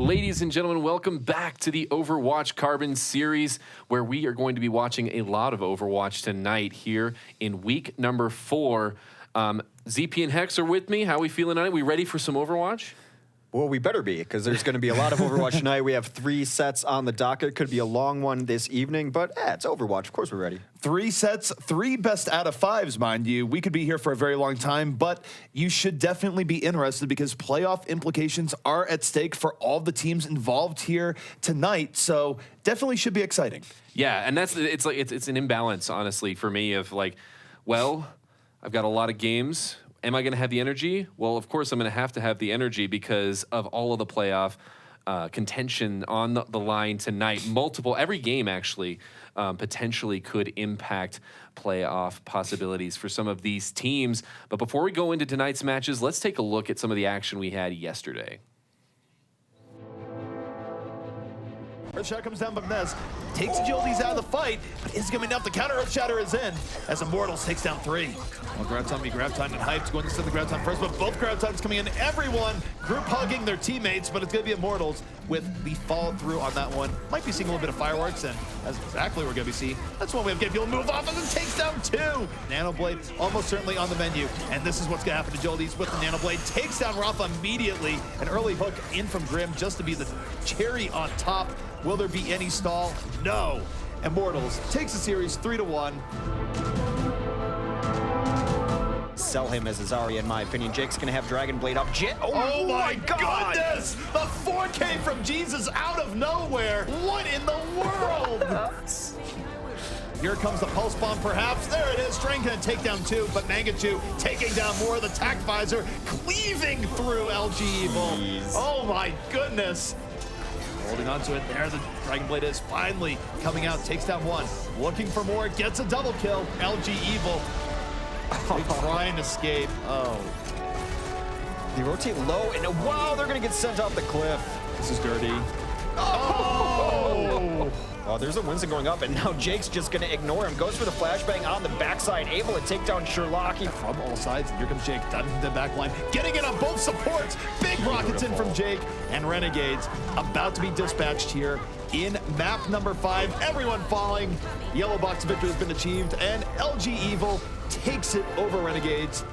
Ladies and gentlemen, welcome back to the Overwatch Carbon Series, where we are going to be watching a lot of Overwatch tonight here in week number 4. ZP and Hex are with me. How are we feeling tonight? We ready for some Overwatch? Well, we better be, because there's going to be a lot of Overwatch tonight. We have 3 sets on the docket. Could be a long one this evening, but it's Overwatch. Of course we're ready. 3 sets, 3 best out of 5s, mind you. We could be here for a very long time, but you should definitely be interested because playoff implications are at stake for all the teams involved here tonight. So definitely should be exciting. Yeah, and it's an imbalance, honestly, for me of like, well, I've got a lot of games. Am I going to have the energy? Well, of course I'm going to have the energy because of all of the playoff contention on the line tonight. Every game actually potentially could impact playoff possibilities for some of these teams. But before we go into tonight's matches, let's take a look at some of the action we had yesterday. Earthshatter comes down, but Nez takes agilities out of the fight, but is going to be enough. The counter Earthshatter is in as Immortals takes down 3. Well, grab time and Hype's going to send the grab time first, but both grab times coming in. Everyone group hugging their teammates, but it's going to be Immortals with the follow through on that one. Might be seeing a little bit of fireworks, and that's exactly what we're going to be seeing. That's one way of getting people to move off, and then takes down 2. Nanoblade almost certainly on the menu, and this is what's going to happen to Agilities with the Nanoblade. Takes down Rafa immediately. An early hook in from Grim just to be the cherry on top. Will there be any stall? No. Immortals takes the series 3-1. Sell him as Azari, in my opinion. Jake's going to have Dragon Blade up. Oh my goodness! The 4K from Jesus out of nowhere. What in the world? Here comes the pulse bomb, perhaps. There it is. Strain gonna take down 2, but Mangachu taking down more. The tac visor cleaving through LG Evil. Jeez. Oh my goodness. Holding on to it. There the Dragon Blade is finally coming out. Takes down 1. Looking for more. Gets a double kill. LG Evil. They try and escape. Oh. They rotate low, and wow, they're going to get sent off the cliff. This is dirty. Oh! Oh, there's a Winston going up, and now Jake's just going to ignore him. Goes for the flashbang on the backside, able to take down Sherlocky. From all sides, and here comes Jake, diving into the back line, getting it on both supports. Big rockets in from Jake, and Renegades about to be dispatched here in map number 5. Everyone falling. Yellow box victory has been achieved, and LG Evil takes it over Renegades.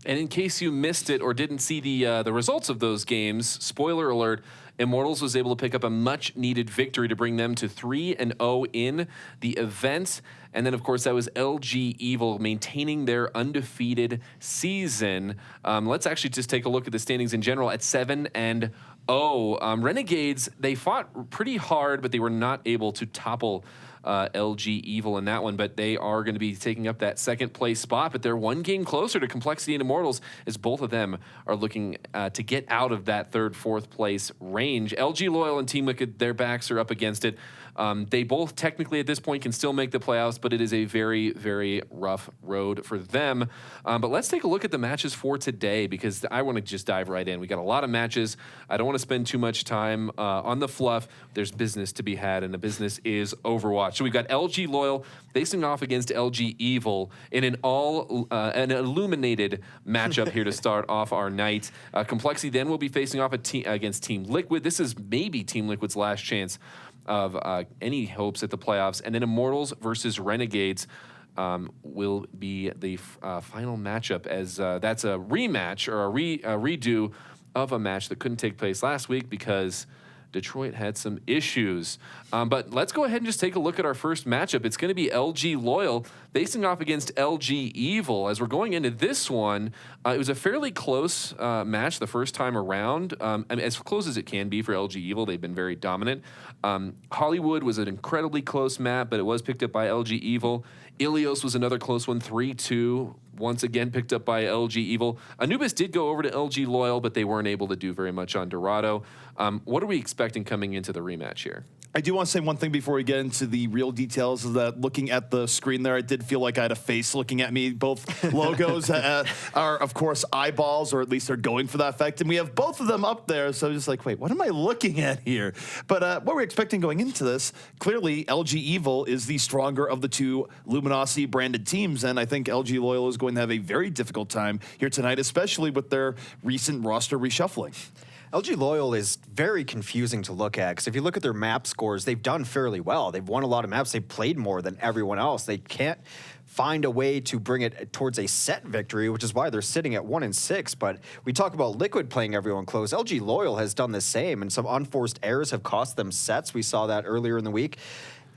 And in case you missed it or didn't see the results of those games, spoiler alert, Immortals was able to pick up a much-needed victory to bring them to 3-0 in the event. And then, of course, that was LG Evil maintaining their undefeated season. Let's actually just take a look at the standings in general at 7-0. Renegades, they fought pretty hard, but they were not able to topple LG Evil in that one, but they are going to be taking up that second place spot, but they're 1 game closer to Complexity and Immortals as both of them are looking to get out of that 3rd, 4th place range. LG Loyal and Team Liquid, their backs are up against it. They both technically at this point can still make the playoffs, but it is a very, very rough road for them. But let's take a look at the matches for today because I want to just dive right in. We got a lot of matches. I don't want to spend too much time on the fluff. There's business to be had, and the business is Overwatch. So we've got LG Loyal facing off against LG Evil in an illuminated matchup here to start off our night. Complexity then will be facing off against Team Liquid. This is maybe Team Liquid's last chance of any hopes at the playoffs. And then Immortals versus Renegades will be the final matchup, as that's a rematch or a redo of a match that couldn't take place last week because Detroit had some issues. But let's go ahead and just take a look at our first matchup. It's going to be LG Loyal facing off against LG Evil. As we're going into this one, it was a fairly close match the first time around. I mean, as close as it can be for LG Evil. They've been very dominant. Hollywood was an incredibly close map, but it was picked up by LG Evil. Ilios was another close one, 3-2. Once again picked up by LG Evil. Anubis did go over to LG Loyal, but they weren't able to do very much on Dorado. What are we expecting coming into the rematch here? I do want to say one thing before we get into the real details, is that looking at the screen there, I did feel like I had a face looking at me. Both logos are, of course, eyeballs, or at least they're going for that effect. And we have both of them up there. So I'm just like, wait, what am I looking at here? But what we're expecting going into this, clearly LG Evil is the stronger of the two Luminosity branded teams. And I think LG Loyal is going going to have a very difficult time here tonight, especially with their recent roster reshuffling. LG Loyal is very confusing to look at because if you look at their map scores, they've done fairly well. They've won a lot of maps. They've played more than everyone else. They can't find a way to bring it towards a set victory, which is why they're sitting at 1-6. But we talk about Liquid playing everyone close. LG Loyal has done the same, and some unforced errors have cost them sets. We saw that earlier in the week.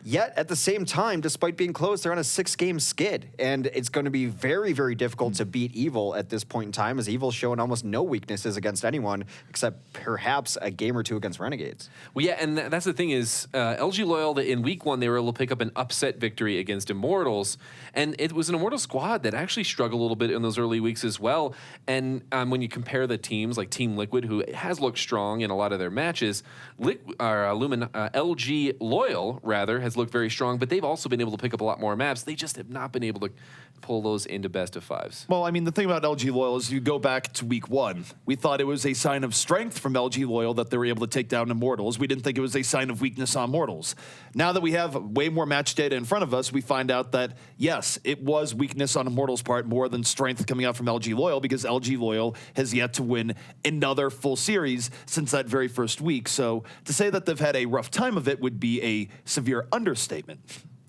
Yet, at the same time, despite being close, they're on a 6-game skid. And it's going to be very, very difficult to beat Evil at this point in time, as Evil's showing almost no weaknesses against anyone, except perhaps a game or two against Renegades. Well, yeah, and that's the thing is, LG Loyal, in week 1, they were able to pick up an upset victory against Immortals. And it was an Immortal squad that actually struggled a little bit in those early weeks as well. And when you compare the teams, like Team Liquid, who has looked strong in a lot of their matches, LG Loyal, rather, has looked very strong, but they've also been able to pick up a lot more maps. They just have not been able to pull those into best of 5s. Well, I mean, the thing about LG Loyal is you go back to week 1. We thought it was a sign of strength from LG Loyal that they were able to take down Immortals. We didn't think it was a sign of weakness on Mortals. Now that we have way more match data in front of us, we find out that, yes, it was weakness on Immortals' part more than strength coming out from LG Loyal, because LG Loyal has yet to win another full series since that very first week. So to say that they've had a rough time of it would be a severe understatement.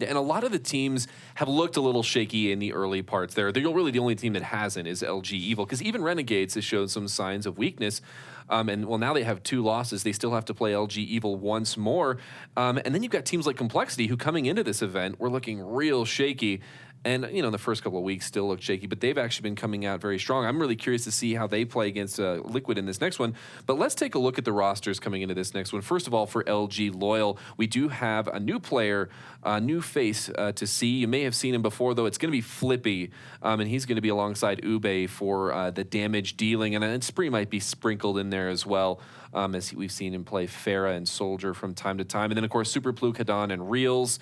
And a lot of the teams have looked a little shaky in the early parts there. They're really the only team that hasn't is LG Evil, because even Renegades has shown some signs of weakness. And well, now they have 2 losses. They still have to play LG Evil once more. And then you've got teams like Complexity, who coming into this event were looking real shaky. And, you know, in the first couple of weeks still looked shaky, but they've actually been coming out very strong. I'm really curious to see how they play against Liquid in this next one. But let's take a look at the rosters coming into this next one. First of all, for LG Loyal, we do have a new player, a new face to see. You may have seen him before, though. It's going to be Flippy, and he's going to be alongside Ube for the damage dealing. And Spree might be sprinkled in there as well, as we've seen him play Pharah and Soldier from time to time. And then, of course, Super Pluke, Hadan, and Reels.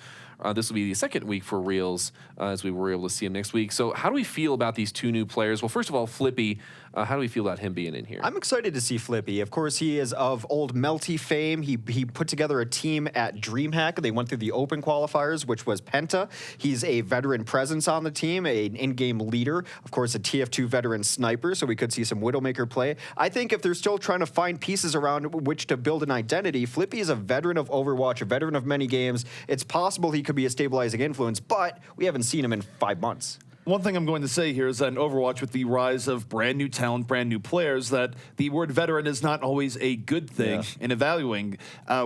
This will be the second week for Reels, as we were able to see him next week. So how do we feel about these 2 new players? Well, first of all, Flippy, how do we feel about him being in here? I'm excited to see Flippy. Of course, he is of old Melty fame. He put together a team at DreamHack. They went through the open qualifiers, which was Penta. He's a veteran presence on the team, an in-game leader. Of course, a TF2 veteran sniper, so we could see some Widowmaker play. I think if they're still trying to find pieces around which to build an identity, Flippy is a veteran of Overwatch, a veteran of many games. It's possible he could be a stabilizing influence, but we haven't seen him in 5 months. One thing I'm going to say here is that in Overwatch, with the rise of brand new talent, brand new players, that the word veteran is not always a good thing in evaluating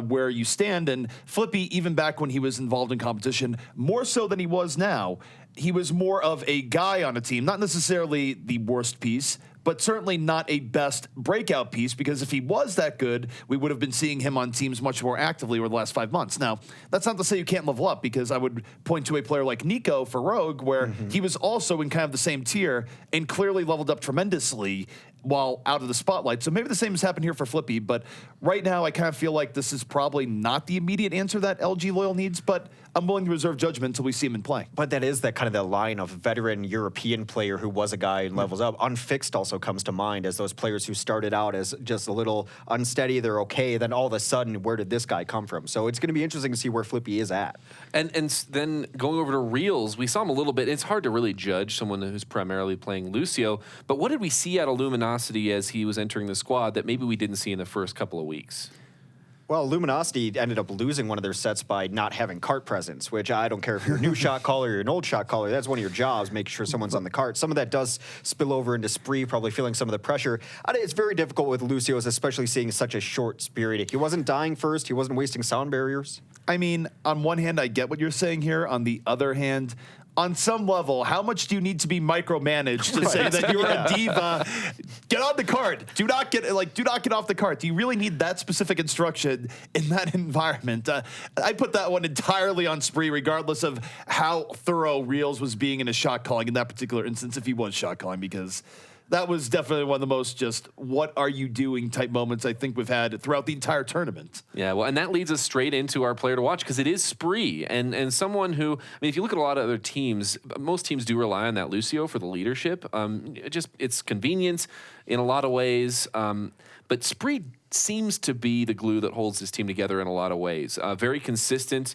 where you stand. And Flippy, even back when he was involved in competition, more so than he was now, he was more of a guy on a team, not necessarily the worst piece, but certainly not a best breakout piece, because if he was that good, we would have been seeing him on teams much more actively over the last 5 months. Now, that's not to say you can't level up, because I would point to a player like Nico for Rogue, where he was also in kind of the same tier and clearly leveled up tremendously while out of the spotlight. So maybe the same has happened here for Flippy, but right now I kind of feel like this is probably not the immediate answer that LG Loyal needs, but I'm willing to reserve judgment until we see him in play. But that is that kind of the line of veteran European player who was a guy and levels up. Unfixed also comes to mind as those players who started out as just a little unsteady, they're okay, then all of a sudden, where did this guy come from? So it's going to be interesting to see where Flippy is at. And then going over to Reels, we saw him a little bit. It's hard to really judge someone who's primarily playing Lucio, but what did we see out of Luminosity as he was entering the squad that maybe we didn't see in the first couple of weeks? Well, Luminosity ended up losing one of their sets by not having cart presence, which I don't care if you're a new shot caller or you're an old shot caller. That's one of your jobs, make sure someone's on the cart. Some of that does spill over into Spree, probably feeling some of the pressure. It's very difficult with Lucio's, especially seeing such a short spirit. He wasn't dying first. He wasn't wasting sound barriers. I mean, on one hand, I get what you're saying here. On the other hand, on some level, how much do you need to be micromanaged to say that you're a diva? Get on the cart. Do not get off the cart. Do you really need that specific instruction in that environment? I put that one entirely on Spree, regardless of how thorough Reels was being in his shot calling in that particular instance, if he was shot calling, because that was definitely one of the most just what are you doing type moments I think we've had throughout the entire tournament. Yeah, well, and that leads us straight into our player to watch, because it is Spree, and someone who, I mean, if you look at a lot of other teams, most teams do rely on that Lucio for the leadership. It's convenience in a lot of ways, but Spree seems to be the glue that holds this team together in a lot of ways. Very consistent.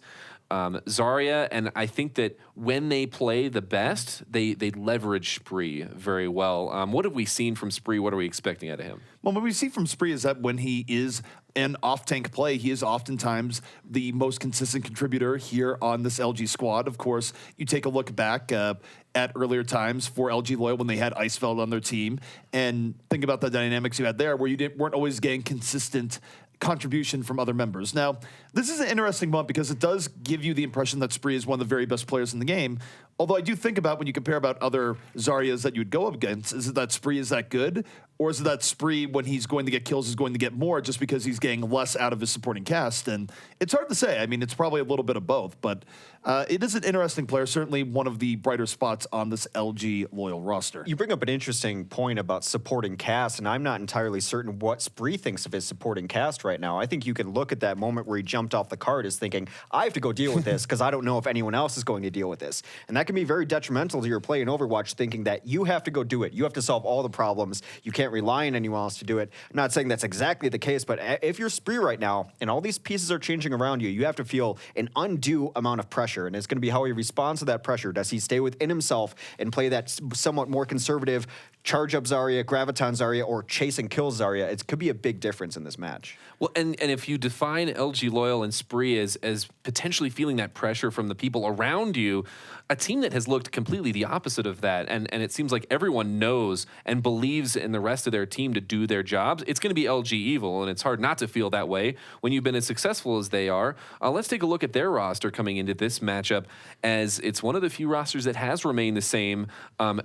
Zarya, and I think that when they play the best, they leverage Spree very well. What have we seen from Spree? What are we expecting out of him? Well, what we see from Spree is that when he is an off-tank play, he is oftentimes the most consistent contributor here on this LG squad. Of course, you take a look back at earlier times for LG Loyal when they had Icefeld on their team, and think about the dynamics you had there where you weren't always getting consistent contribution from other members. Now, this is an interesting one because it does give you the impression that Spree is one of the very best players in the game. Although I do think about when you compare about other Zaryas that you would go up against, is it that Spree is that good? Or is it that Spree, when he's going to get kills, is going to get more just because he's getting less out of his supporting cast? And it's hard to say. I mean, it's probably a little bit of both. But it is an interesting player, certainly one of the brighter spots on this LG Loyal roster. You bring up an interesting point about supporting cast, and I'm not entirely certain what Spree thinks of his supporting cast right now. I think you can look at that moment where he jumped off the cart as thinking, I have to go deal with this because I don't know if anyone else is going to deal with this. And that can be very detrimental to your play in Overwatch, thinking that you have to go do it. You have to solve all the problems. You can't rely on anyone else to do it. I'm not saying that's exactly the case, but if you're Spree right now and all these pieces are changing around you, you have to feel an undue amount of pressure. And it's going to be how he responds to that pressure. Does he stay within himself and play that somewhat more conservative charge up Zarya, graviton Zarya, or chase and kill Zarya? It could be a big difference in this match. Well, and if you define LG Loyal and Spree as potentially feeling that pressure from the people around you, a team that has looked completely the opposite of that, and it seems like everyone knows and believes in the rest of their team to do their jobs, it's going to be LG Evil, and it's hard not to feel that way when you've been as successful as they are. Let's take a look at their roster coming into this matchup, as it's one of the few rosters that has remained the same.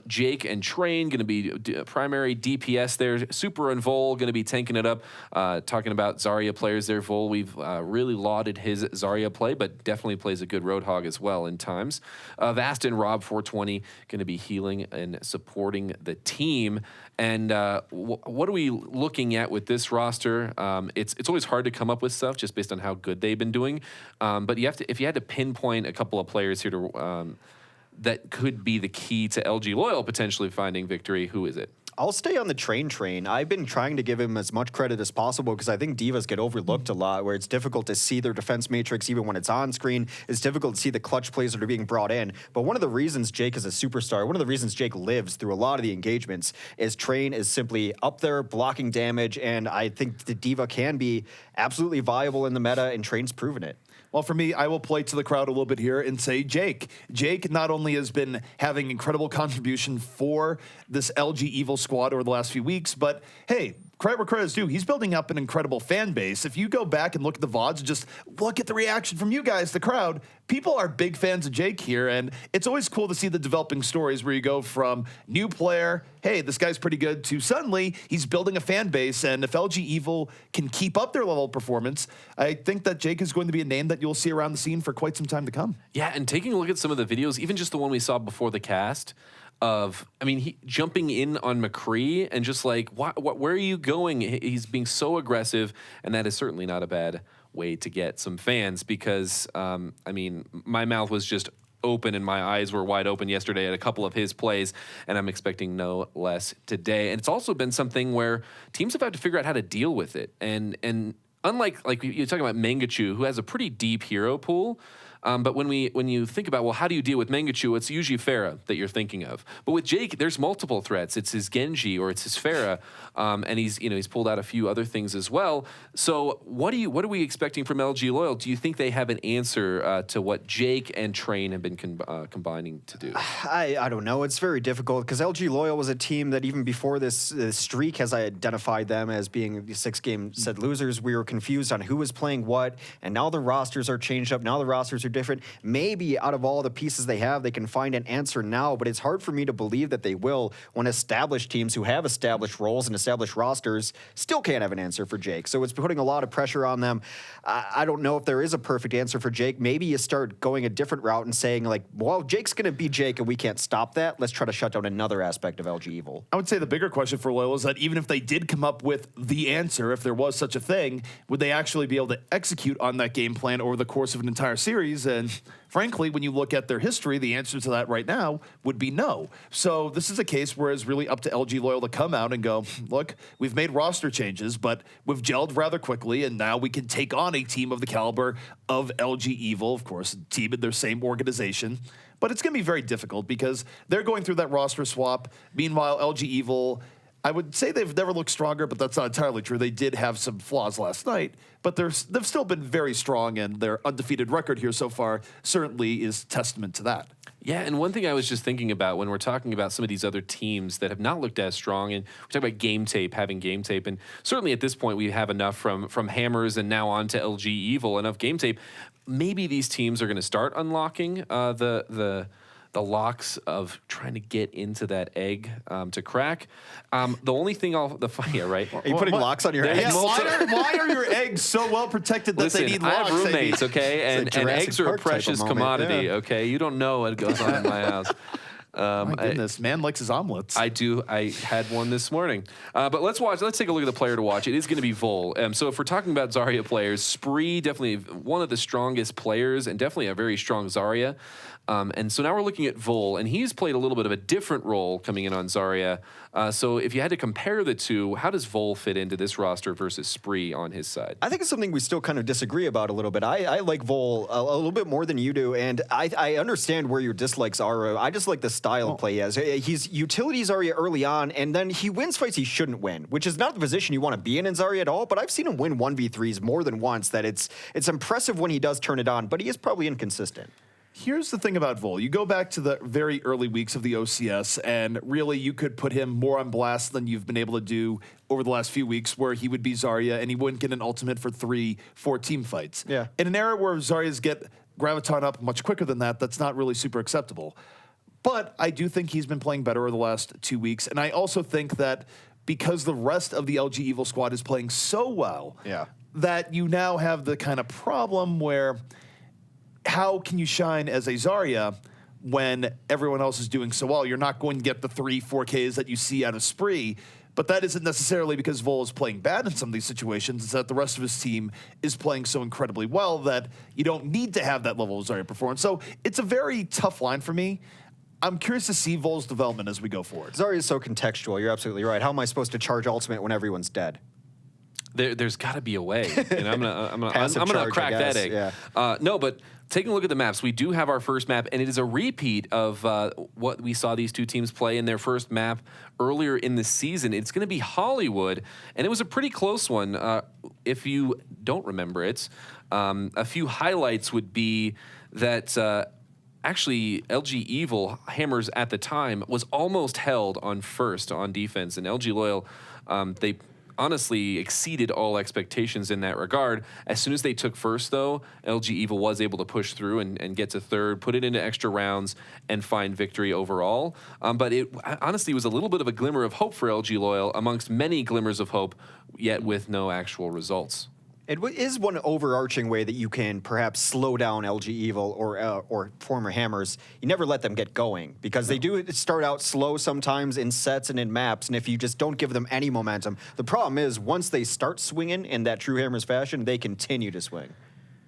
Jake and Train going to be primary DPS there. Super and Vol going to be tanking it up. Talking about Zarya players there, Vol, we've really lauded his Zarya play, but definitely plays a good Roadhog as well in times. Vast and Rob 420 going to be healing and supporting the team. And what are we looking at with this roster? It's always hard to come up with stuff just based on how good they've been doing. But you have to, if you had to pinpoint a couple of players here to that could be the key to LG Loyal potentially finding victory, who is it? I'll stay on the train. I've been trying to give him as much credit as possible because I think divas get overlooked a lot, where it's difficult to see their defense matrix even when it's on screen. It's difficult to see the clutch plays that are being brought in. But one of the reasons Jake is a superstar, one of the reasons Jake lives through a lot of the engagements, is Train is simply up there blocking damage, and I think the diva can be absolutely viable in the meta, and Train's proven it. Well, for me, I will play to the crowd a little bit here and say Jake. Jake not only has been having incredible contribution for this LG Evil squad over the last few weeks, but hey, credit where credit is due. He's building up an incredible fan base. If you go back and look at the VODs, just look at the reaction from you guys, the crowd. People are big fans of Jake here, and it's always cool to see the developing stories where you go from new player, hey, this guy's pretty good, to suddenly he's building a fan base, and if LG Evil can keep up their level of performance, I think that Jake is going to be a name that you'll see around the scene for quite some time to come. Yeah, and taking a look at some of the videos, even just the one we saw before the cast, of, I mean, he jumping in on McCree and just like, where are you going? He's being so aggressive, and that is certainly not a bad way to get some fans because, I mean, my mouth was just open and my eyes were wide open yesterday at a couple of his plays, and I'm expecting no less today. And it's also been something where teams have had to figure out how to deal with it. And unlike, like you're talking about Mangachu, who has a pretty deep hero pool, but when you think about, well, how do you deal with Mangachu, it's usually Pharah that you're thinking of. But with Jake, there's multiple threats. It's his Genji or it's his Pharah, and he's pulled out a few other things as well. So what are we expecting from LG Loyal? Do you think they have an answer to what Jake and Train have been combining to do? I don't know. It's very difficult because LG Loyal was a team that even before this streak has identified them as being the 6-game set losers. We were confused on who was playing what, and now the rosters are changed up. Now the rosters are different. Maybe out of all the pieces they have, they can find an answer now, but it's hard for me to believe that they will when established teams who have established roles and established rosters still can't have an answer for Jake. So it's putting a lot of pressure on them. I don't know if there is a perfect answer for Jake. Maybe you start going a different route and saying, like, well, Jake's going to be Jake and we can't stop that. Let's try to shut down another aspect of LG Evil. I would say the bigger question for Loyal is that even if they did come up with the answer, if there was such a thing, would they actually be able to execute on that game plan over the course of an entire series? things? And frankly, when you look at their history, the answer to that right now would be no. So this is a case where it's really up to LG Loyal to come out and go, look, we've made roster changes, but we've gelled rather quickly, and now we can take on a team of the caliber of LG Evil, of course, a team in their same organization. But it's going to be very difficult because they're going through that roster swap. Meanwhile, LG Evil, I would say they've never looked stronger, but that's not entirely true. They did have some flaws last night, but they've still been very strong, and their undefeated record here so far certainly is testament to that. Yeah, and one thing I was just thinking about when we're talking about some of these other teams that have not looked as strong, and we talk about game tape, having game tape, and certainly at this point we have enough from Hammers and now on to LG Evil, enough game tape. Maybe these teams are going to start unlocking the locks of trying to get into that egg to crack. The only thing yeah, right. Are you putting locks on your eggs? Yeah, why are your eggs so well protected that they need locks? I have roommates, okay, and eggs are a precious commodity, okay? You don't know what goes on in my house. My goodness, man likes his omelets. I do. I had one this morning. But let's take a look at the player to watch. It is going to be Vol. So if we're talking about Zarya players, Spree, definitely one of the strongest players and definitely a very strong Zarya. And so now we're looking at Vol, and he's played a little bit of a different role coming in on Zarya. So if you had to compare the two, how does Vol fit into this roster versus Spree on his side? I think it's something we still kind of disagree about a little bit. I like Vol a little bit more than you do, and I understand where your dislikes are. I just like the style of play he has. He's utility Zarya early on, and then he wins fights he shouldn't win, which is not the position you want to be in Zarya at all, but I've seen him win 1v3s more than once. That it's impressive when he does turn it on, but he is probably inconsistent. Here's the thing about Vol. You go back to the very early weeks of the OCS, and really you could put him more on blast than you've been able to do over the last few weeks, where he would be Zarya and he wouldn't get an ultimate for 3-4 team fights. Yeah. In an era where Zaryas get Graviton up much quicker than that, that's not really super acceptable. But I do think he's been playing better over the last 2 weeks, and I also think that because the rest of the LG Evil squad is playing so well, that you now have the kind of problem where how can you shine as a Zarya when everyone else is doing so well? You're not going to get the 3-4 Ks that you see out of Spree, but that isn't necessarily because Vol is playing bad in some of these situations. It's that the rest of his team is playing so incredibly well that you don't need to have that level of Zarya performance. So it's a very tough line for me. I'm curious to see Vol's development as we go forward. Zarya is so contextual. You're absolutely right. How am I supposed to charge ultimate when everyone's dead? There's got to be a way, and I'm gonna crack that egg. Yeah. No, but taking a look at the maps, we do have our first map, and it is a repeat of what we saw these two teams play in their first map earlier in the season. It's going to be Hollywood, and it was a pretty close one. If you don't remember it, a few highlights would be that. Actually, LG Evil, Hammers at the time, was almost held on first on defense, and LG Loyal, they honestly exceeded all expectations in that regard. As soon as they took first, though, LG Evil was able to push through and get to third, put it into extra rounds, and find victory overall. But it honestly was a little bit of a glimmer of hope for LG Loyal amongst many glimmers of hope, yet with no actual results. It is one overarching way that you can perhaps slow down LG Evil or former Hammers. You never let them get going because they do start out slow sometimes in sets and in maps, and if you just don't give them any momentum, the problem is once they start swinging in that true Hammers fashion, they continue to swing.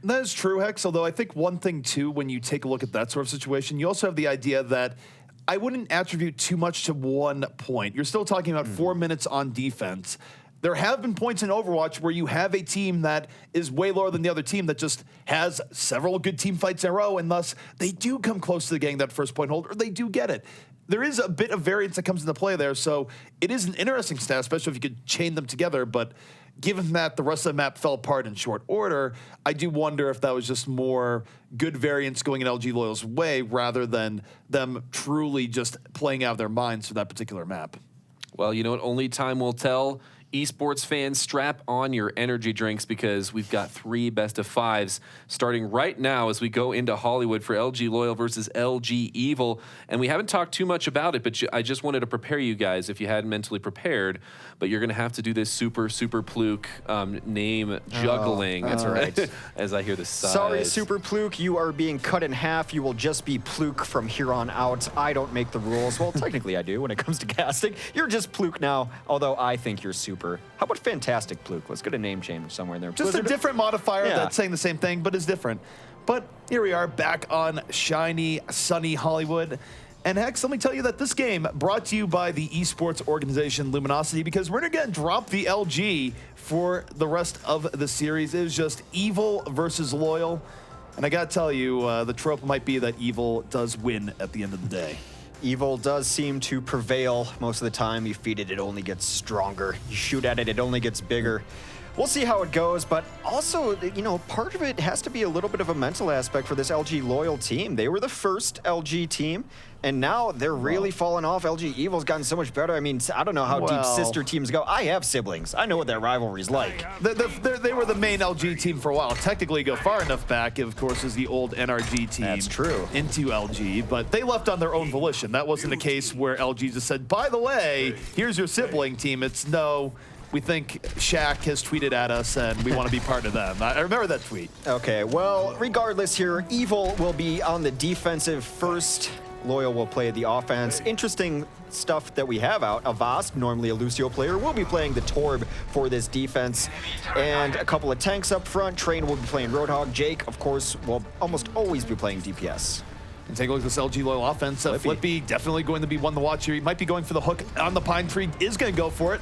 That is true, Hex, although I think one thing, too, when you take a look at that sort of situation, you also have the idea that I wouldn't attribute too much to one point. You're still talking about 4 minutes on defense. There have been points in Overwatch where you have a team that is way lower than the other team that just has several good team fights in a row, and thus they do come close to getting that first point hold, or they do get it. There is a bit of variance that comes into play there, so it is an interesting stat, especially if you could chain them together, but given that the rest of the map fell apart in short order, I do wonder if that was just more good variance going in LG Loyal's way rather than them truly just playing out of their minds for that particular map. Well, you know what? Only time will tell. Esports fans, strap on your energy drinks because we've got 3 best-of-5s starting right now as we go into Hollywood for LG Loyal versus LG Evil. And we haven't talked too much about it, but I just wanted to prepare you guys if you hadn't mentally prepared. But you're going to have to do this super Pluke name juggling. That's right. As I hear the sighs. Sorry, Super Pluke, you are being cut in half. You will just be Pluke from here on out. I don't make the rules. Well, technically I do when it comes to casting. You're just Pluke now, although I think you're super. Sniper. How about Fantastic Pluke? Let's get a name change somewhere in there. Just Blizzard? a different modifier Yeah. that's saying the same thing, but is different. But here we are back on shiny, sunny Hollywood. And Hex, let me tell you that this game brought to you by the esports organization Luminosity, because we're going to drop the LG for the rest of the series. It was just Evil versus Loyal. And I got to tell you, the trope might be that Evil does win at the end of the day. Evil does seem to prevail most of the time. You feed it, it only gets stronger. You shoot at it, it only gets bigger. We'll see how it goes, but also, you know, part of it has to be a little bit of a mental aspect for this LG Loyal team. They were the first LG team, and now they're really falling off. LG Evil's gotten so much better. I mean, I don't know how deep sister teams go. I have siblings. I know what that rivalry's like. They were the main LG team for a while. Technically, go far enough back, of course, is the old NRG team. That's true. Into LG, but they left on their own volition. That wasn't a case where LG just said, by the way, here's your sibling team. It's no. We think Shaq has tweeted at us, and we want to be part of them. I remember that tweet. Okay, well, regardless here, Evil will be on the defensive first. Loyal will play the offense. Interesting stuff that we have out. Avast, normally a Lucio player, will be playing the Torb for this defense. And a couple of tanks up front. Train will be playing Roadhog. Jake, of course, will almost always be playing DPS. And take a look at this LG Loyal offense. Flippy definitely going to be one to watch here. He might be going for the hook on the Pine Tree. Is going to go for it.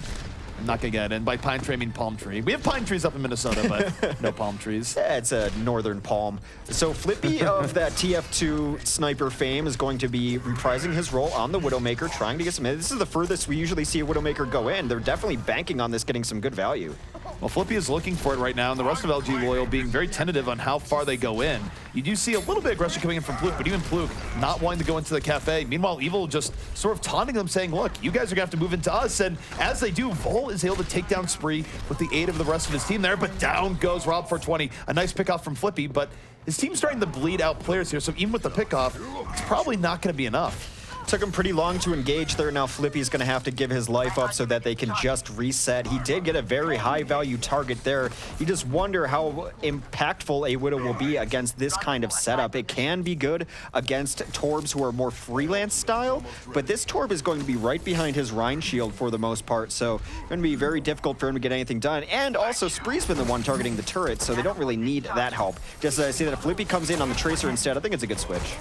I'm not going to get it. And by pine tree, I mean palm tree. We have pine trees up in Minnesota, but no palm trees. Yeah, it's a northern palm. So Flippy of that TF2 sniper fame is going to be reprising his role on the Widowmaker, trying to get some. This is the furthest we usually see a Widowmaker go in. They're definitely banking on this getting some good value. Well, Flippy is looking for it right now, and the rest of LG Loyal being very tentative on how far they go in. You do see a little bit of aggression coming in from Pluke, but even Pluke not wanting to go into the cafe. Meanwhile, Evil just sort of taunting them, saying, look, you guys are going to have to move into us. And as they do, Vol is able to take down Spree with the aid of the rest of his team there, but down goes Rob 420. A nice pickoff from Flippy, but his team's starting to bleed out players here, so even with the pickoff, it's probably not going to be enough. Took him pretty long to engage there. Now Flippy's going to have to give his life up so that they can just reset. He did get a very high value target there. You just wonder how impactful a Widow will be against this kind of setup. It can be good against Torbs who are more freelance style, but this Torb is going to be right behind his Rhine shield for the most part, so going to be very difficult for him to get anything done. And also Spree's been the one targeting the turret, so they don't really need that help. Just as I see that if Flippy comes in on the Tracer instead, I think it's a good switch.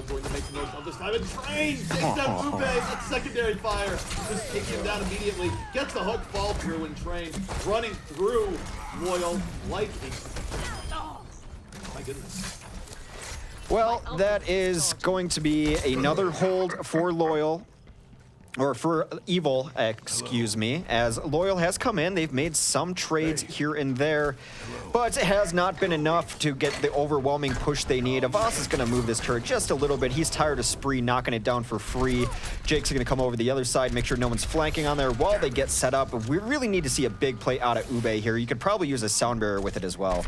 Going to make the most of this time. And Train takes down Ube. That's secondary fire. Just takes him down immediately. Gets the hook fall through, and Train running through Loyal like a... Oh, my goodness. Well, that is going to be another hold for Loyal. Or for Evil, excuse me, as Loyal has come in. They've made some trades here and there, but it has not been enough to get the overwhelming push they need. Avast is going to move this turret just a little bit. He's tired of Spree knocking it down for free. Jake's going to come over the other side, make sure no one's flanking on there while they get set up. We really need to see a big play out of Ube here. You could probably use a sound barrier with it as well.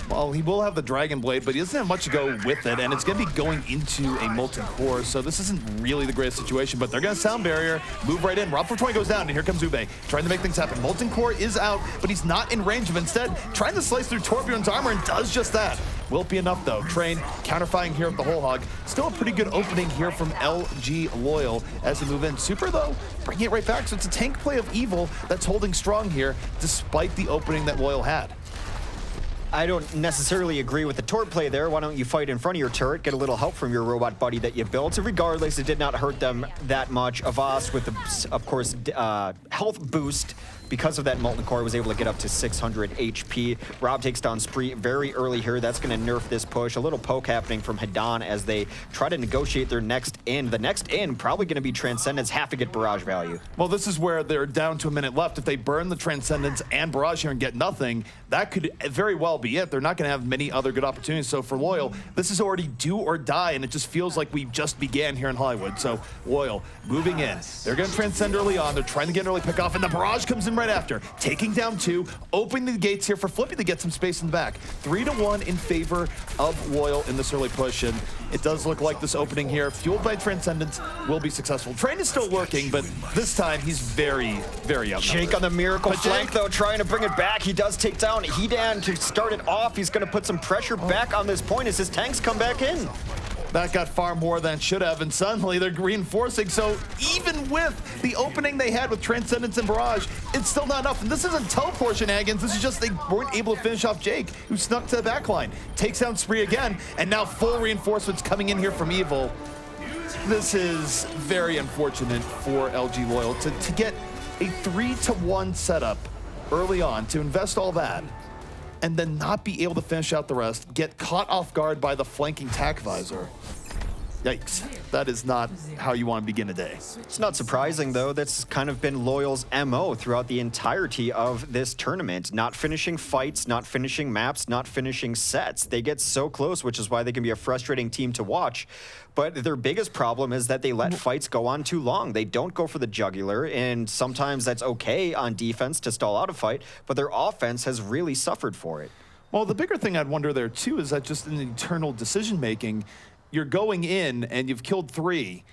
Well, he will have the Dragon Blade, but he doesn't have much to go with it, and it's going to be going into a Molten Core, so this isn't really the greatest situation, but they're going to sound barrier, move right in. Rob 420 goes down, and here comes Ube, trying to make things happen. Molten Core is out, but he's not in range of instead trying to slice through Torbjorn's armor, and does just that. Won't be enough, though. Train counterfiring here with the Whole Hog. Still a pretty good opening here from LG Loyal as they move in. Super, though, bringing it right back, so it's a tank play of Evil that's holding strong here, despite the opening that Loyal had. I don't necessarily agree with the Torb play there. Why don't you fight in front of your turret, get a little help from your robot buddy that you built? So regardless, it did not hurt them that much. Avast with the, of course, health boost because of that Molten Core was able to get up to 600 HP. Rob takes down Spree very early here. That's going to nerf this push. A little poke happening from Hadan as they try to negotiate their next in. The next in probably going to be Transcendence, have to get Barrage value. Well, this is where they're down to a minute left. If they burn the Transcendence and Barrage here and get nothing, that could very well be it. They're not going to have many other good opportunities. So for Loyal, this is already do or die, and it just feels like we just began here in Hollywood. So Loyal moving in. They're going to Transcend early on. They're trying to get an early pick off, and the Barrage comes in right after, taking down 2, opening the gates here for Flippy to get some space in the back. 3-1 in favor of Loyal in this early push, and it does look like this opening here, fueled by Transcendence, will be successful. Train is still working, but this time he's very, very outnumbered. Jake on the miracle flank, though, trying to bring it back. He does take down Hedan to start it off. He's going to put some pressure back on this point as his tanks come back in. That got far more than it should have, and suddenly they're reinforcing. So even with the opening they had with Transcendence and Barrage, it's still not enough. And this isn't teleport shenanigans. This is just they weren't able to finish off Jake, who snuck to the backline. Takes down Spree again, and now full reinforcements coming in here from Evil. This is very unfortunate for LG Loyal to get a 3-1 setup early on, to invest all that, and then not be able to finish out the rest, get caught off guard by the flanking tack visor. Yikes. That is not how you want to begin a day. It's not surprising, though. That's kind of been Loyal's MO throughout the entirety of this tournament. Not finishing fights, not finishing maps, not finishing sets. They get so close, which is why they can be a frustrating team to watch. But their biggest problem is that they let fights go on too long. They don't go for the jugular, and sometimes that's okay on defense to stall out a fight, but their offense has really suffered for it. Well, the bigger thing I'd wonder there, too, is that just in internal decision-making, you're going in and you've killed 3.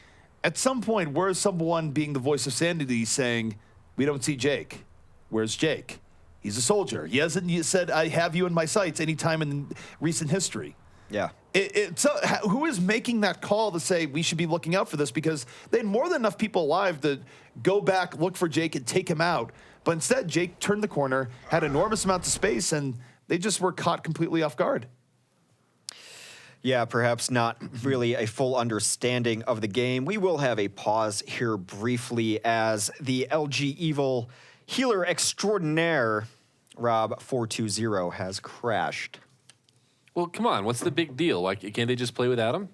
At some point, where's someone being the voice of sanity saying, we don't see Jake? Where's Jake? He's a soldier. He hasn't said, I have you in my sights any time in recent history. Yeah. So who is making that call to say we should be looking out for this? Because they had more than enough people alive to go back, look for Jake, and take him out. But instead, Jake turned the corner, had enormous amounts of space, and they just were caught completely off guard. Yeah, perhaps not really a full understanding of the game. We will have a pause here briefly as the LG Evil healer extraordinaire, Rob420, has crashed. Well, come on. What's the big deal? Like, can't they just play without him?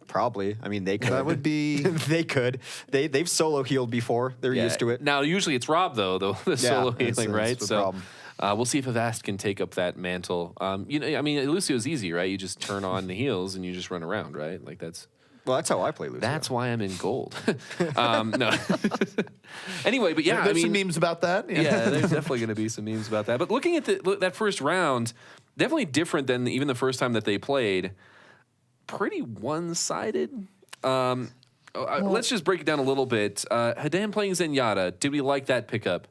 Probably. I mean, they could. That would be... They could. They've solo healed before. They're used to it. Now, usually it's Rob, though, the solo healing, right? That's the problem. We'll see if Avast can take up that mantle. You know, I mean, Lucio's easy, right? You just turn on the heals and you just run around, right? Like that's. Well, that's how I play Lucio. That's why I'm in gold. No. Anyway, but yeah, there's I mean, some memes about that. Yeah, there's definitely going to be some memes about that. But looking at that first round, definitely different than even the first time that they played. Pretty one-sided. Let's just break it down a little bit. Hadan playing Zenyatta. Did we like that pickup?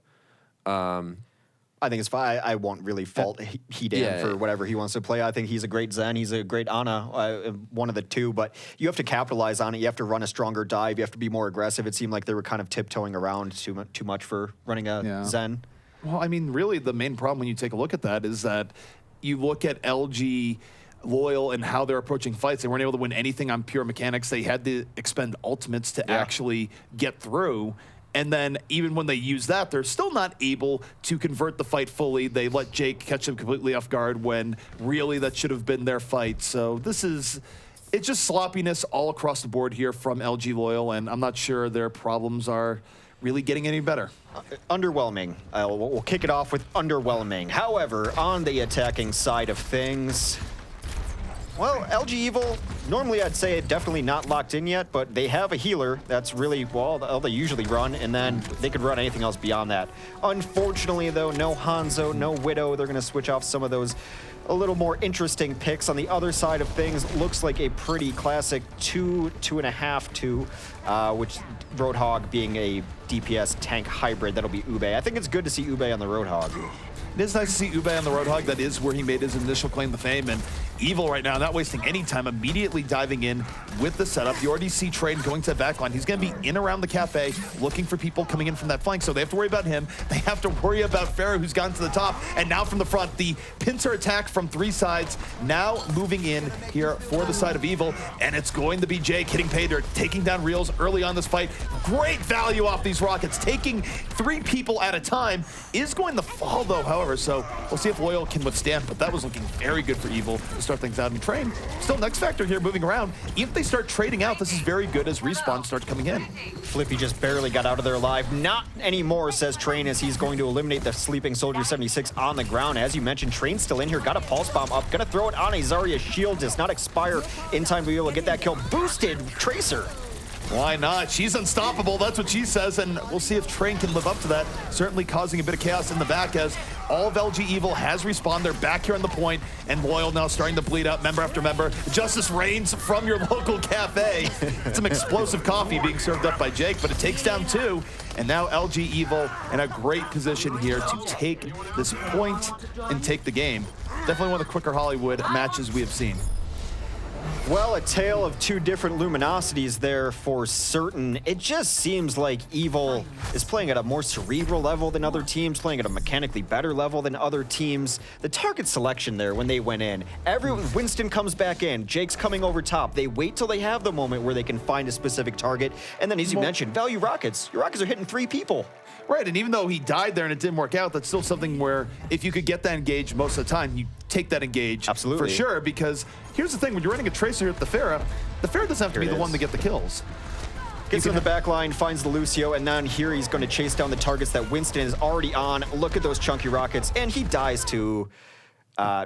I think it's fine. I won't really fault Hadan for whatever he wants to play. I think he's a great Zen. He's a great Ana, one of the two. But you have to capitalize on it. You have to run a stronger dive. You have to be more aggressive. It seemed like they were kind of tiptoeing around too much for running a Zen. Well, I mean, really, the main problem when you take a look at that is that you look at LG Loyal and how they're approaching fights. They weren't able to win anything on pure mechanics. They had to expend ultimates to actually get through. And then even when they use that, they're still not able to convert the fight fully. They let Jake catch them completely off guard when really that should have been their fight. So it's just sloppiness all across the board here from LG Loyal, and I'm not sure their problems are really getting any better. Underwhelming. We'll kick it off with underwhelming. However, on the attacking side of things, well, LG Evil, normally I'd say definitely not locked in yet, but they have a healer. That's really, well, all they usually run, and then they could run anything else beyond that. Unfortunately, though, no Hanzo, no Widow. They're going to switch off some of those a little more interesting picks. On the other side of things, looks like a pretty classic 2.5-2, which Roadhog being a DPS tank hybrid. That'll be Ube. I think it's good to see Ube on the Roadhog. It is nice to see Ube on the Roadhog. That is where he made his initial claim to fame. And Evil right now, not wasting any time, immediately diving in with the setup. You already see Train going to the backline. He's going to be in around the cafe looking for people coming in from that flank. So they have to worry about him. They have to worry about Pharaoh, who's gone to the top. And now from the front, the pincer attack from 3 sides. Now moving in here for the side of Evil. And it's going to be Jake hitting pay dirt, taking down Reels early on this fight. Great value off these rockets. Taking 3 people at a time is going to fall, though, however. So we'll see if Loyal can withstand. But that was looking very good for Evil to start things out. And Train, still next factor here moving around. Even if they start trading out, this is very good as Respawn starts coming in. Flippy just barely got out of there alive. Not anymore, says Train, as he's going to eliminate the sleeping Soldier 76 on the ground. As you mentioned, Train's still in here. Got a Pulse Bomb up. Gonna throw it on a Zarya shield. Does not expire in time to be able to get that kill. Boosted Tracer. Why not? She's unstoppable. That's what she says, and we'll see if Train can live up to that. Certainly causing a bit of chaos in the back as all of LG Evil has respawned. They're back here on the point, and Loyal now starting to bleed out member after member. Justice reigns from your local cafe. Some explosive coffee being served up by Jake, but it takes down 2, and now LG Evil in a great position here to take this point and take the game. Definitely one of the quicker Hollywood matches we have seen. Well, a tale of two different luminosities there for certain. It just seems like Evil is playing at a more cerebral level than other teams, playing at a mechanically better level than other teams. The target selection there when they went in, Winston comes back in, Jake's coming over top. They wait till they have the moment where they can find a specific target. And then as you mentioned, value rockets. Your rockets are hitting 3 people. Right, and even though he died there and it didn't work out, that's still something where if you could get that engage most of the time, you take that engage. Absolutely. For sure, because here's the thing, when you're running a Tracer at the Pharah doesn't have to be the one to get the kills. Gets in the back line, finds the Lucio, and then here he's going to chase down the targets that Winston is already on. Look at those chunky rockets, and he dies to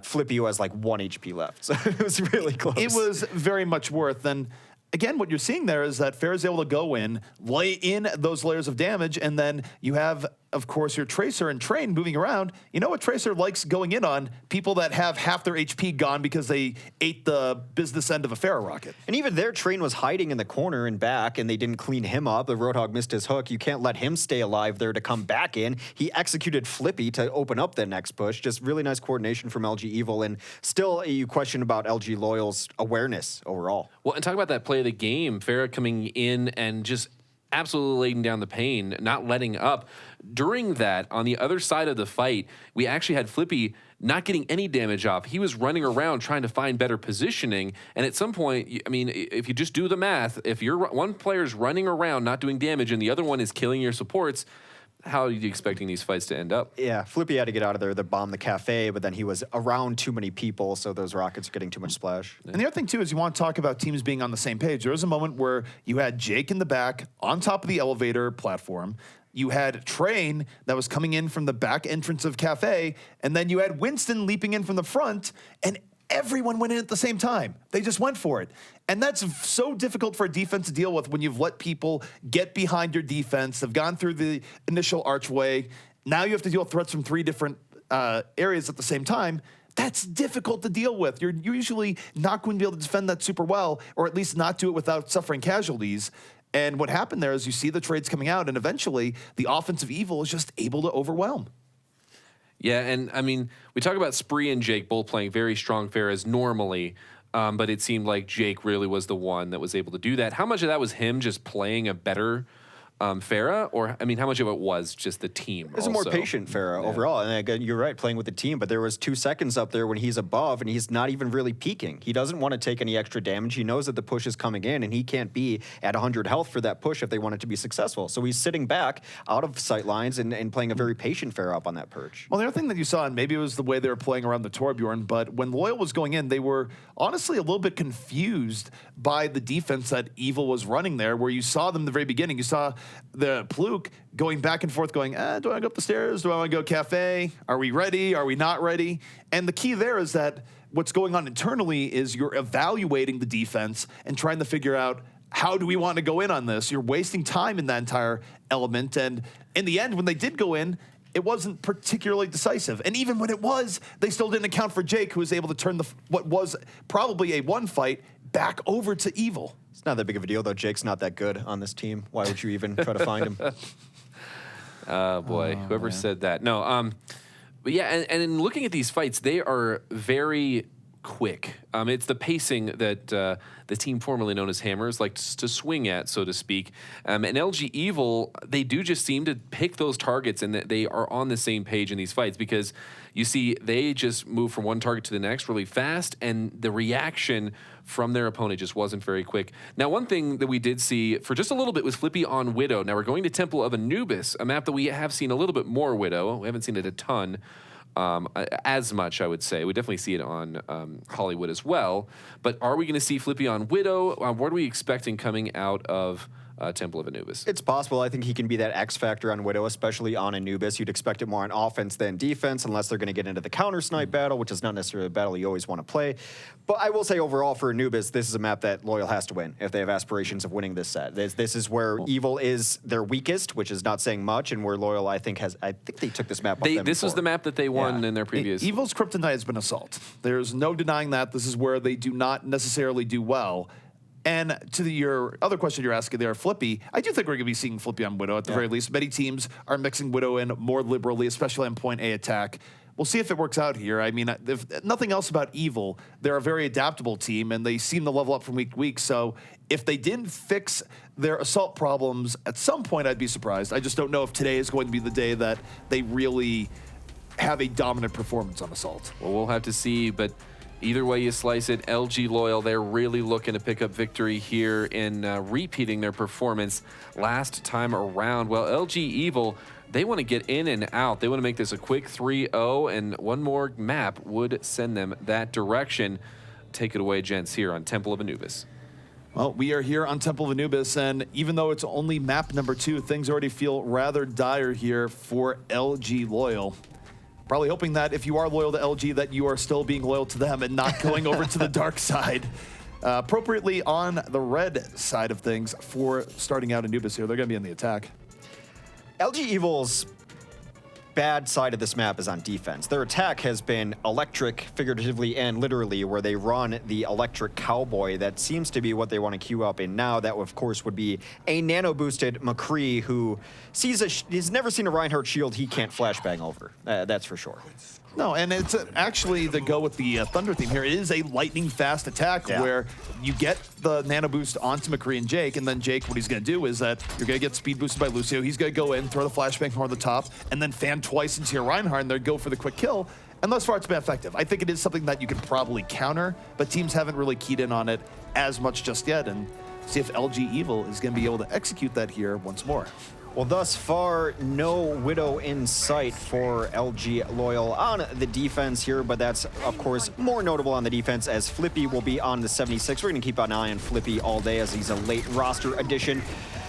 Flippy, who has like 1 HP left. So it was really close. It was very much worth, and again, what you're seeing there is that Pharah is able to go in, lay in those layers of damage, and then you have, of course, your Tracer and Train moving around. You know what Tracer likes going in on? People that have half their HP gone because they ate the business end of a Pharah rocket. And even their Train was hiding in the corner and back, and they didn't clean him up. The Roadhog missed his hook. You can't let him stay alive there to come back in. He executed Flippy to open up the next push. Just really nice coordination from LG Evil, and still you question about LG Loyal's awareness overall. Well, and talk about that play of the game, Pharah coming in and just absolutely laying down the pain, not letting up. During that, on the other side of the fight, we actually had Flippy not getting any damage off. He was running around trying to find better positioning, and at some point, I mean, if you just do the math, if one player's running around not doing damage and the other one is killing your supports, how are you expecting these fights to end up? Yeah, Flippy had to get out of there to bomb the cafe, but then he was around too many people, so those rockets are getting too much splash. And the other thing, too, is you want to talk about teams being on the same page. There was a moment where you had Jake in the back on top of the elevator platform. You had Train that was coming in from the back entrance of Cafe, and then you had Winston leaping in from the front, and everyone went in at the same time. They just went for it. And that's so difficult for a defense to deal with when you've let people get behind your defense, have gone through the initial archway. Now you have to deal with threats from 3 different areas at the same time. That's difficult to deal with. You're usually not going to be able to defend that super well, or at least not do it without suffering casualties. And what happened there is you see the trades coming out, and eventually the offensive Evil is just able to overwhelm. Yeah, and I mean, we talk about Spree and Jake both playing very strong Pharahs normally, but it seemed like Jake really was the one that was able to do that. How much of that was him just playing a better Pharah, or I mean, how much of it was just the team? It's a more patient Pharah overall, and again, you're right, playing with the team. But there was 2 seconds up there when he's above, and he's not even really peeking. He doesn't want to take any extra damage. He knows that the push is coming in, and he can't be at 100 health for that push if they want it to be successful. So he's sitting back out of sight lines and playing a very patient Pharah up on that perch. Well, the other thing that you saw, and maybe it was the way they were playing around the Torbjorn, but when Loyal was going in, they were honestly a little bit confused by the defense that Evil was running there, where you saw them in the very beginning. You saw the Pluke going back and forth, going, do I want to go up the stairs? Do I want to go Cafe? Are we ready? Are we not ready? And the key there is that what's going on internally is you're evaluating the defense and trying to figure out, how do we want to go in on this? You're wasting time in that entire element. And in the end, when they did go in, it wasn't particularly decisive. And even when it was, they still didn't account for Jake, who was able to turn what was probably a 1 fight back over to Evil. It's not that big of a deal, though. Jake's not that good on this team. Why would you even try to find him? Oh, boy. Whoever said that. No, but yeah, and in looking at these fights, they are very quick. It's the pacing that the team formerly known as Hammers likes to swing at, so to speak. And LG Evil, they do just seem to pick those targets, and they are on the same page in these fights, because you see they just move from one target to the next really fast, and the reaction from their opponent just wasn't very quick. Now, one thing that we did see for just a little bit was Flippy on Widow. Now, we're going to Temple of Anubis, a map that we have seen a little bit more Widow. We haven't seen it a ton. As much, I would say. We definitely see it on Hollywood as well. But are we going to see Flippy on Widow? What are we expecting coming out of Temple of Anubis? It's possible. I think he can be that X factor on Widow, especially on Anubis. You'd expect it more on offense than defense, unless they're going to get into the counter snipe battle, which is not necessarily a battle you always want to play. But I will say overall for Anubis, this is a map that Loyal has to win if they have aspirations of winning this set. This is where Evil is their weakest, which is not saying much, and where Loyal, I think they took this map off them This was before. the map that they won in their previous. Evil's kryptonite has been Assault. There's no denying that. This is where they do not necessarily do well. And to your other question you're asking there, Flippy, I do think we're going to be seeing Flippy on Widow at the very least. Many teams are mixing Widow in more liberally, especially on point A attack. we'll see if it works out here. I mean, if nothing else about Evil, they're a very adaptable team, and they seem to level up from week to week. So if they didn't fix their assault problems at some point, I'd be surprised. I just don't know if today is going to be the day that they really have a dominant performance on assault. Well, we'll have to see, but either way you slice it, LG Loyal, they're really looking to pick up victory here in repeating their performance last time around. Well, LG Evil, they want to get in and out. They want to make this a quick 3-0, and one more map would send them that direction. Take it away, gents, here on Temple of Anubis. Well, we are here on Temple of Anubis, and even though it's only map number 2, things already feel rather dire here for LG Loyal. Probably hoping that if you are loyal to LG, that you are still being loyal to them and not going over to the dark side. Appropriately on the red side of things for starting out Anubis here. They're going to be on the attack. LG Evil's bad side of this map is on defense. Their attack has been electric, figuratively and literally, where they run the electric cowboy. That seems to be what they want to queue up in now. That, of course, would be a nano-boosted McCree who he's never seen a Reinhardt shield he can't flashbang over. That's for sure. No, and it's actually the go with the Thunder theme here. It is a lightning-fast attack where you get the nano boost onto McCree and Jake, and then Jake, what he's going to do is that you're going to get speed boosted by Lucio. He's going to go in, throw the flashbang over the top, and then fan twice into your Reinhardt, and they'll go for the quick kill. And thus far, it's been effective. I think it is something that you could probably counter, but teams haven't really keyed in on it as much just yet, and see if LG Evil is going to be able to execute that here once more. Well, thus far, no Widow in sight for LG Loyal on the defense here, but that's, of course, more notable on the defense as Flippy will be on the 76. We're going to keep an eye on Flippy all day as he's a late roster addition.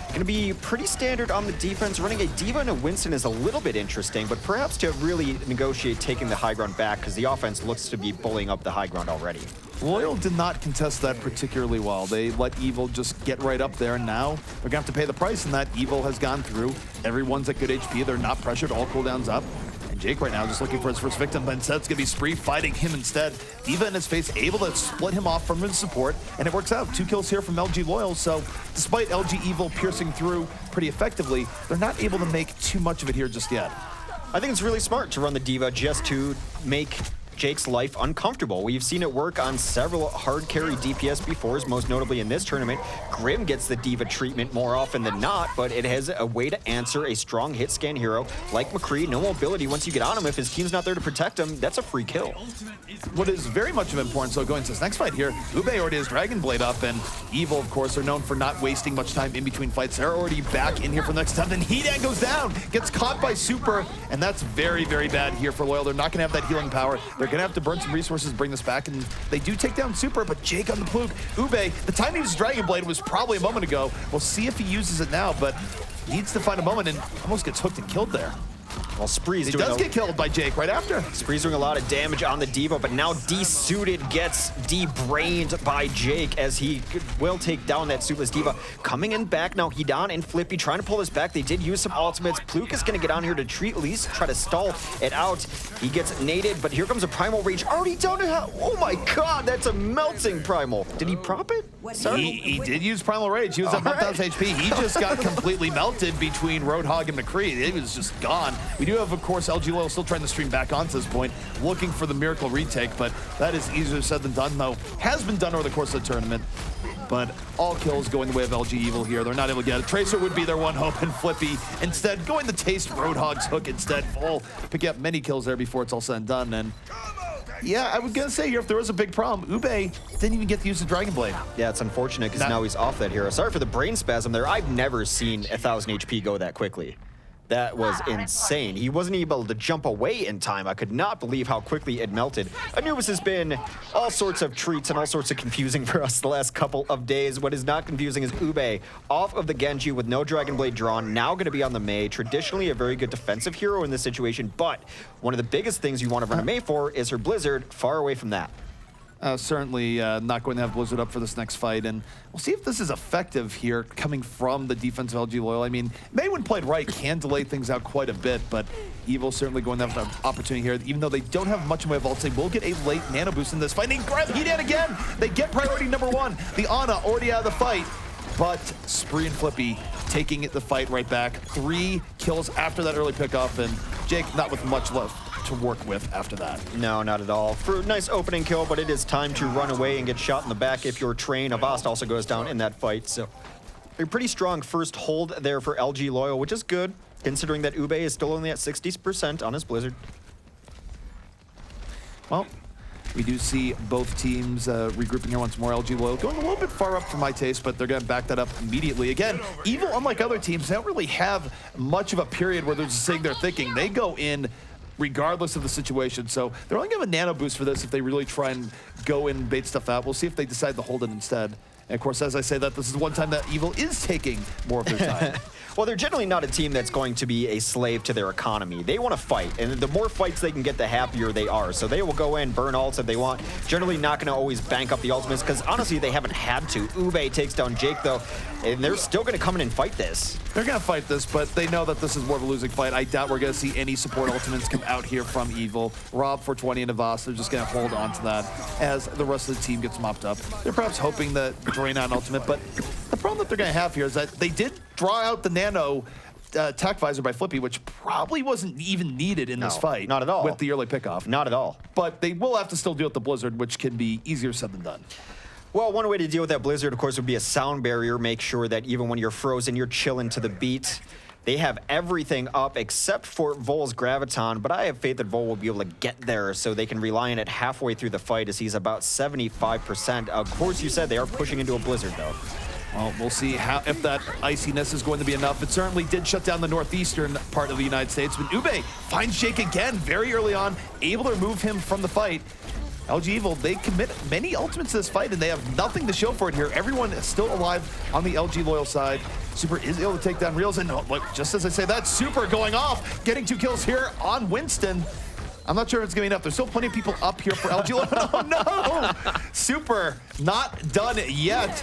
Going to be pretty standard on the defense. Running a Diva and a Winston is a little bit interesting, but perhaps to really negotiate taking the high ground back because the offense looks to be bullying up the high ground already. Loyal did not contest that particularly well. They let Evil just get right up there, and now they're going to have to pay the price, and that Evil has gone through. Everyone's at good HP. They're not pressured. All cooldowns up. And Jake right now just looking for his first victim, but instead it's going to be Spree fighting him instead. Diva in his face, able to split him off from his support, and it works out. 2 kills here from LG Loyal, so despite LG Evil piercing through pretty effectively, they're not able to make too much of it here just yet. I think it's really smart to run the Diva just to make Jake's life uncomfortable. We've seen it work on several hard carry DPS before, most notably in this tournament. Grim gets the Diva treatment more often than not, but it has a way to answer a strong hit scan hero like McCree. No mobility once you get on him. If his team's not there to protect him, that's a free kill. What is very much of importance, so going to this next fight here, Ube already has Dragon Blade up, and Evil, of course, are known for not wasting much time in between fights. They're already back in here for the next time. Then Hedan goes down, gets caught by Super, and that's very, very bad here for Loyal. They're not going to have that healing power. They're going to have to burn some resources to bring this back, and they do take down Super, but Jake on the fluke. Ube, the time he used Dragon Blade was probably a moment ago. We'll see if he uses it now, but needs to find a moment and almost gets hooked and killed there. Well, Spree's he does get killed by Jake right after. Spree's doing a lot of damage on the Diva, but now Desuited gets de-brained by Jake as he will take down that suitless Diva. Coming in back now, Hidan and Flippy trying to pull this back. They did use some ultimates. Pluke is going to get on here to at least try to stall it out. He gets naded, but here comes a Primal Rage. Already down to hell. Oh my god, that's a melting Primal. Did he prop it? He did use Primal Rage. He was at 1,000 HP. He just got completely melted between Roadhog and McCree. It was just gone. We do have, of course, LG Loyal still trying to stream back onto this point, looking for the miracle retake, but that is easier said than done, though. Has been done over the course of the tournament, but all kills going the way of LG Evil here. They're not able to get it. Tracer would be their one hope, and Flippy instead going to taste Roadhog's hook instead. Full picking up many kills there before it's all said and done, and yeah, I was going to say here, if there was a big problem, Ube didn't even get to use the Dragon Blade. Yeah, it's unfortunate because now he's off that hero. Sorry for the brain spasm there. I've never seen 1,000 HP go that quickly. That was insane. He wasn't able to jump away in time. I could not believe how quickly it melted. Anubis has been all sorts of treats and all sorts of confusing for us the last couple of days. What is not confusing is Ube off of the Genji with no Dragon Blade drawn, now going to be on the Mei. Traditionally a very good defensive hero in this situation, but one of the biggest things you want to run a Mei for is her Blizzard, far away from that. Certainly not going to have Blizzard up for this next fight, and we'll see if this is effective here coming from the defense of LG Loyal. I mean, Mei, when played right, can delay things out quite a bit, but Evil certainly going to have an opportunity here. Even though they don't have much in way of ults, they will get a late nano boost in this fight. And grab Hedan again! They get priority number 1. The Ana already out of the fight, but Spree and Flippy taking the fight right back. 3 kills after that early pickoff, and Jake not with much left to work with after that. No, not at all. For a nice opening kill, but it is time to run away and get shot in the back if you're Train. Avast also goes down in that fight, so a pretty strong first hold there for LG Loyal, which is good, considering that Ube is still only at 60% on his Blizzard. Well, we do see both teams regrouping here once more. LG Loyal going a little bit far up for my taste, but they're going to back that up immediately. Again, Evil, unlike other teams, they don't really have much of a period where they're just saying they're thinking. They go in regardless of the situation, so they're only going to have a nano boost for this if they really try and go in and bait stuff out. We'll see if they decide to hold it instead. And of course, as I say that, this is one time that Evil is taking more of their time. Well, they're generally not a team that's going to be a slave to their economy. They want to fight, and the more fights they can get, the happier they are. So they will go in, burn ults if they want. Generally not going to always bank up the ultimates, because honestly, they haven't had to. Ube takes down Jake, though, and they're still going to come in and fight this. They're going to fight this, but they know that this is more of a losing fight. I doubt we're going to see any support ultimates come out here from Evil. Rob, 420, and Avast, they're just going to hold on to that as the rest of the team gets mopped up. They're perhaps hoping that drain out an ultimate, but the problem that they're going to have here is that they did draw out the nano attack visor by Flippy, which probably wasn't even needed in this fight. Not at all. With the early pickoff. Not at all. But they will have to still deal with the Blizzard, which can be easier said than done. Well, one way to deal with that Blizzard, of course, would be a sound barrier. Make sure that even when you're frozen, you're chilling to the beat. They have everything up except for Vol's Graviton, but I have faith that Vol will be able to get there so they can rely on it halfway through the fight as he's about 75%. Of course, you said they are pushing into a Blizzard, though. Well, we'll see if that iciness is going to be enough. It certainly did shut down the northeastern part of the United States, but Ube finds Jake again very early on, able to remove him from the fight. LG Evil, they commit many ultimates to this fight, and they have nothing to show for it here. Everyone is still alive on the LG Loyal side. Super is able to take down Reels, and look, just as I say that, Super going off, getting 2 kills here on Winston. I'm not sure if it's going to be enough. There's still plenty of people up here for LG Loyal. Oh, no! Super not done yet.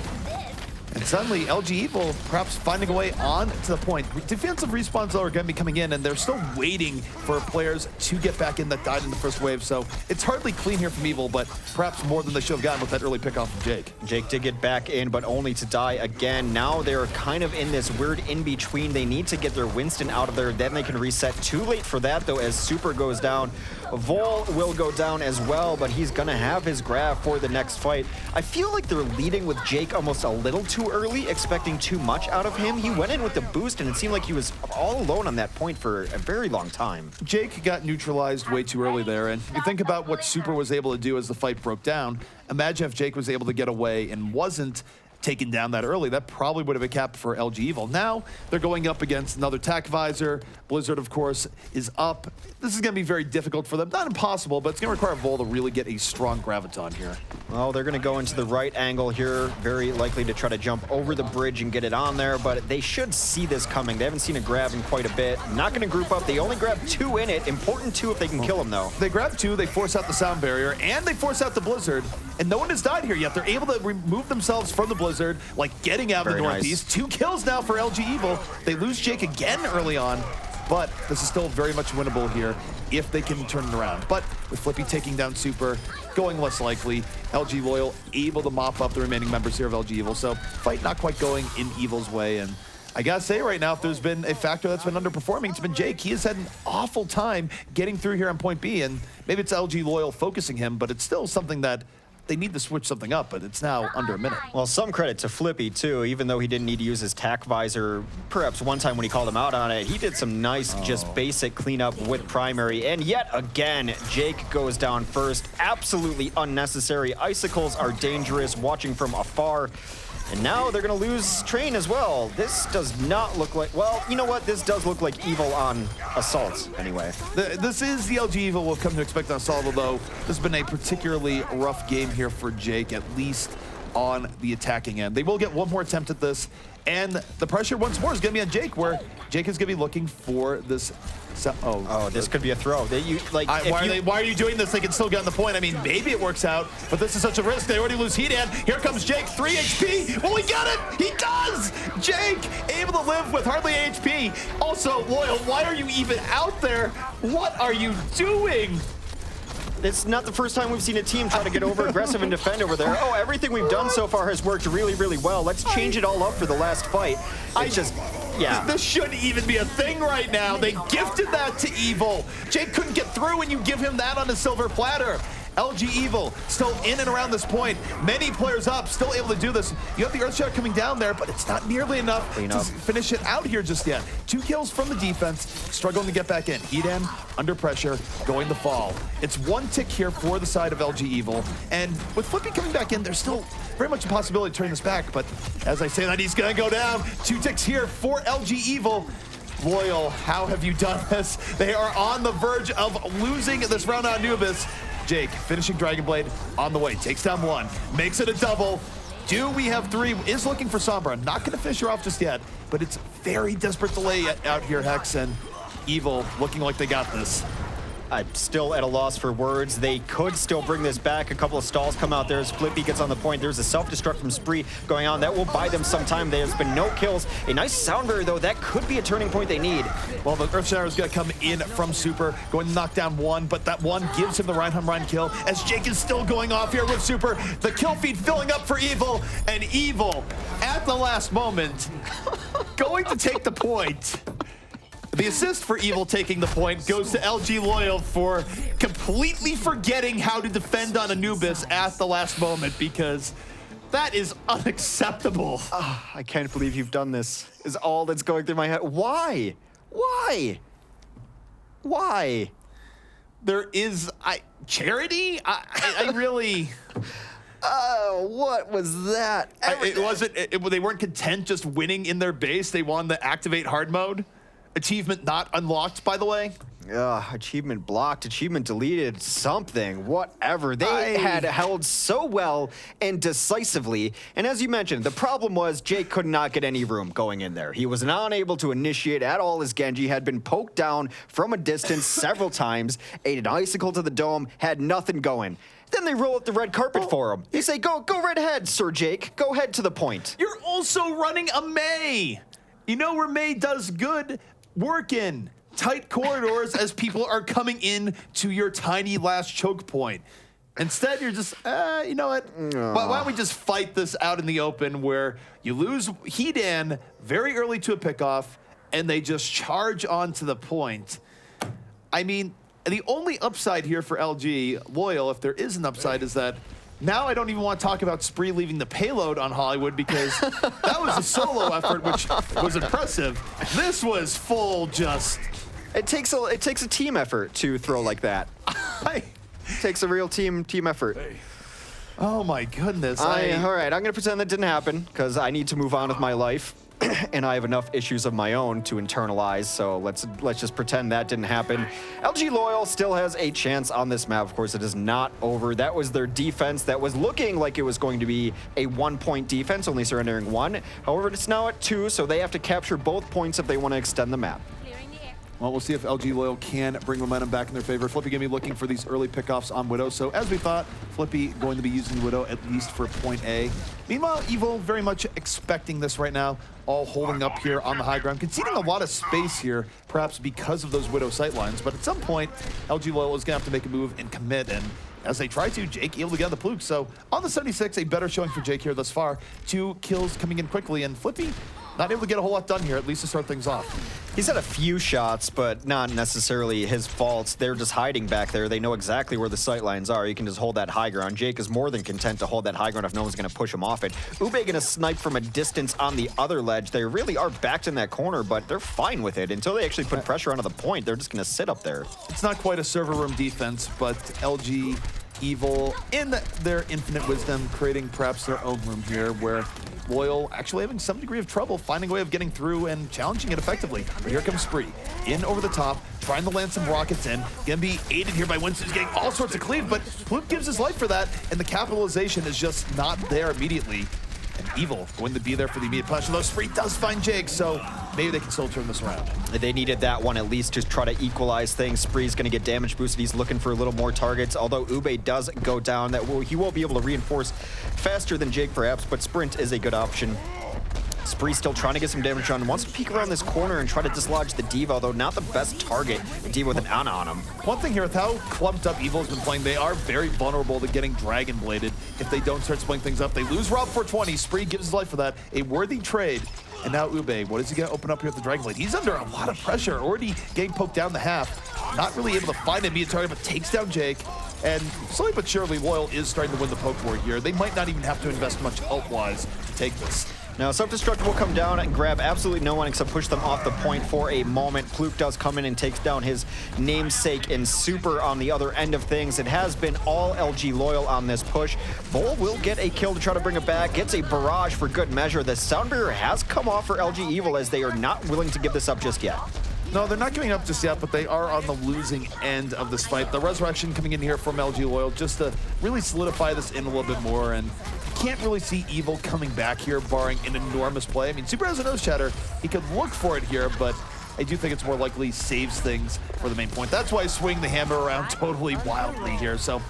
And suddenly, LG Evil perhaps finding a way on to the point. Defensive respawns, though, are going to be coming in, and they're still waiting for players to get back in that died in the first wave. So it's hardly clean here from Evil, but perhaps more than they should have gotten with that early pickoff from Jake. Jake did get back in, but only to die again. Now they're kind of in this weird in-between. They need to get their Winston out of there. Then they can reset. Too late for that, though, as Super goes down. Vol will go down as well, but he's going to have his grab for the next fight. I feel like they're leading with Jake almost a little too early, expecting too much out of him. He went in with the boost, and it seemed like he was all alone on that point for a very long time. Jake got neutralized way too early there, and you think about what Super was able to do as the fight broke down. Imagine if Jake was able to get away and wasn't taken down that early. That probably would have been capped for LG Evil. Now they're going up against another attack visor. Blizzard, of course, is up. This is going to be very difficult for them. Not impossible, but it's going to require Vol to really get a strong Graviton here. Well, they're going to go into the right angle here. Very likely to try to jump over the bridge and get it on there, but they should see this coming. They haven't seen a grab in quite a bit. Not going to group up. They only grab 2 in it. Important 2 if they can kill him, though. They grab 2, they force out the sound barrier, and they force out the Blizzard, and no one has died here yet. They're able to remove themselves from the Blizzard, like getting out of the northeast. Nice. 2 kills now for LG Evil. They lose Jake again early on, but this is still very much winnable here if they can turn it around. But with Flippy taking down Super, going less likely, LG Loyal able to mop up the remaining members here of LG Evil. So fight not quite going in Evil's way. And I gotta say right now, if there's been a factor that's been underperforming, it's been Jake. He has had an awful time getting through here on point B, and maybe it's LG Loyal focusing him, but it's still something that they need to switch something up, but it's now under a minute. Well, some credit to Flippy, too. Even though he didn't need to use his tack visor, perhaps one time when he called him out on it, he did some nice, just basic cleanup with primary. And yet again, Jake goes down first. Absolutely unnecessary. Icicles are dangerous, watching from afar. And now they're going to lose Train as well. This does not look like... Well, you know what? This does look like Evil on Assault, anyway. This is the LG Evil we've come to expect on Assault, although this has been a particularly rough game here for Jake, at least on the attacking end. They will get one more attempt at this, and the pressure once more is going to be on Jake, where Jake is going to be looking for this... this could be a throw. Why are you doing this? They can still get on the point. I mean, maybe it works out, but this is such a risk. They already lose heat, and here comes Jake, 3 HP. Well, he got it! He does! Jake, able to live with hardly HP. Also, Loyal, why are you even out there? What are you doing? It's not the first time we've seen a team try to get over aggressive and defend over there. Oh, everything we've done so far has worked really, really well. Let's change it all up for the last fight. Yeah. This shouldn't even be a thing right now. They gifted that to Evil. Jake couldn't get through and you give him that on a silver platter. LG Evil still in and around this point. Many players up, still able to do this. You have the Earthshock coming down there, but it's not nearly enough to finish it out here just yet. 2 kills from the defense, struggling to get back in. Eden under pressure, going to fall. It's 1 tick here for the side of LG Evil, and with Flippy coming back in, there's still very much a possibility to turn this back, but as I say that, he's gonna go down. 2 ticks here for LG Evil. Loyal, how have you done this? They are on the verge of losing this round on Anubis. Jake, finishing Dragon Blade on the way, takes down 1, makes it a double. Do we have 3? Is looking for Sombra. Not gonna finish her off just yet, but it's very desperate delay out here, Hex, and Evil looking like they got this. I'm still at a loss for words. They could still bring this back. A couple of stalls come out there as Flippy gets on the point. There's a self-destruct from Spree going on. That will buy them some time. There's been no kills. A nice sound barrier, though. That could be a turning point they need. Well, the Earthshatter is going to come in from Super, going to knock down 1, but that 1 gives him the Reinhardt kill as Jake is still going off here with Super. The kill feed filling up for Evil, and Evil, at the last moment, going to take the point. The assist for Evil taking the point goes to LG Loyal for completely forgetting how to defend on Anubis at the last moment, because that is unacceptable. I can't believe you've done this, is all that's going through my head. Why? Why? Why? There is charity? I really... Oh, what was that? It wasn't... they weren't content just winning in their base. They wanted to activate hard mode. Achievement not unlocked, by the way. Achievement blocked, achievement deleted, something, whatever. They had held so well and decisively. And as you mentioned, the problem was Jake could not get any room going in there. He was unable to initiate at all as Genji had been poked down from a distance several times, ate an icicle to the dome, had nothing going. Then they roll out the red carpet for him. They say, go right ahead, Sir Jake. Go ahead to the point. You're also running a Mei. You know where Mei does good work in tight corridors as people are coming in to your tiny last choke point. Instead, you're just, you know what? Why don't we just fight this out in the open where you lose Hedan very early to a pickoff and they just charge on to the point. I mean, the only upside here for LG Loyal, if there is an upside, is that now I don't even want to talk about Spree leaving the payload on Hollywood, because that was a solo effort, which was impressive. This was full just... It takes a team effort to throw like that. It takes a real team effort. Oh my goodness. All right, I'm gonna pretend that didn't happen because I need to move on with my life. And I have enough issues of my own to internalize, so let's just pretend that didn't happen. LG Loyal still has a chance on this map. Of course, it is not over. That was their defense that was looking like it was going to be a 1-point defense, only surrendering 1. However, it's now at 2, so they have to capture both points if they want to extend the map. Well, we'll see if LG Loyal can bring momentum back in their favor. Flippy going to be looking for these early pickoffs on Widow. So as we thought, Flippy going to be using Widow at least for point A. Meanwhile, Evil very much expecting this right now, all holding up here on the high ground, conceding a lot of space here, perhaps because of those Widow sightlines. But at some point, LG Loyal is going to have to make a move and commit. And as they try to, Jake able to get on the Pluke. So on the 76, a better showing for Jake here thus far. 2 kills coming in quickly, and Flippy not able to get a whole lot done here, at least to start things off. He's had a few shots, but not necessarily his fault. They're just hiding back there. They know exactly where the sightlines are. You can just hold that high ground. Jake is more than content to hold that high ground if no one's going to push him off it. Ube going to snipe from a distance on the other ledge. They really are backed in that corner, but they're fine with it. Until they actually put pressure onto the point, they're just going to sit up there. It's not quite a server room defense, but LG Evil, in their infinite wisdom, creating perhaps their own room here, where Loyal actually having some degree of trouble finding a way of getting through and challenging it effectively. But here comes Spree, in over the top, trying to land some rockets in. Gonna be aided here by Winston, getting all sorts of cleave, but Pluke gives his life for that, and the capitalization is just not there immediately. And Evil going to be there for the immediate punch, although Spree does find Jake, so maybe they can still turn this around. They needed that one at least to try to equalize things. Spree's going to get damage boosted. He's looking for a little more targets, although Ube does go down. He will be able to reinforce faster than Jake perhaps, but Sprint is a good option. Spree still trying to get some damage on him. Wants to peek around this corner and try to dislodge the D.Va, although not the best target. The D.Va with an Ana on him. One thing here with how clumped up Evil has been playing, they are very vulnerable to getting Dragon Bladed if they don't start splitting things up. They lose Rob 420. Spree gives his life for that. A worthy trade. And now Ube, what is he going to open up here with the Dragon Blade? He's under a lot of pressure, already getting poked down the half. Not really able to find an immediate target, but takes down Jake. And slowly but surely, Loyal is starting to win the poke war here. They might not even have to invest much ult-wise to take this. Now, Self-Destruct will come down and grab absolutely no one except push them off the point for a moment. Pluke does come in and takes down his namesake in Super on the other end of things. It has been all LG Loyal on this push. Vol will get a kill to try to bring it back. Gets a barrage for good measure. The Sound Barrier has come off for LG Evil as they are not willing to give this up just yet. No, they're not giving up just yet, but they are on the losing end of this fight. The Resurrection coming in here from LG Loyal just to really solidify this in a little bit more, and can't really see Evil coming back here, barring an enormous play. I mean, Super has a nose shatter. He could look for it here, but I do think it's more likely saves things for the main point. That's why I swing the hammer around totally wildly here. So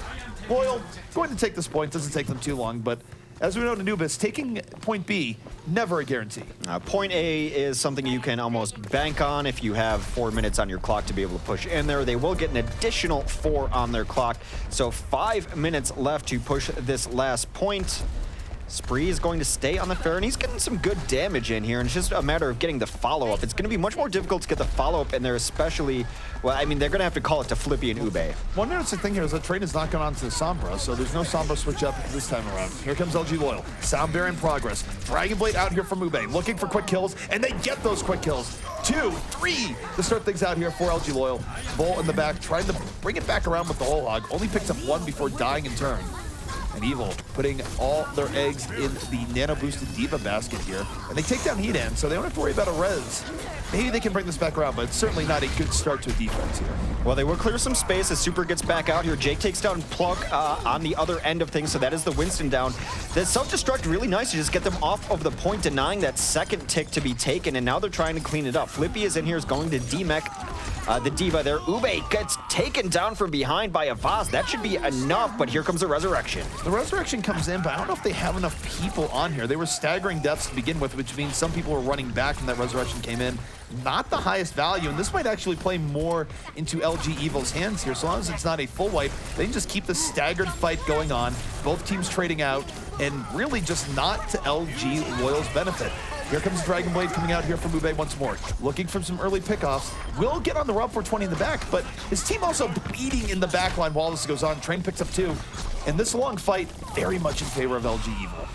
Loyal going to take this point. Doesn't take them too long, but as we know in Anubis, taking point B, never a guarantee. Point A is something you can almost bank on if you have 4 minutes on your clock to be able to push in there. They will get an additional 4 on their clock. So 5 minutes left to push this last point. Spree is going to stay on the fair, and he's getting some good damage in here, and it's just a matter of getting the follow-up. It's going to be much more difficult to get the follow-up in there, especially, well, I mean, they're going to have to call it to Flippy and Ube. One interesting thing here is that trade is not going on to the Sombra, so there's no Sombra switch up this time around. Here comes LG Loyal. Sound Barrier in progress. Dragon Blade out here from Ube, looking for quick kills, and they get those quick kills. 2, 3 to start things out here for LG Loyal. Vol in the back, trying to bring it back around with the whole hog. Only picks up 1 before dying in turn. And Evil putting all their eggs in the nano-boosted Diva basket here. And they take down Hedan, so they don't have to worry about a res. Maybe they can bring this back around, but it's certainly not a good start to a defense here. Well, they will clear some space as Super gets back out here. Jake takes down Pluck on the other end of things, so that is the Winston down. The Self-Destruct really nice to just get them off of the point, denying that second tick to be taken, and now they're trying to clean it up. Flippy is in here, is going to demech the Diva there. Ube gets taken down from behind by a Vaz. That should be enough, but here comes the Resurrection. The Resurrection comes in, but I don't know if they have enough people on here. They were staggering deaths to begin with, which means some people were running back when that Resurrection came in. Not the highest value, and this might actually play more into LG Evil's hands here. So long as it's not a full wipe, they can just keep the staggered fight going on. Both teams trading out, and really just not to LG Loyal's benefit. Here comes Dragon Blade coming out here from Ube once more. Looking for some early pickoffs. Will get on the Rob 420 in the back, but his team also bleeding in the back line while this goes on. Train picks up 2. And this long fight, very much in favor of LG Evil.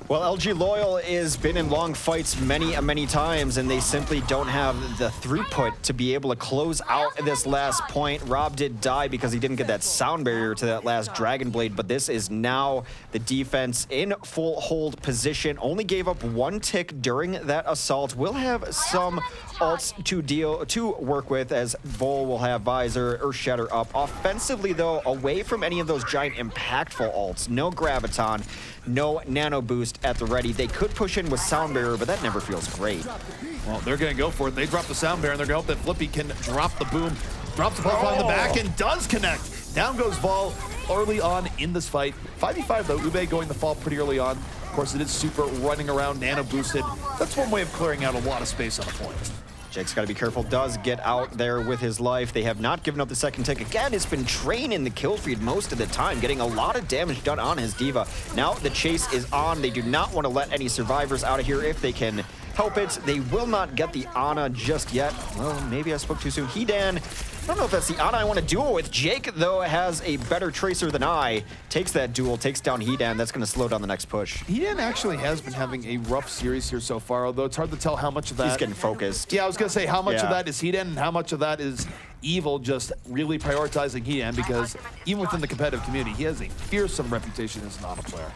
Well, LG Loyal has been in long fights many times, and they simply don't have the throughput to be able to close out this last point. Rob did die because he didn't get that sound barrier to that last Dragon Blade, but this is now the defense in full hold position. Only gave up 1 tick during that assault. Will have some ults to work with, as Vol will have Visor, Earthshatter up. Offensively, though, away from any of those giant impactful ults. No Graviton, no Nano Boost at the ready. They could push in with Sound Barrier, but that never feels great. Well, they're going to go for it. They drop the Sound Barrier, and they're going to hope that Flippy can drop the boom. Drops the ball on the back and does connect. Down goes Vol early on in this fight. 5v5, though. Ube going to fall pretty early on. Of course, it is Super running around, Nano boosted. That's one way of clearing out a lot of space on a point. Jake's got to be careful, does get out there with his life. They have not given up the second tick. Again, it's been Train in the kill feed most of the time, getting a lot of damage done on his Diva. Now the chase is on. They do not want to let any survivors out of here if they can help it. They will not get the Ana just yet. Well, maybe I spoke too soon. Hedan, I don't know if that's the Ana I want to duel with. Jake, though, has a better tracer than I. Takes that duel, takes down Hedan. That's going to slow down the next push. Hedan actually has been having a rough series here so far, although it's hard to tell how much of that... He's getting focused. Yeah, I was going to say how much of that is Hedan and how much of that is Evil just really prioritizing Hedan, because even within the competitive community, he has a fearsome reputation as an auto player.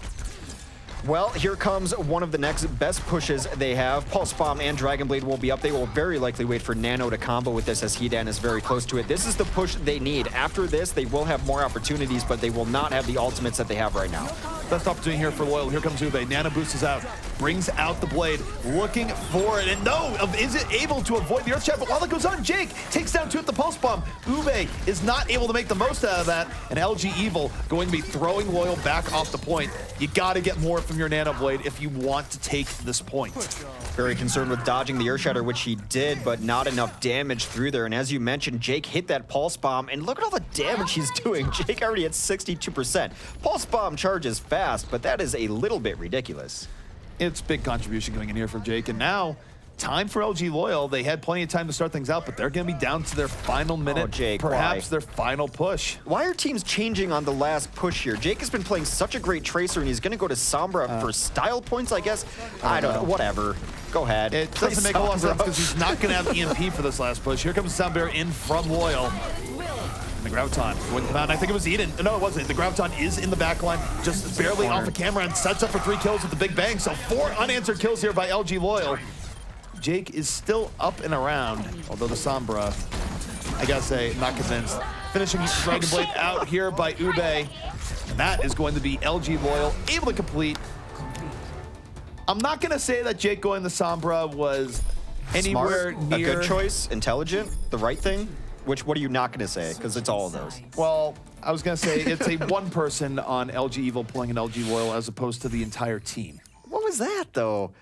Well, here comes one of the next best pushes they have. Pulse Bomb and Dragon Blade will be up. They will very likely wait for Nano to combo with this, as Hedan is very close to it. This is the push they need. After this, they will have more opportunities, but they will not have the ultimates that they have right now. Best opportunity here for Loyal. Here comes Ube. Nano Boost is out. Brings out the blade. Looking for it. And no, is it able to avoid the Earth Shatter? But while it goes on, Jake takes down 2 at the Pulse Bomb. Ube is not able to make the most out of that. And LG Evil going to be throwing Loyal back off the point. You got to get more from your Nano Blade if you want to take this point. Very concerned with dodging the Earthshatter, which he did, but not enough damage through there. And as you mentioned, Jake hit that Pulse Bomb, and look at all the damage he's doing. Jake already at 62%. Pulse Bomb charges fast, but that is a little bit ridiculous. It's big contribution coming in here for Jake. And now, time for LG Loyal. They had plenty of time to start things out, but they're going to be down to their final minute. Oh, Jake, perhaps why? their final push. Why are teams changing on the last push here? Jake has been playing such a great Tracer, and he's going to go to Sombra for style points, I guess. I don't know. Whatever. Go ahead. It doesn't make a lot of sense because he's not going to have EMP for this last push. Here comes Soundbear in from Loyal. And the Graviton wouldn't come out. And I think it was Eden. No, it wasn't. The Graviton is in the backline, just barely off the camera, and sets up for 3 kills with the Big Bang. So 4 unanswered kills here by LG Loyal. Jake is still up and around, although the Sombra, I gotta say, not convinced. Finishing Dragon Blade out here by Ube. And that is going to be LG Loyal able to complete. I'm not gonna say that Jake going the Sombra was anywhere Smart, near a good choice, intelligent, the right thing. What are you not gonna say? Because it's all of those. Well, I was gonna say it's a one person on LG Evil pulling an LG Loyal as opposed to the entire team. What was that though?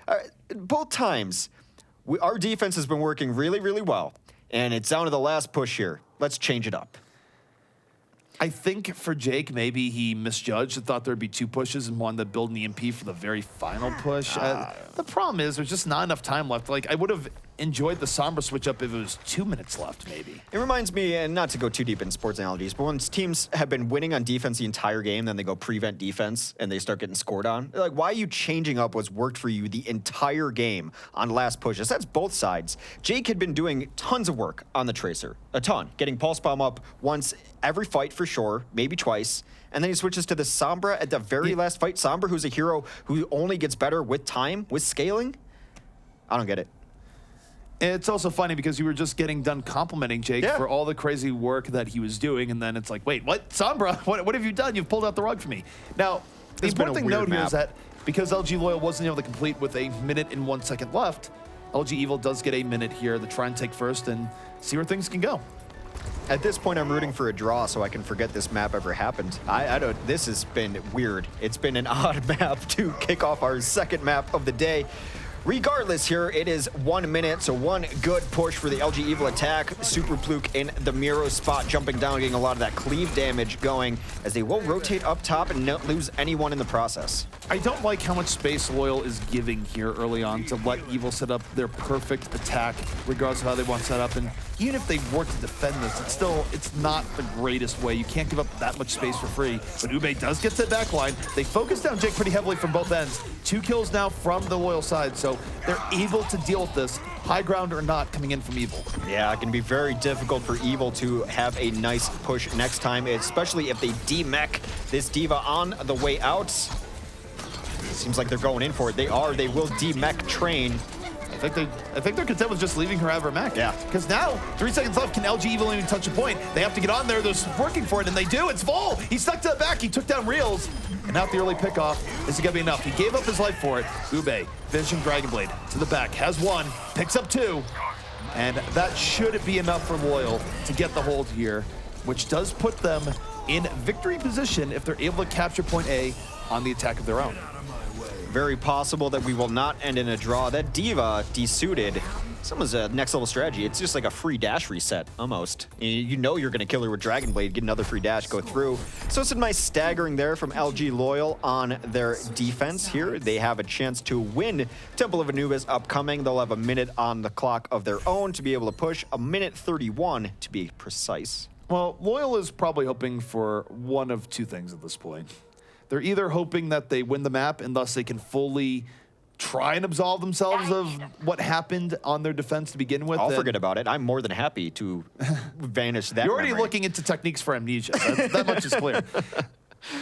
Both times, our defense has been working really, really well, and it's down to the last push here. Let's change it up. I think for Jake, maybe he misjudged and thought there'd be 2 pushes and wanted to build an EMP for the very final push. The problem is there's just not enough time left. Like, I would have enjoyed the Sombra switch up if it was 2 minutes left, maybe. It reminds me, and not to go too deep in sports analogies, but when teams have been winning on defense the entire game, then they go prevent defense and they start getting scored on. They're like, why are you changing up what's worked for you the entire game on last pushes? That's both sides. Jake had been doing tons of work on the Tracer, a ton, getting Pulse Bomb up once every fight for sure, maybe twice. And then he switches to the Sombra at the very last fight. Sombra, who's a hero who only gets better with time, with scaling. I don't get it. It's also funny because you were just getting done complimenting Jake for all the crazy work that he was doing, and then it's like, wait, what? Sombra, what have you done? You've pulled out the rug for me. Now, the important thing to note here is that because LG Loyal wasn't able to complete with 1 minute and 1 second left, LG Evil does get 1 minute here to try and take first and see where things can go. At this point, I'm rooting for a draw so I can forget this map ever happened. I don't, this has been weird. It's been an odd map to kick off our second map of the day. Regardless here, it is 1 minute, so one good push for the LG Evil attack. Super Fluke in the Miro spot, jumping down, getting a lot of that cleave damage going, as they will rotate up top and not lose anyone in the process. I don't like how much space Loyal is giving here early on to let Evil set up their perfect attack, regardless of how they want to set up. And even if they work to defend this, it's not the greatest way. You can't give up that much space for free. But Ube does get to the back line. They focus down Jake pretty heavily from both ends. 2 kills now from the Loyal side, so they're able to deal with this, high ground or not, coming in from Evil. Yeah, it can be very difficult for Evil to have a nice push next time, especially if they de-mech this D.Va on the way out. Seems like they're going in for it. They will de-mech train. I think they're content with just leaving her out of her mech. Yeah. Because now, 3 seconds left, can LG Evil even touch a point? They have to get on there, they're working for it, and they do, it's full! He stuck to the back, he took down Reels, and now the early pickoff, is it gonna be enough? He gave up his life for it. Ube, finishing Dragon Blade, to the back, has 1, picks up 2, and that should be enough for Loyal to get the hold here, which does put them in victory position if they're able to capture point A on the attack of their own. Very possible that we will not end in a draw. That D.Va desuited. Someone's a next level strategy. It's just like a free dash reset, almost. You know you're gonna kill her with Dragon Blade, get another free dash, go through. So it's a nice staggering there from LG Loyal on their defense here. They have a chance to win Temple of Anubis upcoming. They'll have 1 minute on the clock of their own to be able to push, 1:31 to be precise. Well, Loyal is probably hoping for one of 2 things at this point. They're either hoping that they win the map and thus they can fully try and absolve themselves of what happened on their defense to begin with. I'll forget about it. I'm more than happy to vanish that You're already memory. looking into techniques for amnesia. That much is clear.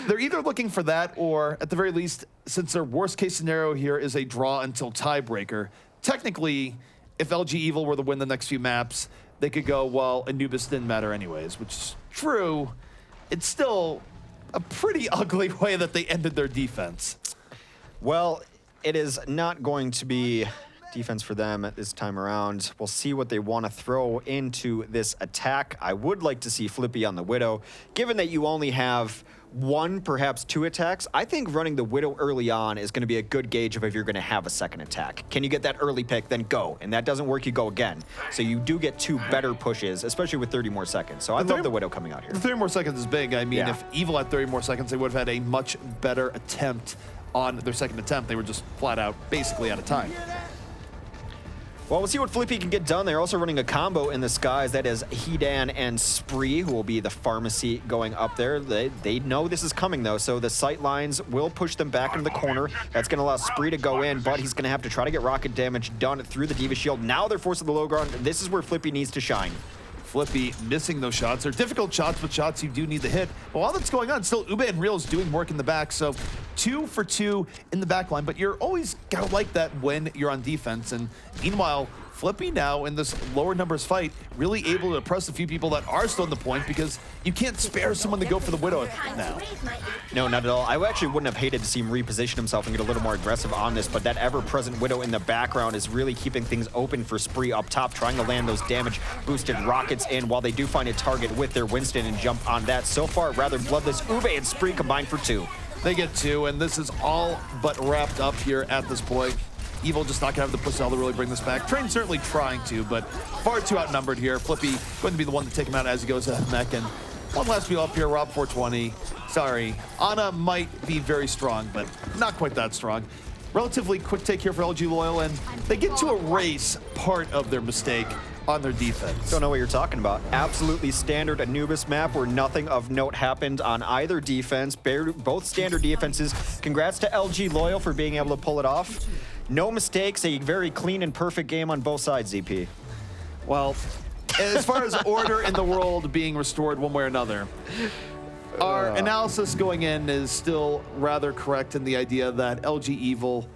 They're either looking for that or, at the very least, since their worst case scenario here is a draw until tiebreaker, technically, if LG Evil were to win the next few maps, they could go, well, Anubis didn't matter anyways, which is true. It's still a pretty ugly way that they ended their defense. Well, it is not going to be defense for them at this time around. We'll see what they want to throw into this attack. I would like to see Flippy on the Widow. Given that you only have 1, perhaps 2 attacks, I think running the Widow early on is going to be a good gauge of if you're going to have a second attack. Can you get that early pick, then go. And that doesn't work, you go again. So you do get 2 better pushes, especially with 30 more seconds. So I love the Widow coming out here. The 30 more seconds is big. I mean, Yeah. if Evil had 30 more seconds, they would have had a much better attempt on their second attempt. They were just flat out basically out of time. Well, we'll see what Flippy can get done. They're also running a combo in the skies. That is Hedan and Spree, who will be the pharmacy going up there. They know this is coming, though, so the sight lines will push them back into the corner. That's going to allow Spree to go in, but he's going to have to try to get rocket damage done through the Diva Shield. Now they're forced to the low ground. This is where Flippy needs to shine. Flippy missing those shots. They're difficult shots, but shots you do need to hit. But while that's going on, still Ube and Real is doing work in the back, so 2 for 2 in the back line, but you're always gotta like that when you're on defense. And meanwhile, Flippy now in this lower numbers fight, really able to press a few people that are still in the point because you can't spare someone to go for the Widow now. No, not at all. I actually wouldn't have hated to see him reposition himself and get a little more aggressive on this, but that ever-present Widow in the background is really keeping things open for Spree up top, trying to land those damage-boosted rockets in while they do find a target with their Winston and jump on that. So far, rather bloodless. Ube and Spree combined for 2. They get 2, and this is all but wrapped up here at this point. Evil just not gonna have the personnel to really bring this back. Train certainly trying to, but far too outnumbered here. Flippy going to be the one to take him out as he goes to Mech. And one last wheel up here, Rob 420. Sorry, Ana might be very strong, but not quite that strong. Relatively quick take here for LG Loyal, and they get to erase part of their mistake on their defense. Don't know what you're talking about. Absolutely standard Anubis map where nothing of note happened on either defense. Both standard defenses. Congrats to LG Loyal for being able to pull it off. No mistakes, a very clean and perfect game on both sides, ZP. Well, as far as order in the world being restored one way or another, our analysis going in is still rather correct in the idea that LG Evil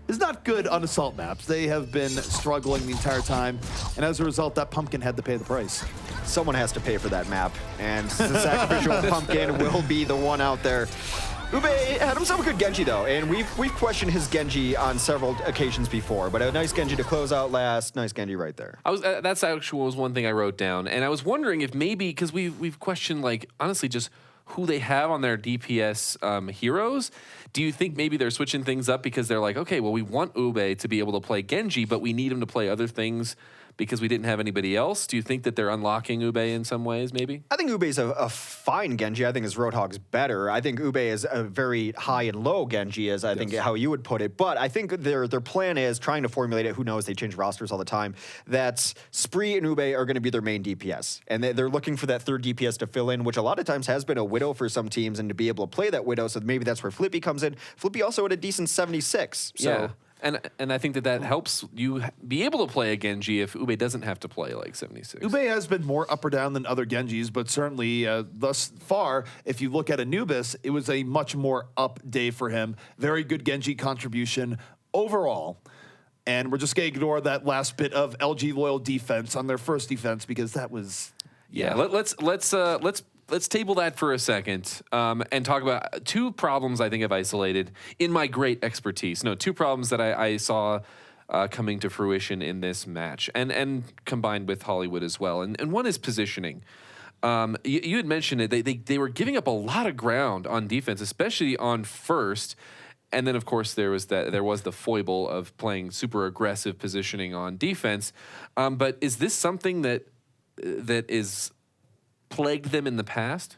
is not good on assault maps. They have been struggling the entire time, and as a result, that pumpkin had to pay the price. Someone has to pay for that map, and the sacrificial pumpkin will be the one out there. Ube had himself a good Genji, though, and we've questioned his Genji on several occasions before, but a nice Genji to close out last. Nice Genji right there. That's actually was one thing I wrote down, and I was wondering if maybe, because we've questioned, like, honestly, just who they have on their DPS heroes. Do you think maybe they're switching things up because they're like, okay, well, we want Ube to be able to play Genji, but we need him to play other things because we didn't have anybody else? Do you think that they're unlocking Ube in some ways, maybe? I think Ube's a fine Genji. I think his Roadhog's better. I think Ube is a very high and low Genji, as I think how you would put it. But I think their plan is trying to formulate it. Who knows? They change rosters all the time. That Spree and Ube are going to be their main DPS. And they're looking for that third DPS to fill in, which a lot of times has been a Widow for some teams, and to be able to play that Widow. So maybe that's where Flippy comes in. Flippy also had a decent 76. So. Yeah. And I think that helps you be able to play a Genji if Ube doesn't have to play like 76. Ube has been more up or down than other Genjis, but certainly thus far, if you look at Anubis, it was a much more up day for him. Very good Genji contribution overall. And we're just going to ignore that last bit of LG Loyal defense on their first defense because that was... Yeah, let's table that for a second and talk about 2 problems I think I've isolated in my great expertise. No, 2 problems that I saw coming to fruition in this match and combined with Hollywood as well. And one is positioning. You had mentioned it. They were giving up a lot of ground on defense, especially on first. And then, of course, there was the foible of playing super aggressive positioning on defense. But is this something that is plagued them in the past?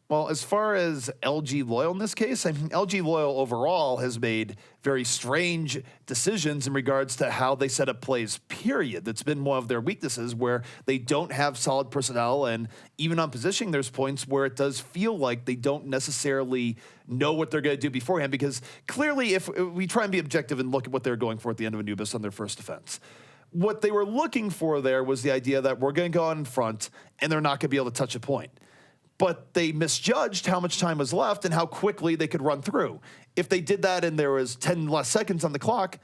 Well, as far as LG Loyal in this case, I mean, LG Loyal overall has made very strange decisions in regards to how they set up plays, period. That's been one of their weaknesses, where they don't have solid personnel, and even on positioning, there's points where it does feel like they don't necessarily know what they're going to do beforehand, because clearly, if we try and be objective and look at what they're going for at the end of Anubis on their first defense, what they were looking for there was the idea that we're going to go out in front, and they're not going to be able to touch a point. But they misjudged how much time was left and how quickly they could run through. If they did that and there was 10 less seconds on the clock,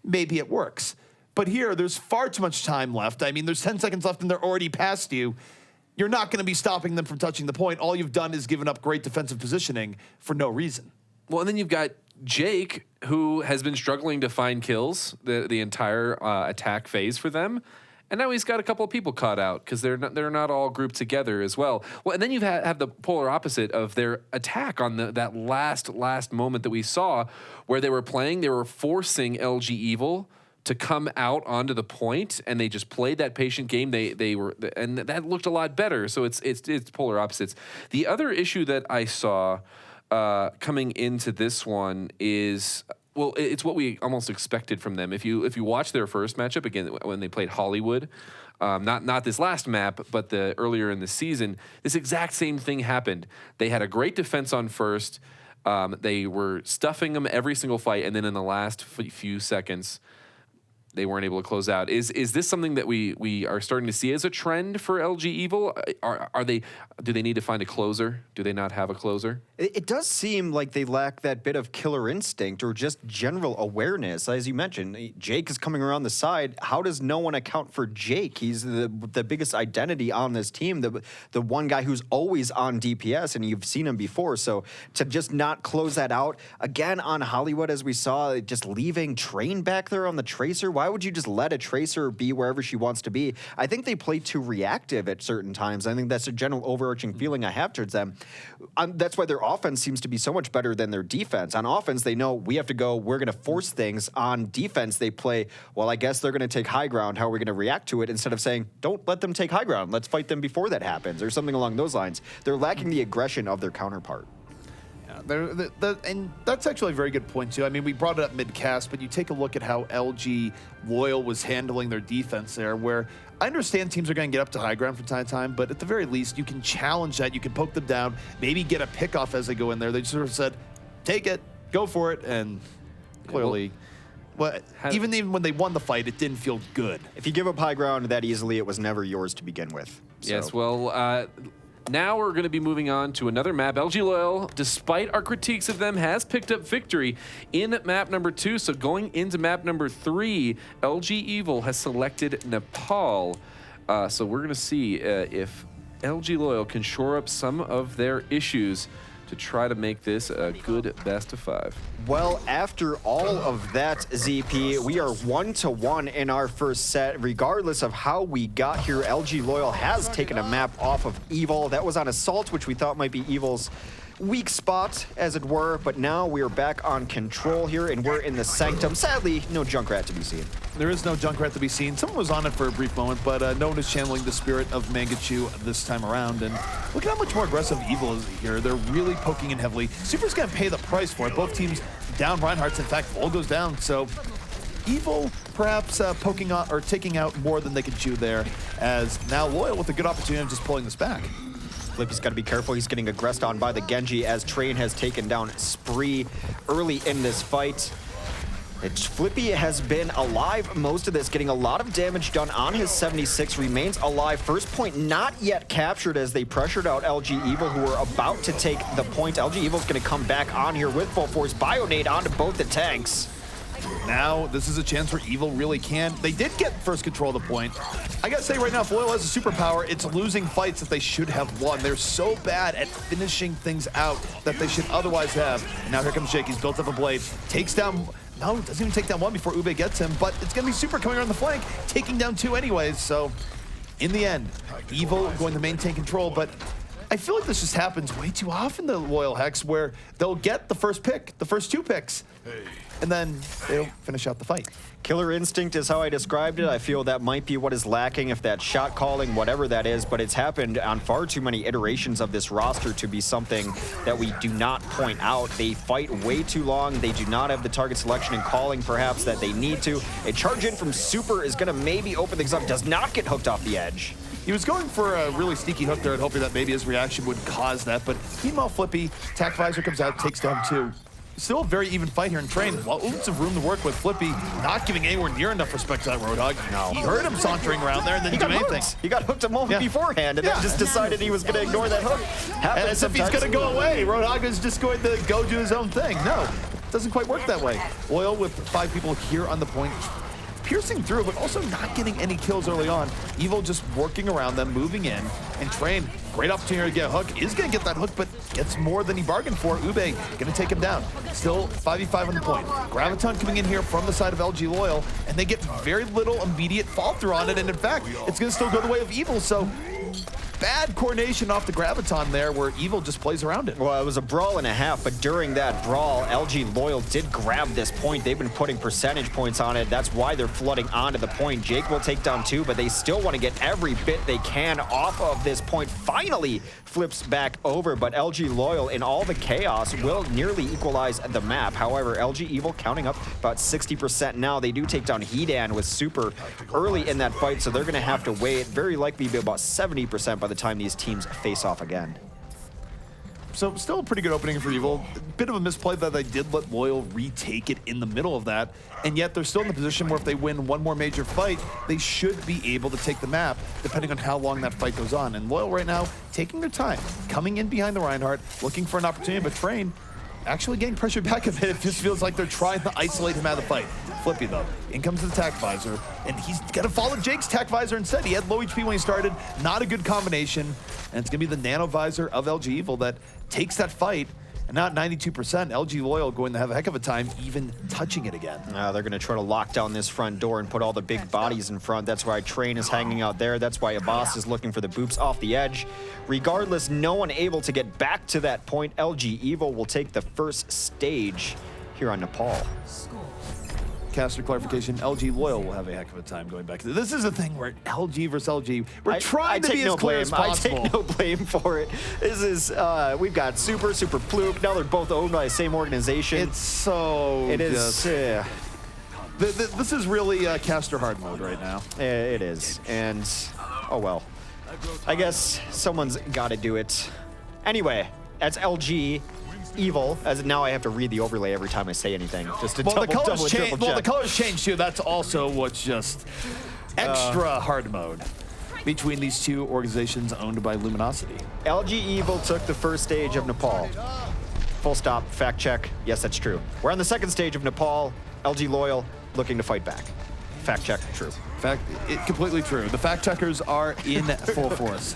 maybe it works. But here, there's far too much time left. I mean, there's 10 seconds left and they're already past you. You're not going to be stopping them from touching the point. All you've done is given up great defensive positioning for no reason. Well, and then you've got Jake, who has been struggling to find kills the entire attack phase for them. And now he's got a couple of people caught out because they're not all grouped together as well. Well, and then you have the polar opposite of their attack on that last moment that we saw, where they were forcing LG Evil to come out onto the point, and they just played that patient game. And that looked a lot better. So it's polar opposites. The other issue that I saw coming into this one is, well, it's what we almost expected from them. If you watch their first matchup again when they played Hollywood, not this last map, but the earlier in the season, this exact same thing happened. They had a great defense on first. They were stuffing them every single fight, and then in the last few seconds, they weren't able to close out. Is this something that we are starting to see as a trend for LG Evil? Do they need to find a closer? Do they not have a closer? It does seem like they lack that bit of killer instinct or just general awareness. As you mentioned, Jake is coming around the side. How does no one account for Jake? He's the biggest identity on this team, the one guy who's always on DPS, and you've seen him before. So to just not close that out, again on Hollywood, as we saw, just leaving Train back there on the Tracer. Why would you just let a Tracer be wherever she wants to be? I think they play too reactive at certain times. I think that's a general overarching feeling I have towards them. That's why their offense seems to be so much better than their defense. On offense, they know we have to go, we're going to force things. On defense, they play, well, I guess they're going to take high ground. How are we going to react to it? Instead of saying, don't let them take high ground. Let's fight them before that happens, or something along those lines. They're lacking the aggression of their counterpart. And that's actually a very good point, too. I mean, we brought it up mid-cast, but you take a look at how LG Loyal was handling their defense there, where I understand teams are going to get up to high ground from time to time, but at the very least, you can challenge that. You can poke them down, maybe get a pick-off as they go in there. They just sort of said, take it, go for it, and clearly... even when they won the fight, it didn't feel good. If you give up high ground that easily, it was never yours to begin with. So. Yes, well... now we're going to be moving on to another map. LG Loyal, despite our critiques of them, has picked up victory in map number 2. So going into map number 3, LG Evil has selected Nepal. So we're going to see if LG Loyal can shore up some of their issues to try to make this a good best of 5. Well, after all of that, ZP, we are 1-1 in our first set. Regardless of how we got here, LG Loyal has taken a map off of Evil. That was on Assault, which we thought might be Evil's weak spot, as it were, but now we are back on Control here, and we're in the Sanctum. Sadly, no Junkrat to be seen. There is no Junkrat to be seen. Someone was on it for a brief moment, but no one is channeling the spirit of Mangachu this time around, and look at how much more aggressive Evil is here. They're really poking in heavily. Super's gonna pay the price for it. Both teams down Reinhardt's. In fact, Vol goes down, so Evil perhaps poking out or taking out more than they could chew there, as now Loyal with a good opportunity of just pulling this back. Flippy's got to be careful. He's getting aggressed on by the Genji as Train has taken down Spree early in this fight. Flippy has been alive most of this, getting a lot of damage done on his 76, remains alive. First point not yet captured as they pressured out LG Evil, who are about to take the point. LG Evil's going to come back on here with full force. Bionade onto both the tanks. Now, this is a chance where Evil really can. They did get first control of the point. I gotta say right now, if Loyal has a superpower, it's losing fights that they should have won. They're so bad at finishing things out that they should otherwise have. And now here comes Jake. He's built up a blade. Takes down... No, doesn't even take down one before Ube gets him, but it's gonna be Super coming around the flank, taking down 2 anyways, so... In the end, Evil going to maintain control, but... I feel like this just happens way too often to Loyal Hex, where they'll get the first pick, the first 2 picks, and then they'll finish out the fight. Killer instinct is how I described it. I feel that might be what is lacking, if that shot calling, whatever that is, but it's happened on far too many iterations of this roster to be something that we do not point out. They fight way too long. They do not have the target selection and calling, perhaps, that they need to. A charge in from Super is going to maybe open things up, does not get hooked off the edge. He was going for a really sneaky hook there and hoping that maybe his reaction would cause that, but meanwhile, Flippy, Tac Visor comes out, takes down 2. Still a very even fight here in Train. Lots of room to work with. Flippy not giving anywhere near enough respect to that Roadhog. No. He heard him sauntering around there and then didn't do anything. He got hooked a moment beforehand and then just decided he was going to ignore that hook. And as if he's going to go away. Roadhog is just going to go do his own thing. No, it doesn't quite work that way. Loyal with 5 people here on the point. Piercing through, but also not getting any kills early on. Evil just working around them, moving in, and Train, great opportunity to get a hook, is going to get that hook, but gets more than he bargained for. Ube going to take him down. Still 5v5 on the point. Graviton coming in here from the side of LG Loyal, and they get very little immediate fall through on it, and in fact, it's going to still go the way of Evil, so bad coordination off the Graviton there where Evil just plays around it. Well, it was a brawl and a half, but during that brawl, LG Loyal did grab this point. They've been putting percentage points on it. That's why they're flooding onto the point. Jake will take down 2, but they still want to get every bit they can off of this point. Finally flips back over, but LG Loyal in all the chaos will nearly equalize the map. However, LG Evil counting up about 60% now. They do take down Hedan with super early in that fight, so they're going to have to wait. Very likely be about 70% by the time these teams face off again. So still a pretty good opening for Evil. Bit of a misplay that they did let Loyal retake it in the middle of that, and yet they're still in the position where if they win one more major fight, they should be able to take the map, depending on how long that fight goes on. And Loyal right now, taking their time, coming in behind the Reinhardt, looking for an opportunity, but Train actually getting pressured back a bit. It just feels like they're trying to isolate him out of the fight. Flippy though, in comes the Tac Visor, and he's gonna follow Jake's Tac Visor instead. He had low HP when he started, not a good combination, and it's gonna be the Nano Visor of LG Evil that takes that fight, and now at 92%, LG Loyal going to have a heck of a time even touching it again. They're going to try to lock down this front door and put all the big bodies in front. That's why Train is hanging out there. That's why Abbas is looking for the boops off the edge. Regardless, no one able to get back to that point. LG Evil will take the first stage here on Nepal. Caster clarification, LG Loyal will have a heck of a time going back. This is a thing where LG versus LG, we're trying to be as clear as possible. I take no blame for it. This is, we've got Super Pluke. Now they're both owned by the same organization. It's so... It is... this is really caster hard mode right now. It is. And, oh well. I guess someone's got to do it. Anyway, that's LG Evil, as now I have to read the overlay every time I say anything, just to double check. Well, the colors change too. That's also what's just extra hard mode between these two organizations owned by Luminosity. LG Evil took the first stage of Nepal. Full stop, fact check. Yes, that's true. We're on the second stage of Nepal. LG Loyal looking to fight back. Fact check, true. Completely true. The fact checkers are in full force.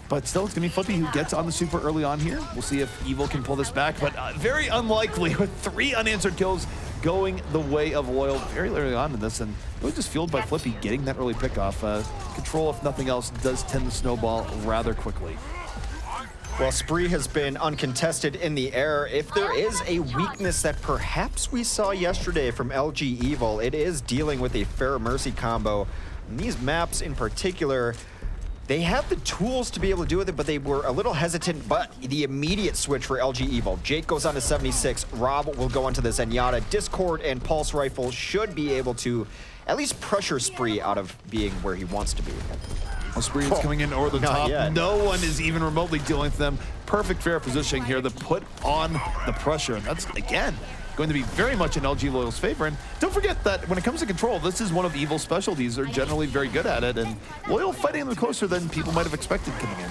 But still, it's going to be Flippy who gets on the super early on here. We'll see if Evil can pull this back, but very unlikely with 3 unanswered kills going the way of Loyal very early on in this, and really just fueled by Flippy getting that early pickoff. Control, if nothing else, does tend to snowball rather quickly. Well, Spree has been uncontested in the air. If there is a weakness that perhaps we saw yesterday from LG Evil, it is dealing with a Fair Mercy combo. And these maps in particular, they have the tools to be able to do with it, but they were a little hesitant. But the immediate switch for LG Evil. Jake goes on to 76. Rob will go onto the Zenyatta. Discord and Pulse Rifle should be able to at least pressure Spree out of being where he wants to be. Well, Spree is coming in over the top. Yet. No one is even remotely dealing with them. Perfect fair positioning here to put on the pressure. And that's, again, going to be very much in LG Loyal's favor. And don't forget that when it comes to control, this is one of Evil's specialties. They're generally very good at it, and Loyal fighting them closer than people might have expected coming in.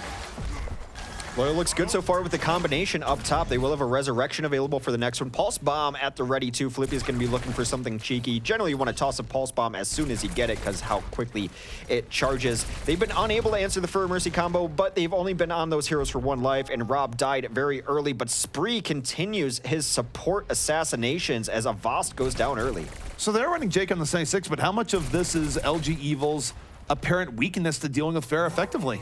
Loyal looks good so far with the combination up top. They will have a resurrection available for the next one. Pulse Bomb at the ready too. Flippy is going to be looking for something cheeky. Generally, you want to toss a Pulse Bomb as soon as you get it because how quickly it charges. They've been unable to answer the Fair Mercy combo, but they've only been on those heroes for 1 life, and Rob died very early, but Spree continues his support assassinations as Avast goes down early. So they're running Jake on the 76, but how much of this is LG Evil's apparent weakness to dealing with Fair effectively?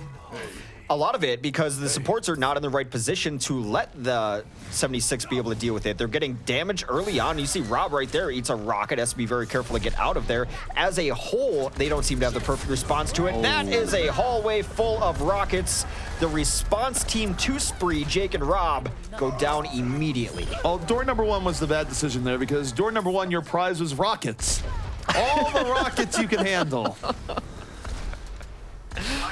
A lot of it, because the supports are not in the right position to let the 76 be able to deal with it. They're getting damage early on. You see Rob right there eats a rocket, has to be very careful to get out of there. As a whole, they don't seem to have the perfect response to it. That is a hallway full of rockets. The response team to Spree, Jake and Rob, go down immediately. Oh, door number 1 was the bad decision there, because door number 1, your prize was rockets. All the rockets you can handle.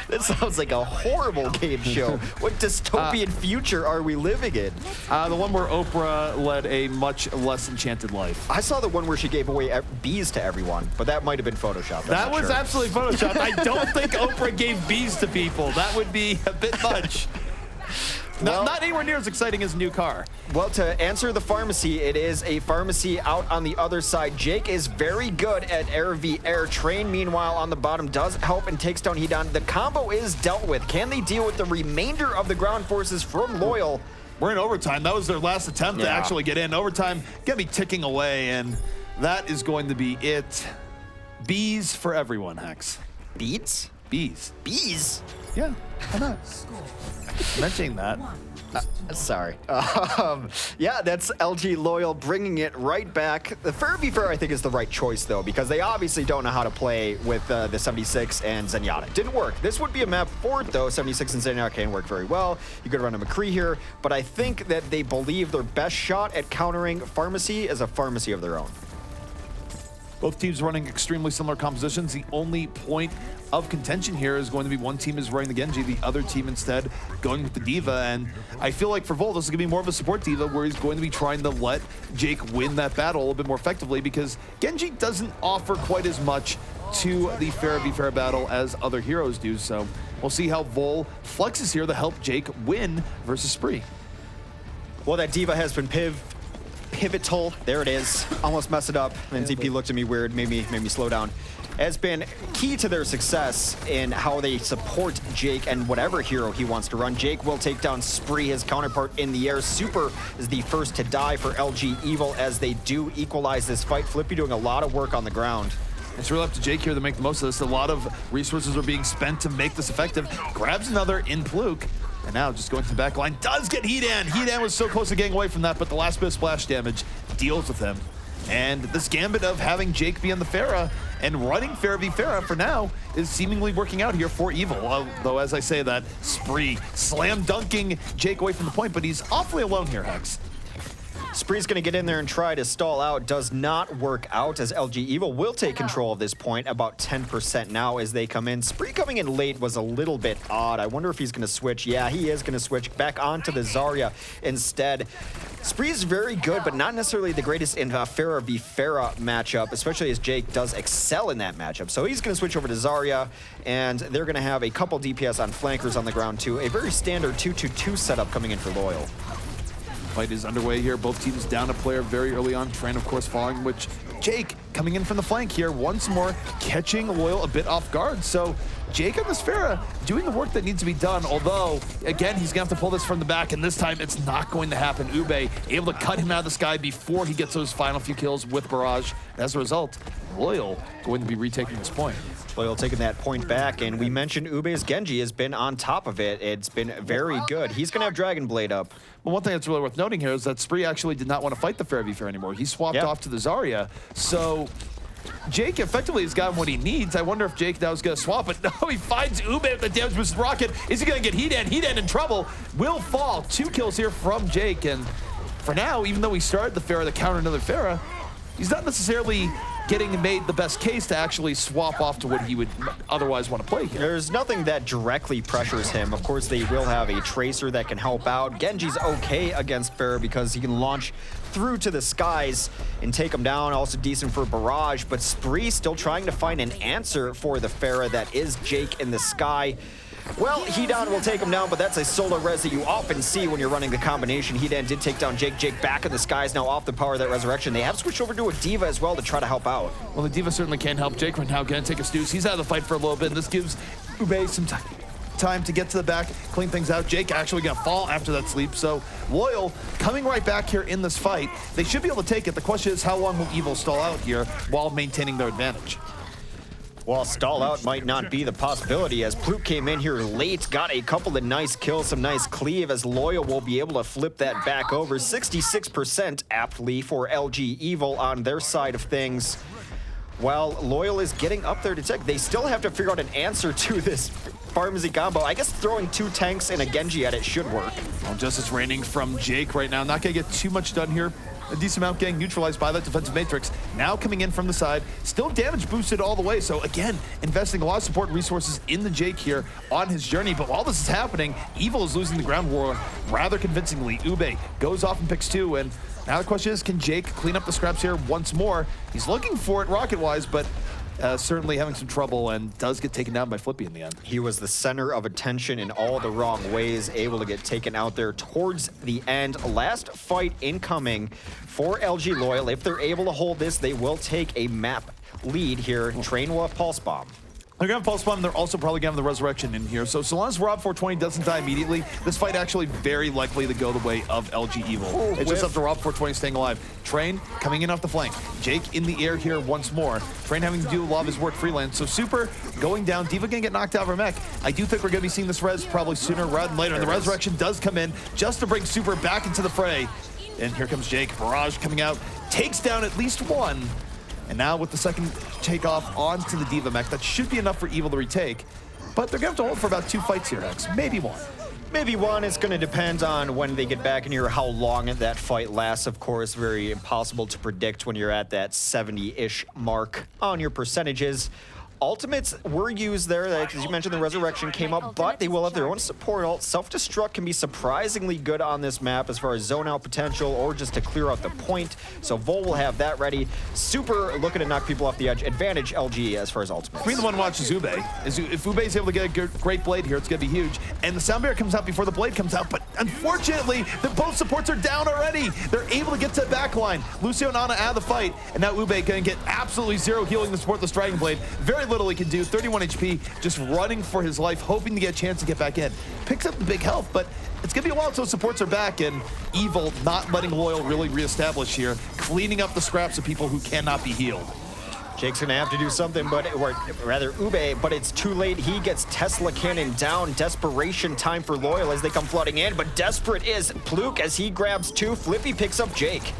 That sounds like a horrible game show. What dystopian future are we living in? The one where Oprah led a much less enchanted life. I saw the one where she gave away bees to everyone, but that might have been Photoshopped. That was absolutely Photoshopped. I don't think Oprah gave bees to people. That would be a bit much. Well, not anywhere near as exciting as a new car. Well, to answer the pharmacy, it is a pharmacy out on the other side. Jake is very good at air v air. Train, meanwhile, on the bottom does help and takes down Hedan. The combo is dealt with. Can they deal with the remainder of the ground forces from Loyal? We're in overtime. That was their last attempt to actually get in. Overtime gonna be ticking away, and that is going to be it. Bees for everyone, Hex. Beats? Bees. Bees? Yeah, why not? Mentioning that. Sorry. Yeah, that's LG Loyal bringing it right back. The Fair v Fair, I think, is the right choice, though, because they obviously don't know how to play with the 76 and Zenyatta. Didn't work. This would be a map for it, though. 76 and Zenyatta can work very well. You could run a McCree here, but I think that they believe their best shot at countering Pharmacy is a Pharmacy of their own. Both teams running extremely similar compositions. The only point of contention here is going to be one team is running the Genji, the other team instead going with the D.Va. And I feel like for Vol, this is going to be more of a support D.Va where he's going to be trying to let Jake win that battle a little bit more effectively because Genji doesn't offer quite as much to the Fair v Fair battle as other heroes do. So we'll see how Vol flexes here to help Jake win versus Spree. Well, that D.Va has been pivotal. There it is. Almost messed it up. And ZP looked at me weird, made me slow down. Has been key to their success in how they support Jake and whatever hero he wants to run. Jake will take down Spree, his counterpart in the air. Super is the first to die for LG Evil as they do equalize this fight. Flippy doing a lot of work on the ground. It's really up to Jake here to make the most of this. A lot of resources are being spent to make this effective. Grabs another in Pluke. And now just going to the back line, does get Hedan. Hedan was so close to getting away from that, but the last bit of splash damage deals with him. And this gambit of having Jake be on the Pharah and running Fair v Pharah for now is seemingly working out here for Evil. Although, as I say that, Spree slam dunking Jake away from the point, but he's awfully alone here, Hex. Spree's going to get in there and try to stall out. Does not work out as LG Evil will take control of this point. About 10% now as they come in. Spree coming in late was a little bit odd. I wonder if he's going to switch. Yeah, he is going to switch back onto the Zarya instead. Spree's very good, but not necessarily the greatest in a Pharah v Pharah matchup, especially as Jake does excel in that matchup. So he's going to switch over to Zarya, and they're going to have a couple DPS on flankers on the ground too. A very standard 2-2-2 setup coming in for Loyal. Fight is underway here. Both teams down a player very early on. Tran, of course, following, which Jake coming in from the flank here once more, catching Loyal a bit off guard. So Jake on this Pharah doing the work that needs to be done, although, again, he's going to have to pull this from the back, and this time it's not going to happen. Ube able to cut him out of the sky before he gets those final few kills with Barrage. As a result, Loyal going to be retaking this point. Loyal taking that point back, and we mentioned Ube's Genji has been on top of it. It's been very good. He's going to have Dragon Blade up. Well, one thing that's really worth noting here is that Spree actually did not want to fight the Fair v Fair anymore. He swapped off to the Zarya. So Jake effectively has gotten what he needs. I wonder if Jake now is going to swap, but no, he finds Ube with the damage boosted rocket. Is he going to get Hedan? Hedan in trouble. Will fall. 2 kills here from Jake, and for now, even though he started the Pharah to counter another Pharah, he's not necessarily getting made the best case to actually swap off to what he would otherwise want to play here. There's nothing that directly pressures him. Of course, they will have a Tracer that can help out. Genji's okay against Pharah because he can launch through to the skies and take him down. Also decent for Barrage, but Spree still trying to find an answer for the Pharah that is Jake in the sky. Well, Hedan will take him down, but that's a solo res that you often see when you're running the combination. Hedan did take down Jake. Jake back in the skies now off the power of that resurrection. They have switched over to a D.Va as well to try to help out. Well, the D.Va certainly can help Jake right now. Gonna take a snooze. He's out of the fight for a little bit, and this gives Ube some time to get to the back, clean things out. Jake actually gonna fall after that sleep, so Loyal coming right back here in this fight. They should be able to take it. The question is, how long will Evil stall out here while maintaining their advantage? Well, stall out might not be the possibility as Pluke came in here late, got a couple of nice kills, some nice cleave as Loyal will be able to flip that back over. 66% aptly for LG Evil on their side of things. While Loyal is getting up there to tech, they still have to figure out an answer to this Pharmacy combo. I guess throwing 2 tanks and a Genji at it should work. Well, justice raining from Jake right now. Not gonna get too much done here. A decent amount getting neutralized by that defensive matrix. Now coming in from the side, still damage boosted all the way. So again, investing a lot of support resources in the Jake here on his journey. But while this is happening, Evil is losing the ground war rather convincingly. Ube goes off and picks 2. And now the question is, can Jake clean up the scraps here once more? He's looking for it rocket-wise, but certainly having some trouble and does get taken down by Flippy in the end. He was the center of attention in all the wrong ways, able to get taken out there towards the end. Last fight incoming for LG Loyal. If they're able to hold this, they will take a map lead here. Train will have Pulse Bomb. They're going to pulse bomb. They're also probably going to have the resurrection in here. So long as Rob 420 doesn't die immediately, this fight actually very likely to go the way of LG Evil. Ooh, it's just up to Rob 420 staying alive. Train coming in off the flank. Jake in the air here once more. Train having to do a lot of his work freelance. So Super going down. Diva going to get knocked out of her mech. I do think we're going to be seeing this res probably sooner rather than later. And the resurrection does come in just to bring Super back into the fray. And here comes Jake. Barrage coming out. Takes down at least one. And now with the second takeoff onto the Diva mech, that should be enough for Evil to retake. But they're going to have to hold for about 2 fights here, Hex. Maybe one. Maybe one. It's going to depend on when they get back in here, how long that fight lasts. Of course, very impossible to predict when you're at that 70-ish mark on your percentages. Ultimates were used there, like, as you mentioned, the resurrection came up, but they will have their own support ult. Self-destruct can be surprisingly good on this map as far as zone out potential or just to clear out the point. So Vol will have that ready. Super looking to knock people off the edge. Advantage LG as far as ultimates. Queen the one watches Ube. If Ube is able to get a great blade here, it's going to be huge. And the sound barrier comes out before the blade comes out, but unfortunately, both supports are down already. They're able to get to the back line. Lucio and Ana out of the fight, and now Ube going to get absolutely zero healing to support this Dragon Blade. Very little he can do. 31 HP, just running for his life, hoping to get a chance to get back in. Picks up the big health, but it's going to be a while until supports are back, and Evil not letting Loyal really reestablish here, cleaning up the scraps of people who cannot be healed. Jake's gonna have to do something, or rather Ube, but it's too late. He gets Tesla Cannon down. Desperation time for Loyal as they come flooding in, but desperate is Pluke as he grabs 2. Flippy picks up Jake.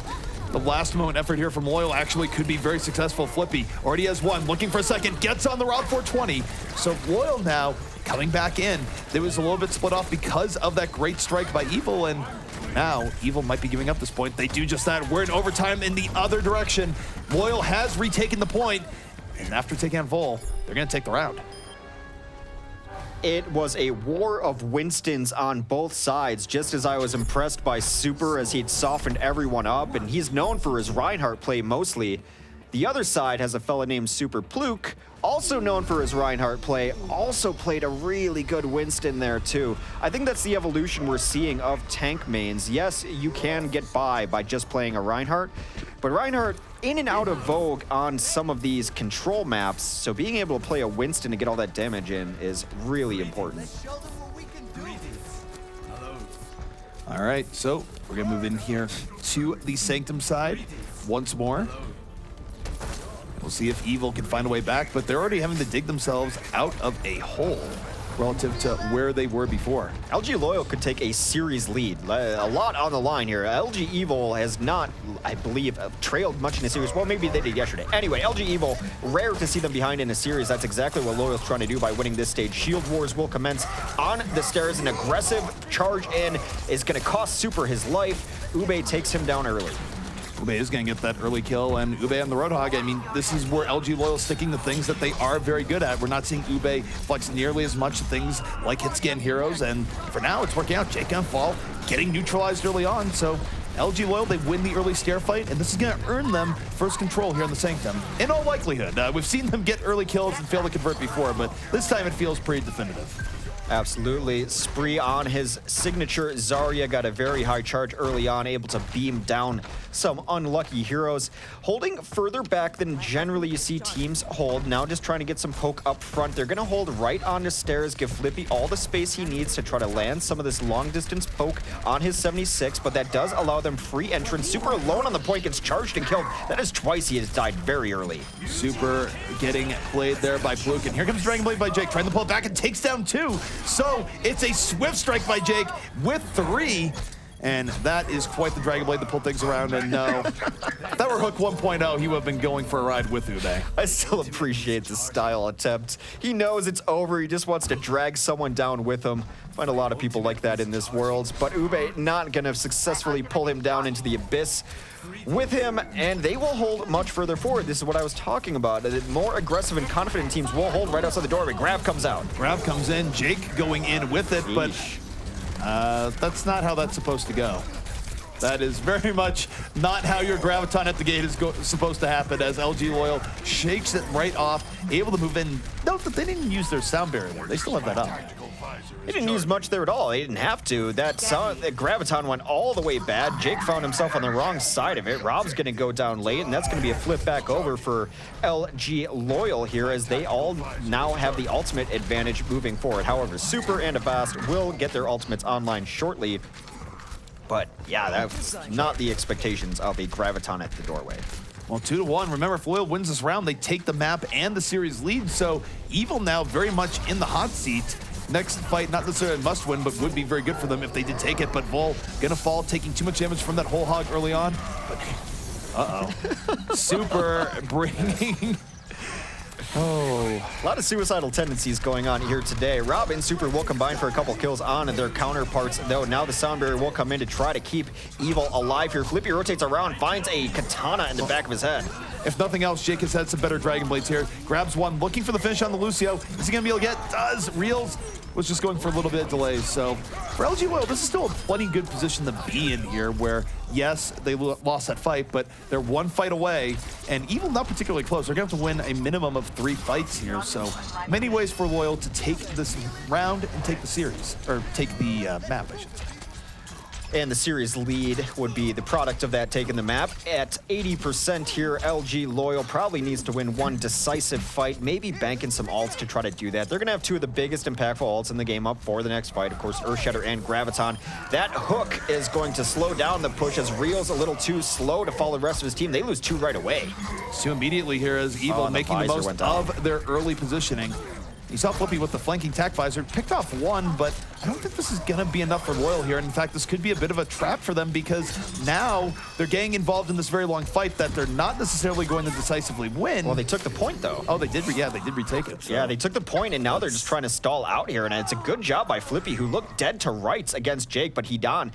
The last moment effort here from Loyal actually could be very successful. Flippy already has 1, looking for a second, gets on the Rob 420. So Loyal now coming back in. There was a little bit split off because of that great strike by Evil, and now Evil might be giving up this point. They do just that. We're in overtime in the other direction. Loyal has retaken the point, and after taking on Vol, they're going to take the round. It was a war of Winstons on both sides, just as I was impressed by Super as he'd softened everyone up, and he's known for his Reinhardt play mostly. The other side has a fella named Super Pluke, also known for his Reinhardt play, also played a really good Winston there too. I think that's the evolution we're seeing of tank mains. Yes, you can get by just playing a Reinhardt, but Reinhardt in and out of vogue on some of these control maps, so being able to play a Winston to get all that damage in is really important. All right, so we're gonna move in here to the Sanctum side once more. We'll see if Evil can find a way back, but they're already having to dig themselves out of a hole relative to where they were before. LG Loyal could take a series lead. A lot on the line here. LG Evil has not, I believe, trailed much in a series. Well, maybe they did yesterday. Anyway, LG Evil, rare to see them behind in a series. That's exactly what Loyal's trying to do by winning this stage. Shield Wars will commence on the stairs. An aggressive charge in is going to cost Super his life. Ube takes him down early. Ube is going to get that early kill, and Ube on the Roadhog, I mean, this is where LG Loyal sticking the things that they are very good at. We're not seeing Ube flex nearly as much things like hit scan heroes, and for now, it's working out. Jake on fall, getting neutralized early on, so LG Loyal, they win the early stair fight, and this is going to earn them first control here in the Sanctum. In all likelihood, we've seen them get early kills and fail to convert before, but this time it feels pretty definitive. Absolutely. Spree on his signature. Zarya got a very high charge early on, able to beam down some unlucky heroes. Holding further back than generally you see teams hold. Now just trying to get some poke up front. They're going to hold right on the stairs, give Flippy all the space he needs to try to land some of this long distance poke on his 76, but that does allow them free entrance. Super alone on the point, gets charged and killed. That is twice he has died very early. Super getting played there by Pluke, and here comes Dragon Blade by Jake, trying to pull it back and takes down 2. So it's a swift strike by Jake with 3. And that is quite the Dragon Blade to pull things around. And no, if that were Hook 1.0, he would have been going for a ride with Ube. I still appreciate the style attempt. He knows it's over. He just wants to drag someone down with him. Find a lot of people like that in this world. But Ube not going to successfully pull him down into the abyss with him, and they will hold much further forward. This is what I was talking about. The more aggressive and confident teams will hold right outside the door, but Grab comes out. Grab comes in, Jake going in with it, but that's not how that's supposed to go. That is very much not how your graviton at the gate is supposed to happen, as LG Loyal shakes it right off, able to move in. Note that they didn't use their sound barrier there. They still have that up. They didn't use much there at all. They didn't have to. That graviton went all the way bad. Jake found himself on the wrong side of it. Rob's going to go down late, and that's going to be a flip back over for LG Loyal here, as they all now have the ultimate advantage moving forward. However, Super and Avast will get their ultimates online shortly. But yeah, that's not the expectations of a graviton at the doorway. Well, 2-1. Remember, if Loyal wins this round, they take the map and the series lead. So Evil now very much in the hot seat. Next fight, not necessarily a must win, but would be very good for them if they did take it. But Vol gonna fall, taking too much damage from that whole hog early on. But Super bringing. A lot of suicidal tendencies going on here today. Rob and Super will combine for a couple kills on their counterparts, though. Now the sound barrier will come in to try to keep Evil alive here. Flippy rotates around, finds a katana in the back of his head. If nothing else, Jake has had some better Dragon Blades here. Grabs one, looking for the finish on the Lucio. Is he going to be able to get? Does. Reels was just going for a little bit of delay. So for LG Loyal, this is still a plenty good position to be in here, where, yes, they lost that fight, but they're one fight away, and Evil not particularly close. They're going to have to win a minimum of 3 fights here. So many ways for Loyal to take this round and take the series, or take the map, I should say. And the series lead would be the product of that taking the map. At 80% here, LG Loyal probably needs to win one decisive fight, maybe banking some ults to try to do that. They're going to have 2 of the biggest impactful ults in the game up for the next fight. Of course, Earthshatter and Graviton. That hook is going to slow down the push, as Real's a little too slow to follow the rest of his team. They lose 2 right away. 2 immediately here as Evil making the most of their early positioning. You saw Flippy with the flanking tack visor, picked off 1, but I don't think this is going to be enough for Loyal here. In fact, this could be a bit of a trap for them, because now they're getting involved in this very long fight that they're not necessarily going to decisively win. Well, they took the point, though. Oh, they did. Yeah, they did retake it. So. Yeah, they took the point, and now they're just trying to stall out here. And it's a good job by Flippy, who looked dead to rights against Jake, but Hedan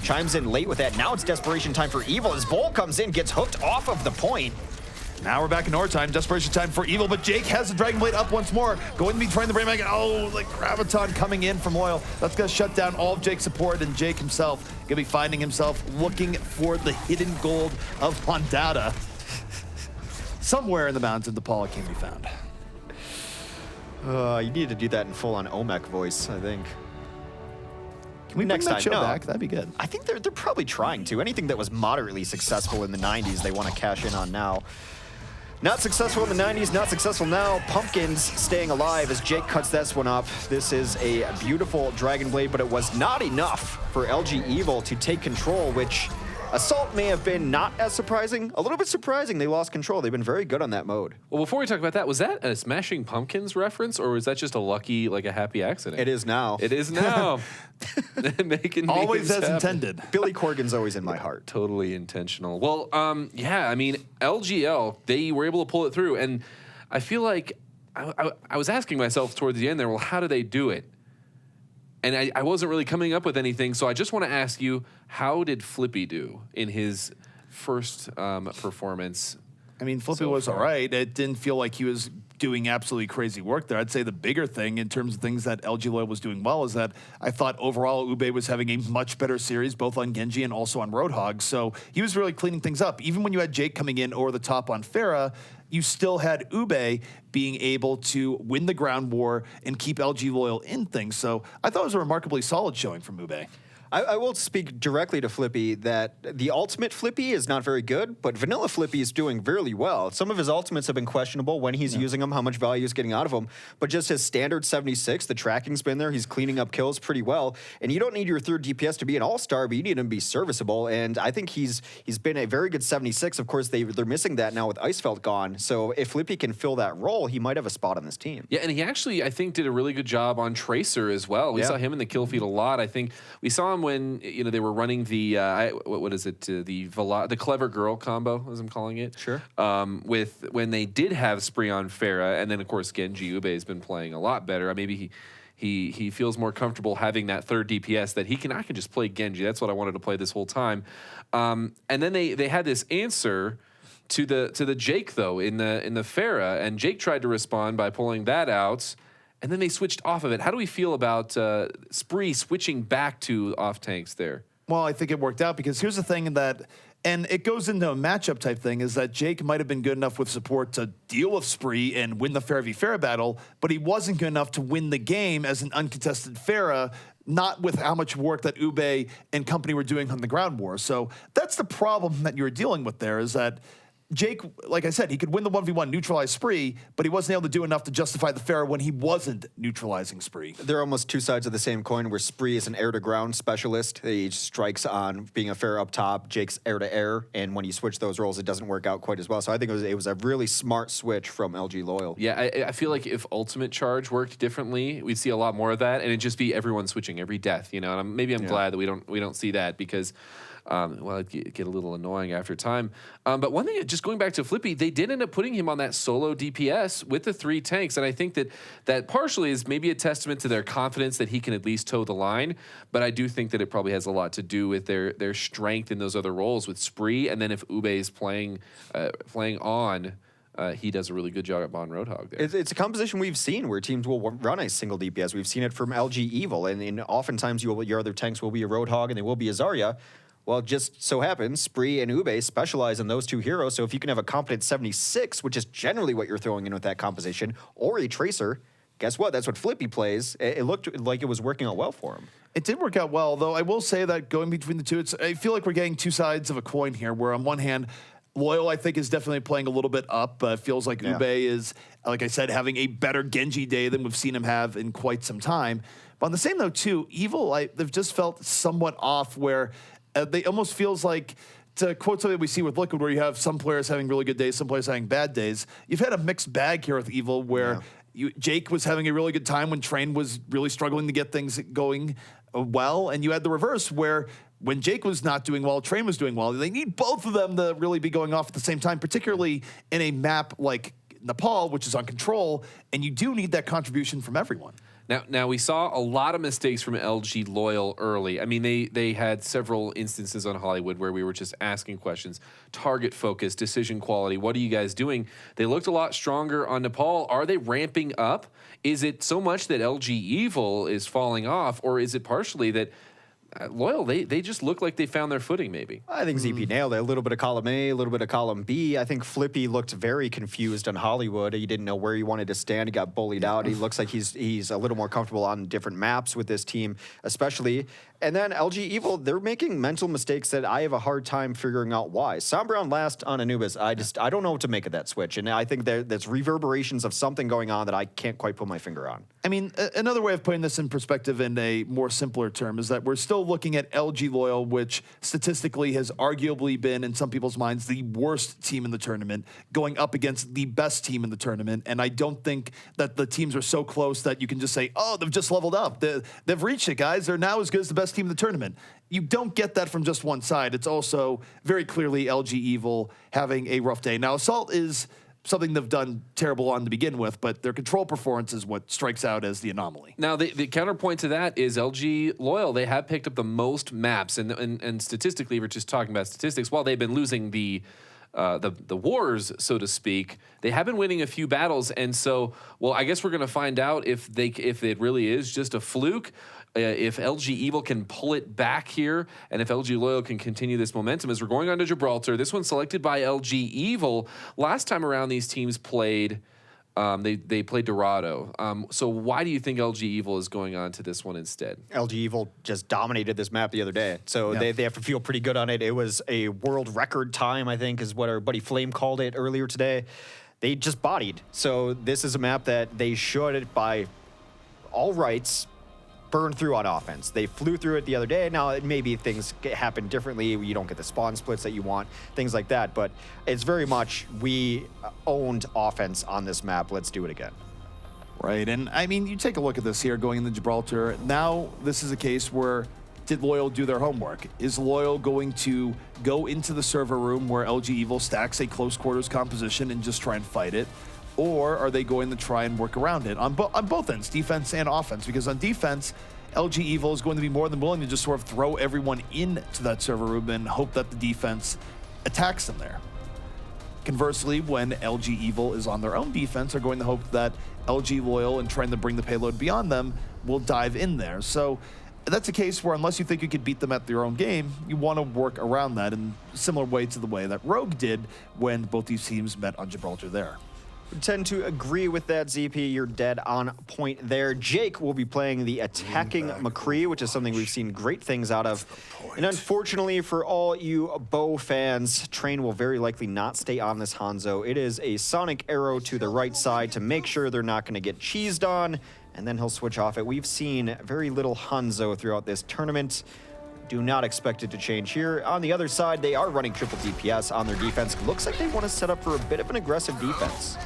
chimes in late with that. Now it's desperation time for Evil, as Vol comes in, gets hooked off of the point. Now we're back in overtime. Desperation time for Evil, but Jake has the Dragon Blade up once more. Going to be trying the Brain Mag. Oh, like Graviton coming in from Loyal. That's going to shut down all of Jake's support, and Jake himself going to be finding himself looking for the hidden gold of Hondata. Somewhere in the mountains of Nepal can be found. You need to do that in full-on Olmec voice, I think. Can we bring that show back? That'd be good. I think they're probably trying to. Anything that was moderately successful in the 90s, they want to cash in on now. Not successful in the 90s, not successful now. Pumpkins staying alive as Jake cuts this one up. This is a beautiful Dragon Blade, but it was not enough for LG Evil to take control, which Assault may have been not as surprising. A little bit surprising they lost control. They've been very good on that mode. Well, before we talk about that, was that a Smashing Pumpkins reference, or was that just a lucky, like a happy accident? It is now. It is now. Making always as happen. intended. Billy Corgan's always in my heart. Totally intentional. Well, yeah, I mean, LGL, they were able to pull it through, and I feel like I was asking myself towards the end there, well, how do they do it? And I wasn't really coming up with anything, so I just want to ask you, how did Flippy do in his first performance? I mean, Flippy was all right. It didn't feel like he was doing absolutely crazy work there. I'd say the bigger thing in terms of things that LG Loyal was doing well is that I thought overall Ube was having a much better series, both on Genji and also on Roadhog. So he was really cleaning things up. Even when you had Jake coming in over the top on Pharah, you still had Ube being able to win the ground war and keep LG Loyal in things. So I thought it was a remarkably solid showing from Ube. I will speak directly to Flippy that the ultimate Flippy is not very good, but vanilla Flippy is doing really well. Some of his ultimates have been questionable when he's using them, how much value he's getting out of them, but just his standard 76, the tracking's been there, he's cleaning up kills pretty well, and you don't need your third DPS to be an all-star, but you need him to be serviceable, and I think he's been a very good 76. Of course, they're missing that now with Icefelt gone, so if Flippy can fill that role, he might have a spot on this team. Yeah, and he actually, I think, did a really good job on Tracer as well. We saw him in the kill feed a lot. I think we saw him when they were running the what is it, the clever girl combo, as I'm calling it. Sure. With when they did have Spree on Pharah, and then of course Genji Ube has been playing a lot better. Maybe he feels more comfortable having that third DPS that I can just play Genji. That's what I wanted to play this whole time. And then they had this answer to the Jake though in the Pharah, and Jake tried to respond by pulling that out. And then they switched off of it. How do we feel about Spree switching back to off tanks there? Well, I think it worked out because here's the thing that, and it goes into a matchup type thing, is that Jake might have been good enough with support to deal with Spree and win the Pharah v Pharah battle, but he wasn't good enough to win the game as an uncontested Pharah, not with how much work that Ube and company were doing on the ground war. So that's the problem that you're dealing with there, is that Jake, like I said, he could win the 1v1, neutralize Spree, but he wasn't able to do enough to justify the Pharah when he wasn't neutralizing Spree. They're almost two sides of the same coin, where Spree is an air-to-ground specialist. He strikes on being a Pharah up top. Jake's air-to-air, and when you switch those roles, it doesn't work out quite as well. So I think it was a really smart switch from LG Loyal. Yeah, I feel like if Ultimate Charge worked differently, we'd see a lot more of that, and it'd just be everyone switching every death, you know. And maybe I'm glad that we don't see that, because well, it'd get a little annoying after time. But one thing, just going back to Flippy, they did end up putting him on that solo DPS with the 3 tanks, and I think that partially is maybe a testament to their confidence that he can at least toe the line. But I do think that it probably has a lot to do with their strength in those other roles with Spree, and then if Ube is playing on. He does a really good job at Bon Roadhog there. It's a composition we've seen where teams will run a single DPS. We've seen it from LG Evil, and oftentimes your other tanks will be a Roadhog and they will be a Zarya. Well, it just so happens Spree and Ube specialize in those 2 heroes, so if you can have a competent 76, which is generally what you're throwing in with that composition, or a Tracer, guess what? That's what Flippy plays. It looked like it was working out well for him. It did work out well, though I will say that going between the two, I feel like we're getting 2 sides of a coin here, where on one hand, Loyal, I think, is definitely playing a little bit up. Feels like Ube is, like I said, having a better Genji day than we've seen him have in quite some time. But on the same note, too, Evil, they've just felt somewhat off, where they almost feels like, to quote something we see with Liquid, where you have some players having really good days, some players having bad days. You've had a mixed bag here with Evil, where Jake was having a really good time when Train was really struggling to get things going well, and you had the reverse, where when Jake was not doing well, Train was doing well. They need both of them to really be going off at the same time, particularly in a map like Nepal, which is on control, and you do need that contribution from everyone. Now we saw a lot of mistakes from LG Loyal early. I mean, they had several instances on Hollywood where we were just asking questions, target focus, decision quality. What are you guys doing? They looked a lot stronger on Nepal. Are they ramping up? Is it so much that LG Evil is falling off, or is it partially that Loyal, they just look like they found their footing, maybe? I think ZP nailed it. A little bit of column A, a little bit of column B. I think Flippy looked very confused on Hollywood. He didn't know where he wanted to stand. He got bullied out. He looks like he's a little more comfortable on different maps with this team, especially. And then LG Evil, they're making mental mistakes that I have a hard time figuring out why. Sombrown last on Anubis, I don't know what to make of that switch. And I think there's reverberations of something going on that I can't quite put my finger on. I mean, another way of putting this in perspective in a more simpler term is that we're still looking at LG Loyal, which statistically has arguably been, in some people's minds, the worst team in the tournament, going up against the best team in the tournament. And I don't think that the teams are so close that you can just say, oh, they've just leveled up. They've reached it, guys. They're now as good as the best team in the tournament. You don't get that from just one side. It's also very clearly LG Evil having a rough day. Now, Assault is something they've done terrible on to begin with, but their control performance is what strikes out as the anomaly. Now, the counterpoint to that is LG Loyal. They have picked up the most maps, and statistically, we're just talking about statistics. While they've been losing the wars, so to speak, they have been winning a few battles, and so, well, I guess we're going to find out if it really is just a fluke. If LG Evil can pull it back here, and if LG Loyal can continue this momentum as we're going on to Gibraltar. This one's selected by LG Evil. Last time around, these teams played, they played Dorado. So why do you think LG Evil is going on to this one instead? LG Evil just dominated this map the other day, so they have to feel pretty good on it. It was a world record time, I think, is what our buddy Flame called it earlier today. They just bodied. So this is a map that they should, by all rights, burn through on offense. They flew through it the other day. Now, maybe things happen differently. You don't get the spawn splits that you want, things like that. But it's very much, we owned offense on this map. Let's do it again. Right, and I mean, you take a look at this here going into Gibraltar. Now, this is a case where, did Loyal do their homework? Is Loyal going to go into the server room where LG Evil stacks a close quarters composition and just try and fight it? Or are they going to try and work around it on both ends, defense and offense? Because on defense, LG Evil is going to be more than willing to just sort of throw everyone into that server room and hope that the defense attacks them there. Conversely, when LG Evil is on their own defense, they're going to hope that LG Loyal and trying to bring the payload beyond them will dive in there. So that's a case where unless you think you could beat them at their own game, you want to work around that in a similar way to the way that Rogue did when both these teams met on Gibraltar there. I tend to agree with that, ZP. You're dead on point there. Jake will be playing the attacking McCree, which is something we've seen great things out of. And unfortunately for all you Bow fans, Train will very likely not stay on this Hanzo. It is a sonic arrow to the right side to make sure they're not going to get cheesed on, and then he'll switch off it. We've seen very little Hanzo throughout this tournament. Do not expect it to change here. On the other side, they are running triple DPS on their defense. Looks like they want to set up for a bit of an aggressive defense.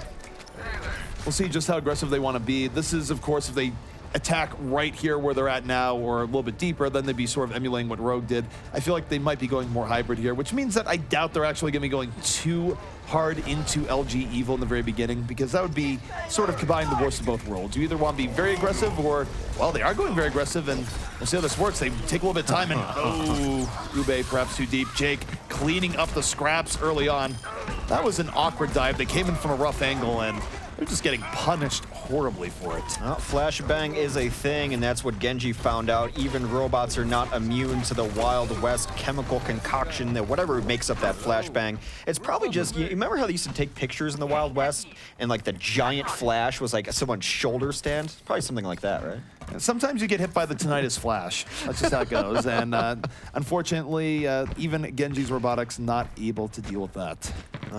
We'll see just how aggressive they want to be. This is, of course, if they attack right here where they're at now or a little bit deeper, then they'd be sort of emulating what Rogue did. I feel like they might be going more hybrid here, which means that I doubt they're actually going to be going too hard into LG Evil in the very beginning, because that would be sort of combining the worst of both worlds. You either want to be very aggressive or, well, they are going very aggressive, and we'll see how this works. They take a little bit of time, and Ube perhaps too deep. Jake cleaning up the scraps early on. That was an awkward dive. They came in from a rough angle, and they're just getting punished horribly for it. Well, flashbang is a thing, and that's what Genji found out. Even robots are not immune to the Wild West chemical concoction, that whatever makes up that flashbang. It's probably just, you remember how they used to take pictures in the Wild West, and like the giant flash was like someone's shoulder stand? Probably something like that, right? Sometimes you get hit by the tinnitus flash. That's just how it goes. And unfortunately, even Genji's robotics not able to deal with that.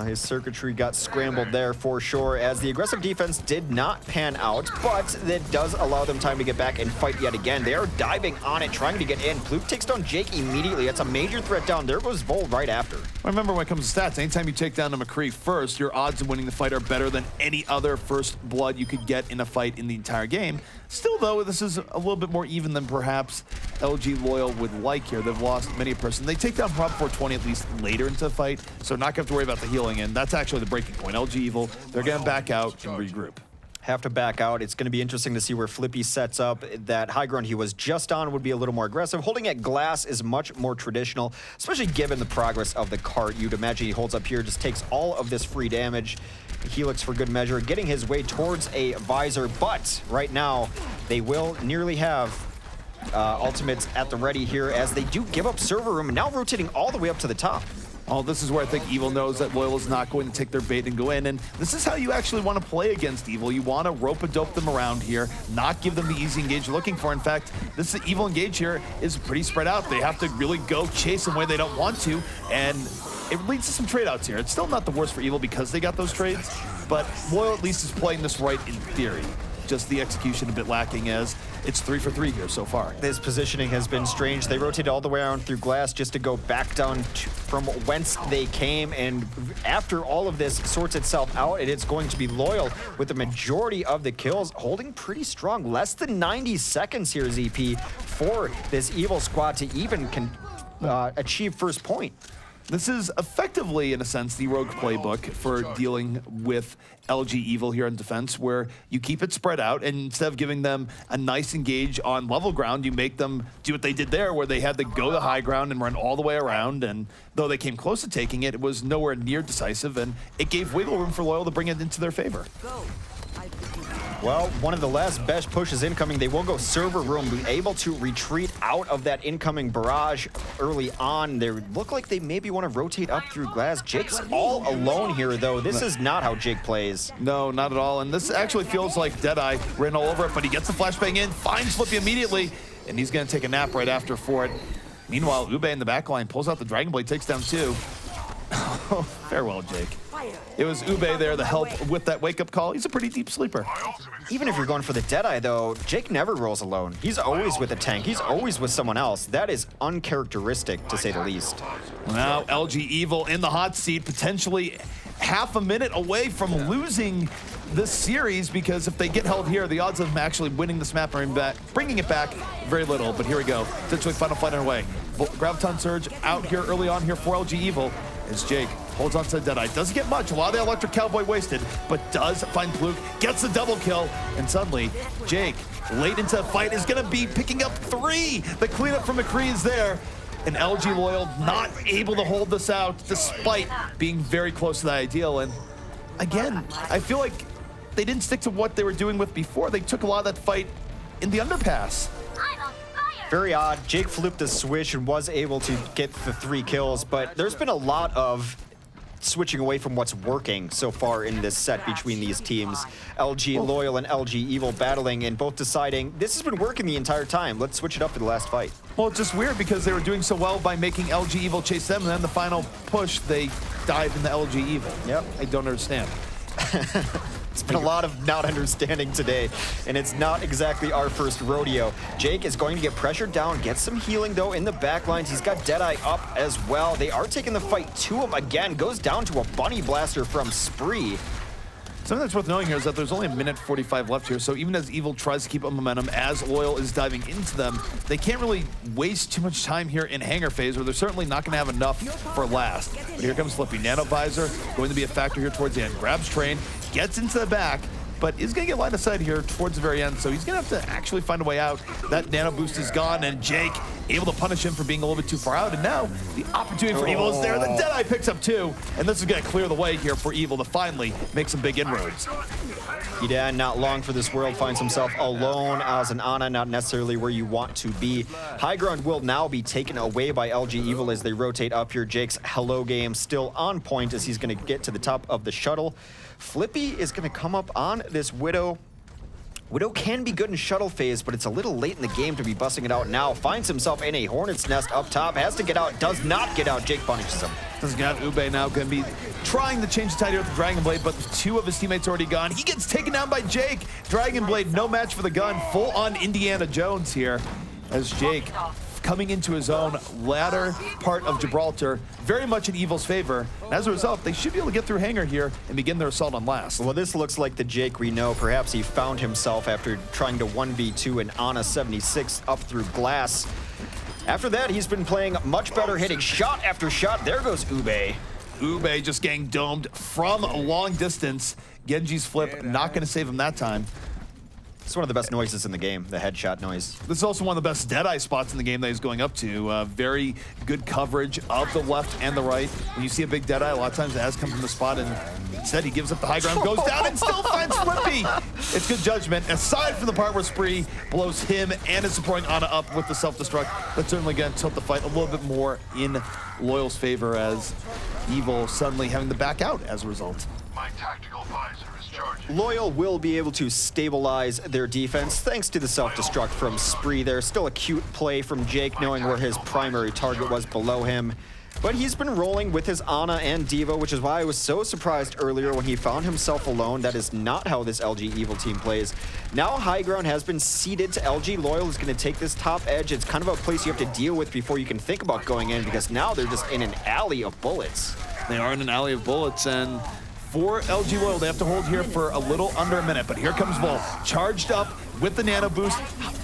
His circuitry got scrambled there for sure, as the aggressive defense did not pan out, but that does allow them time to get back and fight yet again. They are diving on it, trying to get in. Pluke takes down Jake immediately. That's a major threat down. There goes Vol right after. Remember, when it comes to stats, anytime you take down a McCree first, your odds of winning the fight are better than any other first blood you could get in a fight in the entire game. Still, though, this is a little bit more even than perhaps LG Loyal would like here. They've lost many a person. They take down Prop 420 at least later into the fight, so not going to have to worry about the healing, and that's actually the breaking point. LG Evil, they're going to back out and regroup. Have to back out. It's going to be interesting to see where Flippy sets up. That high ground he was just on would be a little more aggressive. Holding at glass is much more traditional, especially given the progress of the cart. You'd imagine he holds up here, just takes all of this free damage. Helix for good measure, getting his way towards a visor, but right now they will nearly have ultimates at the ready here, as they do give up server room, and now rotating all the way up to the top. Oh, this is where I think Evil knows that Loyal is not going to take their bait and go in, and this is how you actually want to play against Evil. You want to rope-a-dope them around here, not give them the easy engage you're looking for. In fact, this Evil engage here is pretty spread out. They have to really go chase them where they don't want to, and it leads to some trade-outs here. It's still not the worst for Evil because they got those trades, but Loyal at least is playing this right in theory. Just the execution a bit lacking, as it's 3 for 3 here so far. This positioning has been strange. They rotate all the way around through glass just to go back down from whence they came, and after all of this sorts itself out, it's going to be Loyal with the majority of the kills, holding pretty strong. Less than 90 seconds here, ZP, for this Evil squad to even achieve first point. This is effectively, in a sense, the Rogue playbook for dealing with LG Evil here in defense, where you keep it spread out, and instead of giving them a nice engage on level ground, you make them do what they did there, where they had to go to high ground and run all the way around, and though they came close to taking it, it was nowhere near decisive, and it gave wiggle room for Loyal to bring it into their favor. Well, one of the last best pushes incoming. They will go server room, be able to retreat out of that incoming barrage early on. They look like they maybe want to rotate up through glass. Jake's all alone here, though. This is not how Jake plays. No, not at all. And this actually feels like Deadeye ran all over it, but he gets the flashbang in, finds Flippy immediately, and he's going to take a nap right after for it. Meanwhile, Ube in the backline pulls out the Dragon Blade, takes down 2. Farewell, Jake. It was Ube there to help with that wake-up call. He's a pretty deep sleeper. Even if you're going for the Deadeye, though, Jake never rolls alone. He's always with a tank. He's always with someone else. That is uncharacteristic, to say the least. Now, LG Evil in the hot seat, potentially half a minute away from losing this series, because if they get held here, the odds of them actually winning this map and bringing it back, very little. But here we go. Potentially final fight underway. Graviton Surge out here early on here for LG Evil, as Jake holds on to the Deadeye. Doesn't get much. A lot of the Electric Cowboy wasted, but does find Fluke, gets the double kill, and suddenly Jake, late into the fight, is going to be picking up 3. The cleanup from McCree is there, and LG Loyal not able to hold this out despite being very close to the ideal. And again, I feel like they didn't stick to what they were doing with before. They took a lot of that fight in the underpass. Very odd. Jake flipped a switch and was able to get the 3 kills, but there's been a lot of switching away from what's working so far in this set between these teams. LG Loyal and LG Evil battling and both deciding this has been working the entire time. Let's switch it up for the last fight. Well, it's just weird because they were doing so well by making LG Evil chase them, and then the final push, they dive into LG Evil. Yep. I don't understand. It's been a lot of not understanding today, and it's not exactly our first rodeo. Jake is going to get pressured down, get some healing, though, in the back lines. He's got Deadeye up as well. They are taking the fight to him again. Goes down to a Bunny Blaster from Spree. Something that's worth knowing here is that there's only a minute 45 left here, so even as Evil tries to keep up momentum, as Loyal is diving into them, they can't really waste too much time here in hangar phase, or they're certainly not going to have enough for last. But here comes Flippy. Nano Visor going to be a factor here towards the end. Grabs Train, gets into the back, but is going to get line of sight here towards the very end, so he's going to have to actually find a way out. That Nano Boost is gone, and Jake able to punish him for being a little bit too far out, and now the opportunity for Evil is there. The Deadeye picks up 2, and this is going to clear the way here for Evil to finally make some big inroads. Idan, not long for this world, finds himself alone as an Ana, not necessarily where you want to be. High ground will now be taken away by LG Evil as they rotate up here. Jake's hello game still on point as he's going to get to the top of the shuttle. Flippy is going to come up on this Widow. Widow can be good in shuttle phase, but it's a little late in the game to be busting it out now. Finds himself in a Hornet's Nest up top, has to get out, does not get out. Jake punishes him. Doesn't get out. Ube now going to be trying to change the tide here with the Dragon Blade, but 2 of his teammates already gone. He gets taken down by Jake. Dragon Blade, no match for the gun. Full on Indiana Jones here as Jake coming into his own latter part of Gibraltar, very much in Evil's favor. And as a result, they should be able to get through hangar here and begin their assault on last. Well, this looks like the Jake we know. Perhaps he found himself after trying to 1v2 an Ana 76 up through glass. After that, he's been playing much better, hitting shot after shot. There goes Ube. Ube just getting domed from a long distance. Genji's flip, not going to save him that time. It's one of the best noises in the game, the headshot noise. This is also one of the best Deadeye spots in the game that he's going up to. Very good coverage of the left and the right. When you see a big Deadeye, a lot of times it has come from the spot, and instead he gives up the high ground, goes down, and still finds Flippy. It's good judgment. Aside from the part where Spree blows him and his supporting Ana up with the self-destruct, that's certainly going to tilt the fight a little bit more in Loyal's favor as Evil suddenly having to back out as a result. My tactical visor is charging. Loyal will be able to stabilize their defense thanks to the self-destruct from Spree. There's still a cute play from Jake knowing where his primary target was below him. But he's been rolling with his Ana and Diva, which is why I was so surprised earlier when he found himself alone. That is not how this LG Evil team plays. Now high ground has been ceded to LG. Loyal is going to take this top edge. It's kind of a place you have to deal with before you can think about going in, because now they're just in an alley of bullets. They are in an alley of bullets, and for LG Loyal, they have to hold here for a little under a minute, but here comes Vol, charged up with the Nano Boost,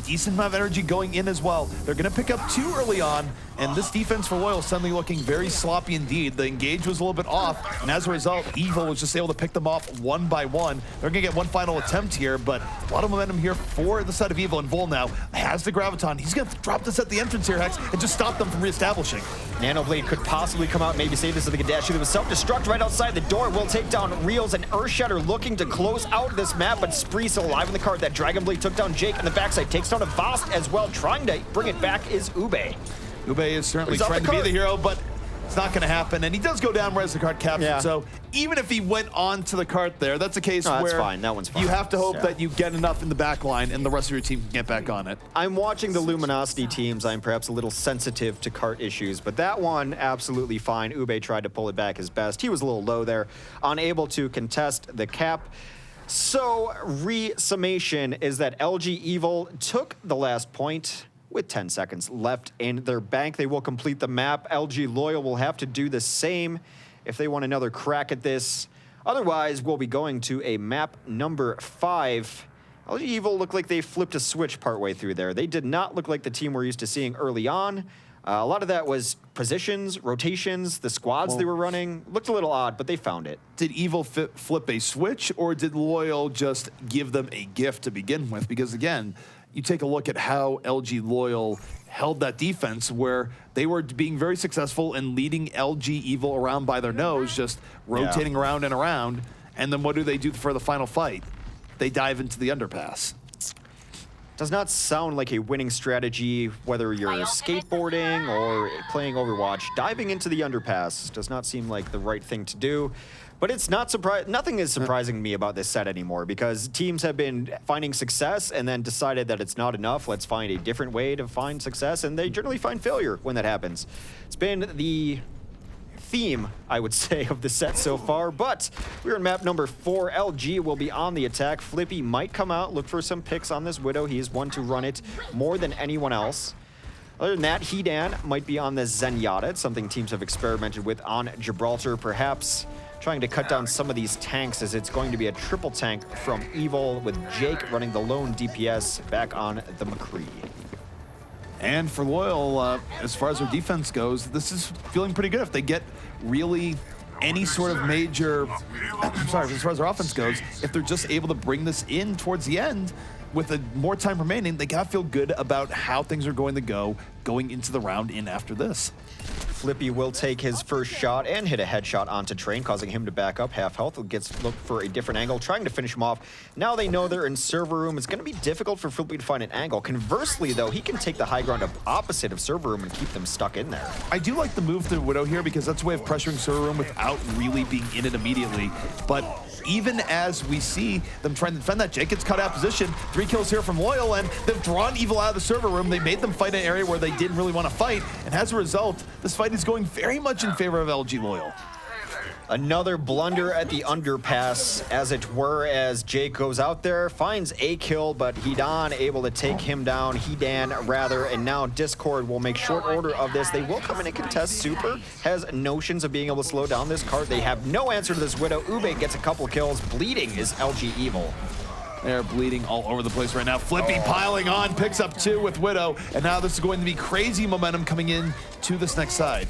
decent amount of energy going in as well. They're going to pick up 2 early on, and this defense for Loyal suddenly looking very sloppy indeed. The engage was a little bit off, and as a result, Evil was just able to pick them off one by one. They're going to get one final attempt here, but a lot of momentum here for the side of Evil, and Vol now has the Graviton. He's going to drop this at the entrance here, Hex, and just stop them from reestablishing. Nano Blade could possibly come out, maybe save this with the Gadashi. There was self-destruct right outside the door. Will take down Reels, and Earthshatter looking to close out this map, but Spree still alive in the card. That Dragon Blade took down Jake on the backside, takes down a Vost as well. Trying to bring it back is Ube. Ube is certainly trying to be the hero, but it's not going to happen. And he does go down as the card captured. Yeah. So even if he went on to the cart there, that's a case where fine. That one's fine. You have to hope that you get enough in the back line and the rest of your team can get back on it. I'm watching the Luminosity teams. I'm perhaps a little sensitive to cart issues, but that one, absolutely fine. Ube tried to pull it back his best. He was a little low there, unable to contest the cap. So, re-summation is that LG Evil took the last point with 10 seconds left in their bank. They will complete the map. LG Loyal will have to do the same if they want another crack at this. Otherwise, we'll be going to a map number 5. LG Evil looked like they flipped a switch partway through there. They did not look like the team we're used to seeing early on. A lot of that was positions, rotations, the squads they were running. Looked a little odd, but they found it. Did Evil flip a switch, or did Loyal just give them a gift to begin with? Because again, you take a look at how LG Loyal held that defense, where they were being very successful in leading LG Evil around by their nose, just rotating around and around. And then what do they do for the final fight? They dive into the underpass. does not sound like a winning strategy, whether you're skateboarding or playing Overwatch. Diving into the underpass does not seem like the right thing to do. But it's not nothing is surprising me about this set anymore, because teams have been finding success and then decided that it's not enough. Let's find a different way to find success, and they generally find failure when that happens. It's been the theme, I would say, of the set so far, but we're in map number 4. LG will be on the attack. Flippy might come out, look for some picks on this Widow. He is one to run it more than anyone else. Other than that, Hedan might be on the Zenyatta. It's something teams have experimented with on Gibraltar, perhaps trying to cut down some of these tanks, as it's going to be a triple tank from Evil, with Jake running the lone DPS back on the McCree. And for Loyal, as far as their defense goes, this is feeling pretty good. If they get really any sort of major, as far as their offense goes, if they're just able to bring this in towards the end with more time remaining, they gotta feel good about how things are going to go going into the round in after this. Flippy will take his first shot and hit a headshot onto Train, causing him to back up half health. Gets look for a different angle, trying to finish him off. Now they know they're in server room. It's going to be difficult for Flippy to find an angle. Conversely, though, he can take the high ground opposite of server room and keep them stuck in there. I do like the move to Widow here, because that's a way of pressuring server room without really being in it immediately. But even as we see them trying to defend that, Jake gets cut out of position. 3 kills here from Loyal, and they've drawn Evil out of the server room. They made them fight an area where they didn't really want to fight, and as a result, this fight is going very much in favor of LG Loyal. Another blunder at the underpass, as it were, as Jake goes out there, finds a kill, but Hedan able to take him down, Hedan rather, and now Discord will make short order of this. They will come in and contest. Super has notions of being able to slow down this cart. They have no answer to this Widow. Ube gets a couple kills. Bleeding is LG Evil. They're bleeding all over the place right now. Flippy piling on, picks up 2 with Widow, and now this is going to be crazy momentum coming in to this next side.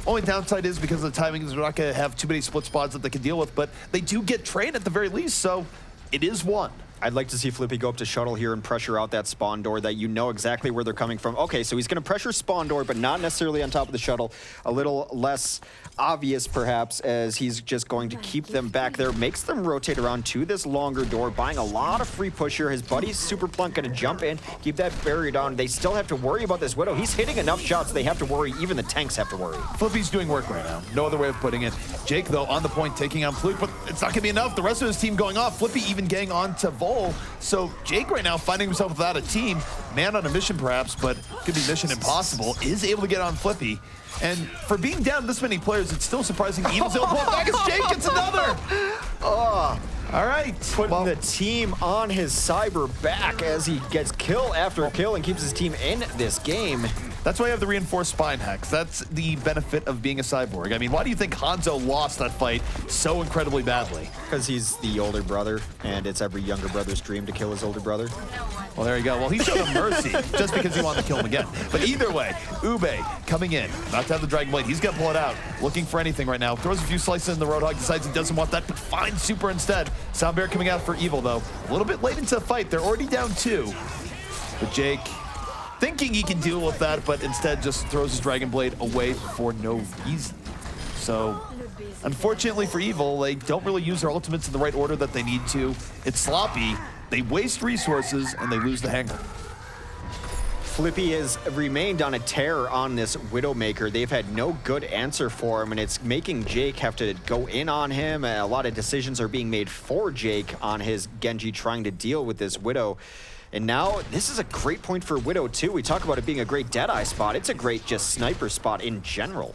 Only downside is because of the timing, they're not going to have too many split spots that they can deal with, but they do get Train at the very least, so it is 1. I'd like to see Flippy go up to shuttle here and pressure out that spawn door that you know exactly where they're coming from. Okay, so he's going to pressure spawn door, but not necessarily on top of the shuttle. A little less obvious, perhaps, as he's just going to keep them back there. Makes them rotate around to this longer door, buying a lot of free push here. His buddy's Super Plunk going to jump in, keep that barrier down. They still have to worry about this Widow. He's hitting enough shots they have to worry. Even the tanks have to worry. Flippy's doing work right now. No other way of putting it. Jake, though, on the point, taking on Fluke, but it's not going to be enough. The rest of his team going off. Flippy even getting on to Vol. So Jake right now finding himself without a team, man on a mission perhaps, but could be mission impossible, is able to get on Flippy. And for being down this many players, it's still surprising Evil's able to pull it back as Jake gets another. Oh, all right. Putting the team on his cyber back as he gets kill after kill and keeps his team in this game. That's why you have the reinforced spine hacks. That's the benefit of being a cyborg. I mean, why do you think Hanzo lost that fight so incredibly badly? Because he's the older brother, and it's every younger brother's dream to kill his older brother. Well, there you go. Well, he showed him mercy just because he wanted to kill him again. But either way, Ube coming in, about to have the Dragon Blade. He's going to pull it out, looking for anything right now. Throws a few slices in the Roadhog, decides he doesn't want that, but finds Super instead. Soundbear coming out for Evil, though. A little bit late into the fight. They're already down 2. But Jake thinking he can deal with that, but instead just throws his Dragon Blade away for no reason. So, unfortunately for Evil, they don't really use their ultimates in the right order that they need to. It's sloppy, they waste resources, and they lose the hanger. Flippy has remained on a tear on this Widowmaker. They've had no good answer for him, and it's making Jake have to go in on him. A lot of decisions are being made for Jake on his Genji trying to deal with this Widow. And now, this is a great point for Widow, too. We talk about it being a great Deadeye spot. It's a great just sniper spot in general.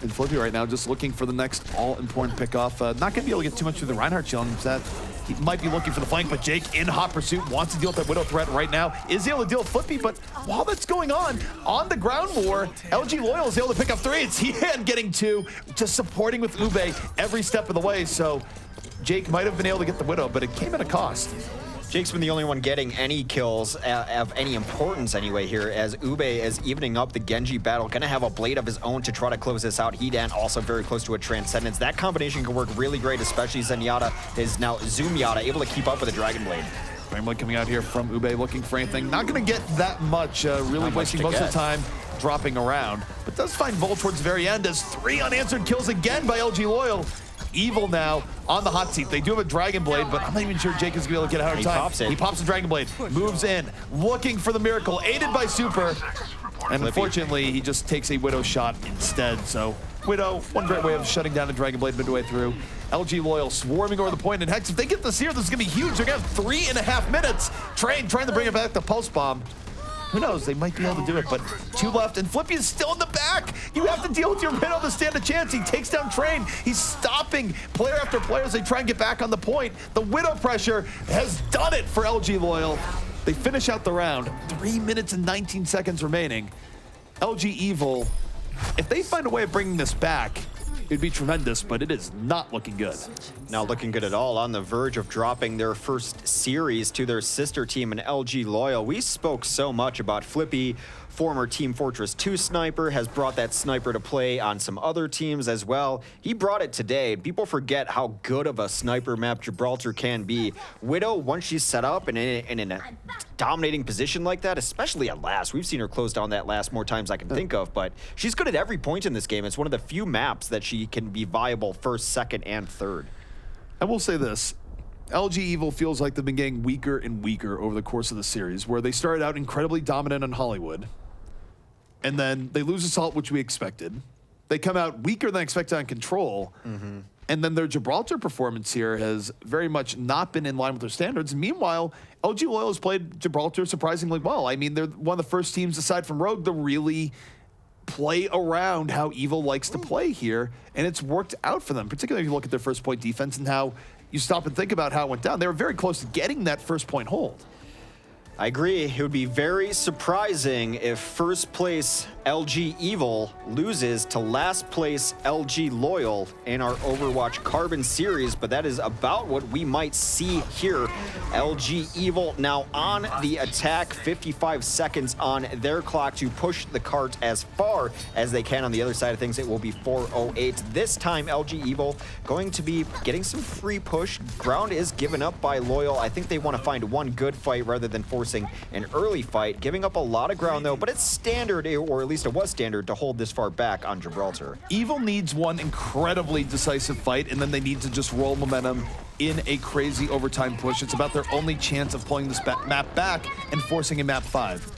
And Flippy right now just looking for the next all-important pick-off. Not going to be able to get too much through the Reinhardt challenge. That he might be looking for the flank, but Jake in hot pursuit wants to deal with that Widow threat right now. Is able to deal with Flippy, but while that's going on the ground war, LG Loyal is able to pick up 3. It's Hedan getting 2, just supporting with Ube every step of the way. So Jake might have been able to get the Widow, but it came at a cost. Jake's been the only one getting any kills of any importance anyway here, as Ube is evening up the Genji battle. Gonna have a blade of his own to try to close this out. Hedan also very close to a Transcendence. That combination can work really great, especially Zenyatta is now Zoomyatta, able to keep up with the Dragon Blade. Dragon Blade coming out here from Ube looking for anything. Not gonna get that much, really wasting most of the time dropping around, but does find Vol towards the very end as 3 unanswered kills again by LG Loyal. Evil now on the hot seat. They do have a Dragon Blade, but I'm not even sure Jake is going to be able to get out of time. Pops it. He pops the Dragon Blade, moves in, looking for the miracle, aided by Super. And unfortunately, he just takes a Widow shot instead. So Widow, one great way of shutting down a Dragon Blade midway through. LG Loyal swarming over the point, and Hex, if they get this here, this is going to be huge. They're going to have 3.5 minutes. Train trying to bring it back to Pulse Bomb. Who knows? They might be able to do it, but 2 left, and Flippy is still in the back. You have to deal with your Widow to stand a chance. He takes down Train. He's stopping player after player as they try and get back on the point. The Widow pressure has done it for LG Loyal. They finish out the round. 3 minutes and 19 seconds remaining. LG Evil, if they find a way of bringing this back, it'd be tremendous, but it is not looking good. Not looking good at all. On the verge of dropping their first series to their sister team in LG Loyal. We spoke so much about Flippy, former Team Fortress 2 sniper, has brought that sniper to play on some other teams as well. He brought it today. People forget how good of a sniper map Gibraltar can be. Widow, once she's set up and in a dominating position like that, especially at last. We've seen her close down that last more times I can think of, but she's good at every point in this game. It's one of the few maps that she can be viable first, second, and third. I will say this. LG Evil feels like they've been getting weaker and weaker over the course of the series, where they started out incredibly dominant on Hollywood, and then they lose Assault, which we expected. They come out weaker than expected on Control, and then their Gibraltar performance here has very much not been in line with their standards. Meanwhile, LG Loyal has played Gibraltar surprisingly well. I mean, they're one of the first teams, aside from Rogue, to really play around how Evil likes to play here, and it's worked out for them, particularly if you look at their first point defense and how you stop and think about how it went down. They were very close to getting that first point hold. I agree. It would be very surprising if first place LG Evil loses to last place LG Loyal in our Overwatch Carbon Series, but that is about what we might see here. LG Evil now on the attack, 55 seconds on their clock to push the cart as far as they can. On the other side of things, it will be 4:08. This time, LG Evil going to be getting some free push. Ground is given up by Loyal. I think they want to find one good fight rather than forcing an early fight, giving up a lot of ground though, but it's standard, or at least it was standard, to hold this far back on Gibraltar. Evil needs one incredibly decisive fight, and then they need to just roll momentum in a crazy overtime push. It's about their only chance of pulling this map back and forcing a map 5.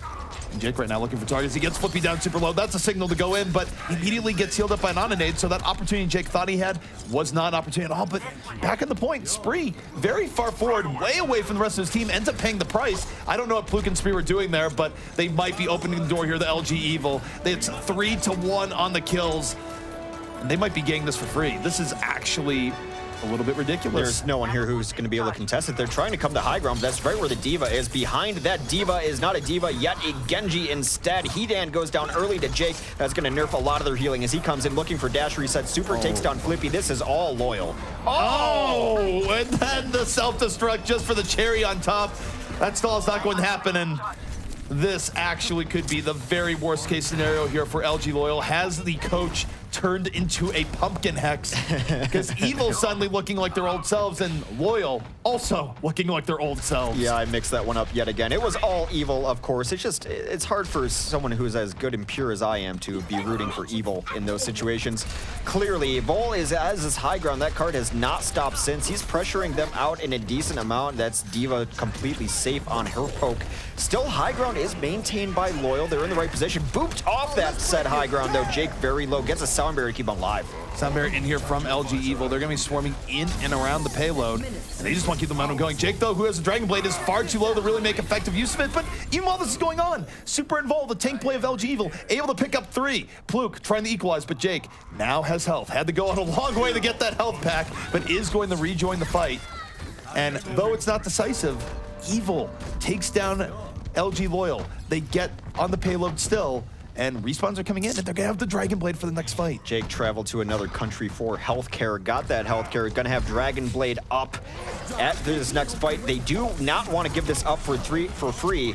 And Jake right now looking for targets. He gets Flippy down super low. That's a signal to go in, but immediately gets healed up by an Ononade, so that opportunity Jake thought he had was not an opportunity at all. But back at the point, Spree, very far forward, way away from the rest of his team, ends up paying the price. I don't know what Pluke and Spree were doing there, but they might be opening the door here, the LG Evil. It's 3-1 on the kills, and they might be getting this for free. This is actually a little bit ridiculous. There's no one here who's going to be able to contest it. They're trying to come to high ground, but that's right where the Diva is. Behind that Diva is not a Diva, yet a Genji instead. Hedan goes down early to Jake. That's going to nerf a lot of their healing as he comes in looking for dash reset. Super takes down Flippy. This is all Loyal. Oh, and then the self-destruct just for the cherry on top. That stall is not going to happen, and this actually could be the very worst case scenario here for LG Loyal. Has the coach turned into a pumpkin Hex? Because Evil suddenly looking like their old selves, and Loyal also looking like their old selves. Yeah, I mixed that one up yet again. It was all Evil, of course. It's hard for someone who's as good and pure as I am to be rooting for Evil in those situations. Clearly, Vol is as his high ground. That card has not stopped since. He's pressuring them out in a decent amount. That's Diva completely safe on her poke. Still, high ground is maintained by Loyal. They're in the right position. Booped off that said high ground, though. Jake very low. Gets a sound barrier to keep him alive. Sound barrier in here from LG Evil. They're going to be swarming in and around the payload, and they just want to keep the momentum going. Jake, though, who has a Dragon Blade, is far too low to really make effective use of it, but even while this is going on, super involved, the tank play of LG Evil, able to pick up 3. Pluke trying to equalize, but Jake now has health. Had to go on a long way to get that health back, but is going to rejoin the fight. And though it's not decisive, Evil takes down LG Loyal. They get on the payload still, and respawns are coming in, and they're gonna have the Dragon Blade for the next fight. Jake traveled to another country for healthcare, got that healthcare, gonna have Dragon Blade up at this next fight. They do not want to give this up for free.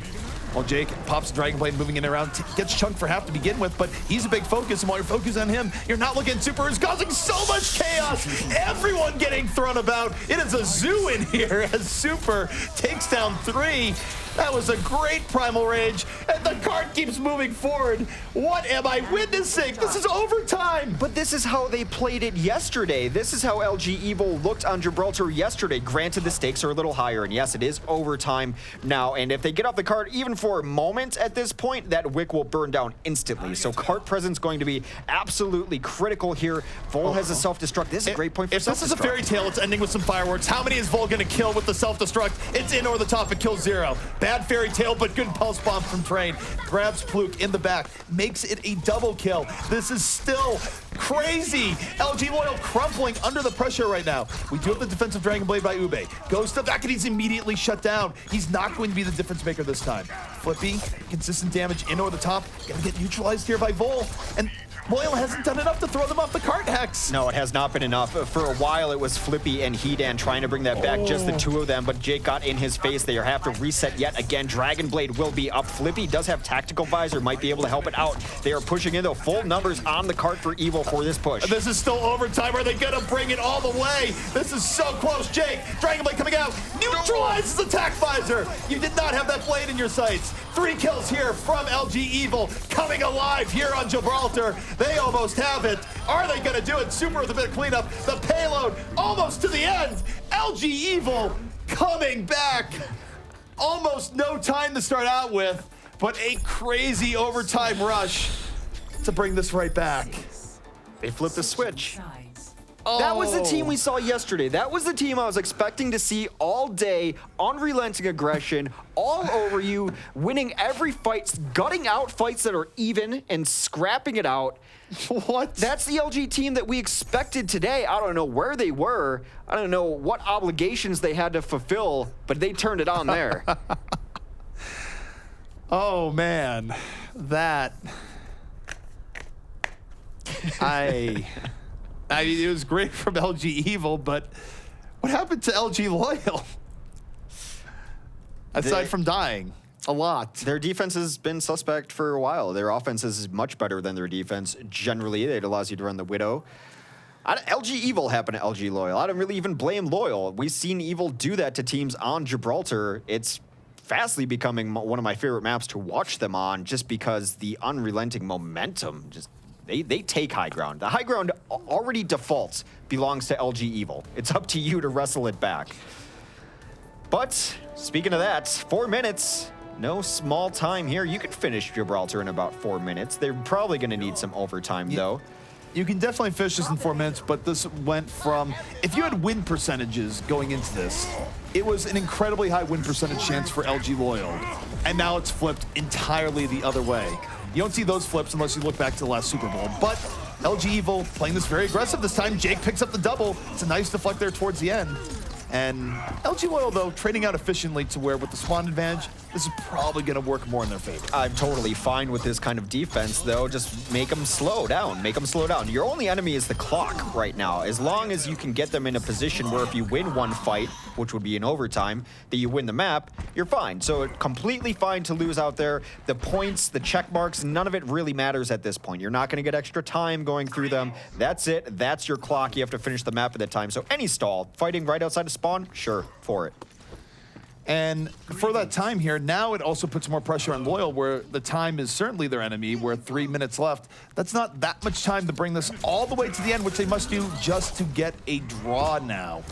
Well, Jake pops Dragon Blade, moving in and around, gets chunked for half to begin with, but he's a big focus, and while you're focused on him, you're not looking. Super is causing so much chaos. Everyone getting thrown about. It is a zoo in here as Super takes down 3. That was a great primal rage, and the cart keeps moving forward. What am I witnessing? This is overtime. But this is how they played it yesterday. This is how LG Evil looked on Gibraltar yesterday. Granted, the stakes are a little higher, and yes, it is overtime now. And if they get off the cart even for a moment at this point, that wick will burn down instantly. So cart presence going to be absolutely critical here. Vol has a self-destruct. This is a great point for self-destruct. If this is a fairy tale, it's ending with some fireworks. How many is Vol going to kill with the self-destruct? It's in over the top. It kills 0. Bad fairy tale, but good pulse bomb from Train. Grabs Pluke in the back. Makes it a double kill. This is still crazy. LG Loyal crumpling under the pressure right now. We do have the defensive Dragon Blade by Ube. Goes to back and he's immediately shut down. He's not going to be the difference maker this time. Flippy, consistent damage in over the top. Gonna get neutralized here by Vol. And Loyal hasn't done enough to throw them off the cart, Hex. No, it has not been enough. For a while, it was Flippy and Hedan trying to bring that back, just the two of them, but Jake got in his face. They have to reset yet again. Dragon Blade will be up. Flippy does have Tactical Visor, might be able to help it out. They are pushing in, though. Full numbers on the cart for Evil for this push. This is still overtime. Are they gonna bring it all the way? This is so close. Jake, Dragon Blade coming out, neutralizes Attack Visor. You did not have that blade in your sights. 3 kills here from LG Evil, coming alive here on Gibraltar. They almost have it. Are they gonna do it? Super with a bit of cleanup. The payload almost to the end. LG Evil coming back. Almost no time to start out with, but a crazy overtime rush to bring this right back. They flipped the switch. That was the team we saw yesterday. That was the team I was expecting to see all day, unrelenting aggression, all over you, winning every fight, gutting out fights that are even and scrapping it out. What? That's the LG team that we expected today. I don't know where they were. I don't know what obligations they had to fulfill, but they turned it on there. Oh, man. That... I mean, it was great from LG Evil, but what happened to LG Loyal? Aside from dying a lot. Their defense has been suspect for a while. Their offense is much better than their defense. Generally, it allows you to run the Widow. LG Evil happened to LG Loyal. I don't really even blame Loyal. We've seen Evil do that to teams on Gibraltar. It's fastly becoming one of my favorite maps to watch them on, just because the unrelenting momentum just... They take high ground. The high ground already defaults belongs to LG Evil. It's up to you to wrestle it back. But speaking of that, 4 minutes. No small time here. You can finish Gibraltar in about 4 minutes. They're probably going to need some overtime, though. You can definitely finish this in 4 minutes, but this went from... If you had win percentages going into this, it was an incredibly high win percentage chance for LG Loyal. And now it's flipped entirely the other way. You don't see those flips unless you look back to the last Super Bowl. But LG Evil playing this very aggressive this time. Jake picks up the double. It's a nice deflect there towards the end. And LG Loyal, though, trading out efficiently to where with the spawn advantage, this is probably going to work more in their favor. I'm totally fine with this kind of defense, though. Just make them slow down. Make them slow down. Your only enemy is the clock right now. As long as you can get them in a position where if you win one fight, which would be in overtime, that you win the map, you're fine. So completely fine to lose out there. The points, the check marks, none of it really matters at this point. You're not going to get extra time going through them. That's it. That's your clock. You have to finish the map at that time. So any stall, fighting right outside of spawn, sure, for it. And for that time here, now it also puts more pressure on Loyal, where the time is certainly their enemy, where 3 minutes left. That's not that much time to bring this all the way to the end, which they must do just to get a draw now.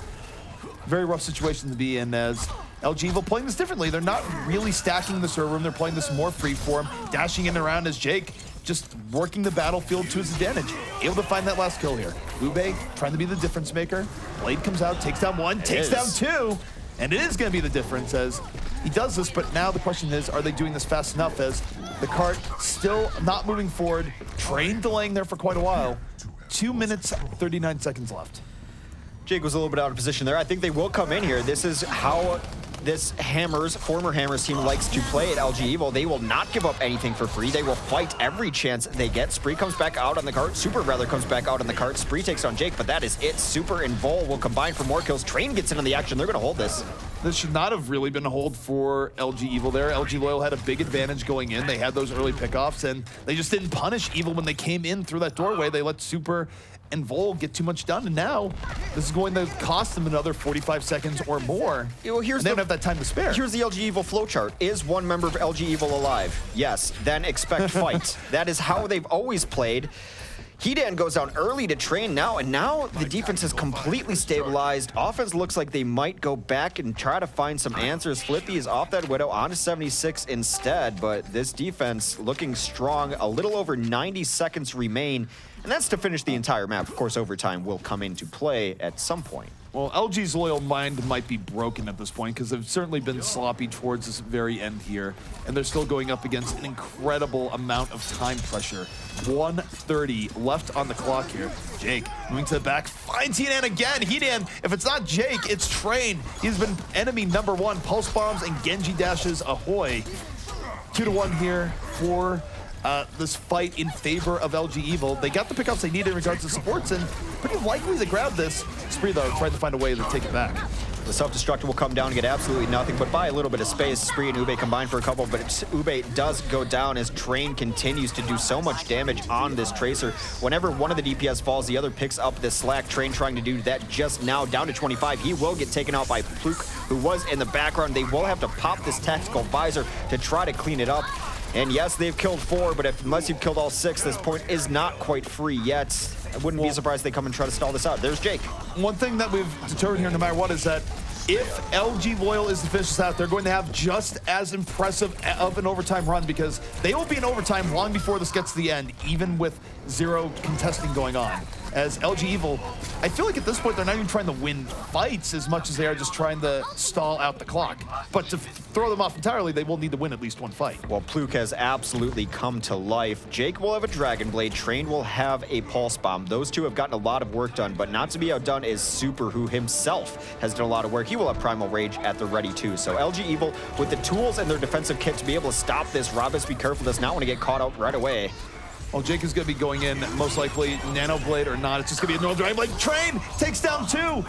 Very rough situation to be in, as LG Evil playing this differently. They're not really stacking the server room. They're playing this more freeform, dashing in and around as Jake just working the battlefield to his advantage. Able to find that last kill here. Ube trying to be the difference maker. Blade comes out, takes down 1, takes down 2. And it is going to be the difference as he does this, but now the question is, are they doing this fast enough, as the cart still not moving forward, Train delaying there for quite a while. 2 minutes, 39 seconds left. Jake was a little bit out of position there. I think they will come in here. This is how this former Hammers team likes to play at LG Evil. They will not give up anything for free. They will fight every chance they get. Spree comes back out on the cart. Super rather comes back out on the cart. Spree takes on Jake, but that is it. Super and Vol will combine for more kills. Train gets in on the action. They're going to hold this. This should not have really been a hold for LG Evil there. LG Loyal had a big advantage going in. They had those early pickoffs, and they just didn't punish Evil when they came in through that doorway. They let Super and Vol get too much done, and now this is going to cost them another 45 seconds or more. Well, they don't have that time to spare. Here's the LG Evil flowchart. Is one member of LG Evil alive? Yes. Then expect fight. That is how they've always played. Hidan goes down early to train now, and now the defense is completely stabilized. Offense looks like they might go back and try to find some answers. Flippy is off that Widow onto 76 instead, but this defense looking strong. A little over 90 seconds remain, and that's to finish the entire map. Of course, overtime will come into play at some point. Well, LG's loyal mind might be broken at this point because they've certainly been sloppy towards this very end here, and they're still going up against an incredible amount of time pressure. 1:30 left on the clock here. Jake moving to the back, finds Hidan again. Hidan, if it's not Jake, it's Train. He's been enemy number one. Pulse bombs and Genji dashes ahoy. 2-1 here for this fight in favor of LG Evil. They got the pickups they needed in regards to supports, and pretty likely to grab this. Spree, though, trying to find a way to take it back. The self-destruct will come down and get absolutely nothing, but by a little bit of space. Spree and Ube combine for a couple, but Ube does go down as Train continues to do so much damage on this Tracer. Whenever one of the DPS falls, the other picks up the slack. Train trying to do that just now, down to 25. He will get taken out by Fluke, who was in the background. They will have to pop this tactical visor to try to clean it up. And yes, they've killed 4, but unless you've killed all 6, this point is not quite free yet. I wouldn't be surprised they come and try to stall this out. There's Jake. One thing that we've determined here, no matter what, is that if LG Loyal is to finish this out, they're going to have just as impressive of an overtime run, because they will be in overtime long before this gets to the end, even with 0 contesting going on. As LG Evil, I feel like at this point they're not even trying to win fights as much as they are just trying to stall out the clock. But to throw them off entirely, they will need to win at least one fight. Well, Pluke has absolutely come to life. Jake will have a Dragon Blade. Train will have a Pulse Bomb. Those two have gotten a lot of work done, but not to be outdone is Super, who himself has done a lot of work. He will have Primal Rage at the ready too. So LG Evil, with the tools and their defensive kit to be able to stop this, Robus, be careful, does not want to get caught out right away. Well, Jake is going to be going in, most likely, Nano Blade or not. It's just going to be a normal Dragon Blade. Train takes down 2.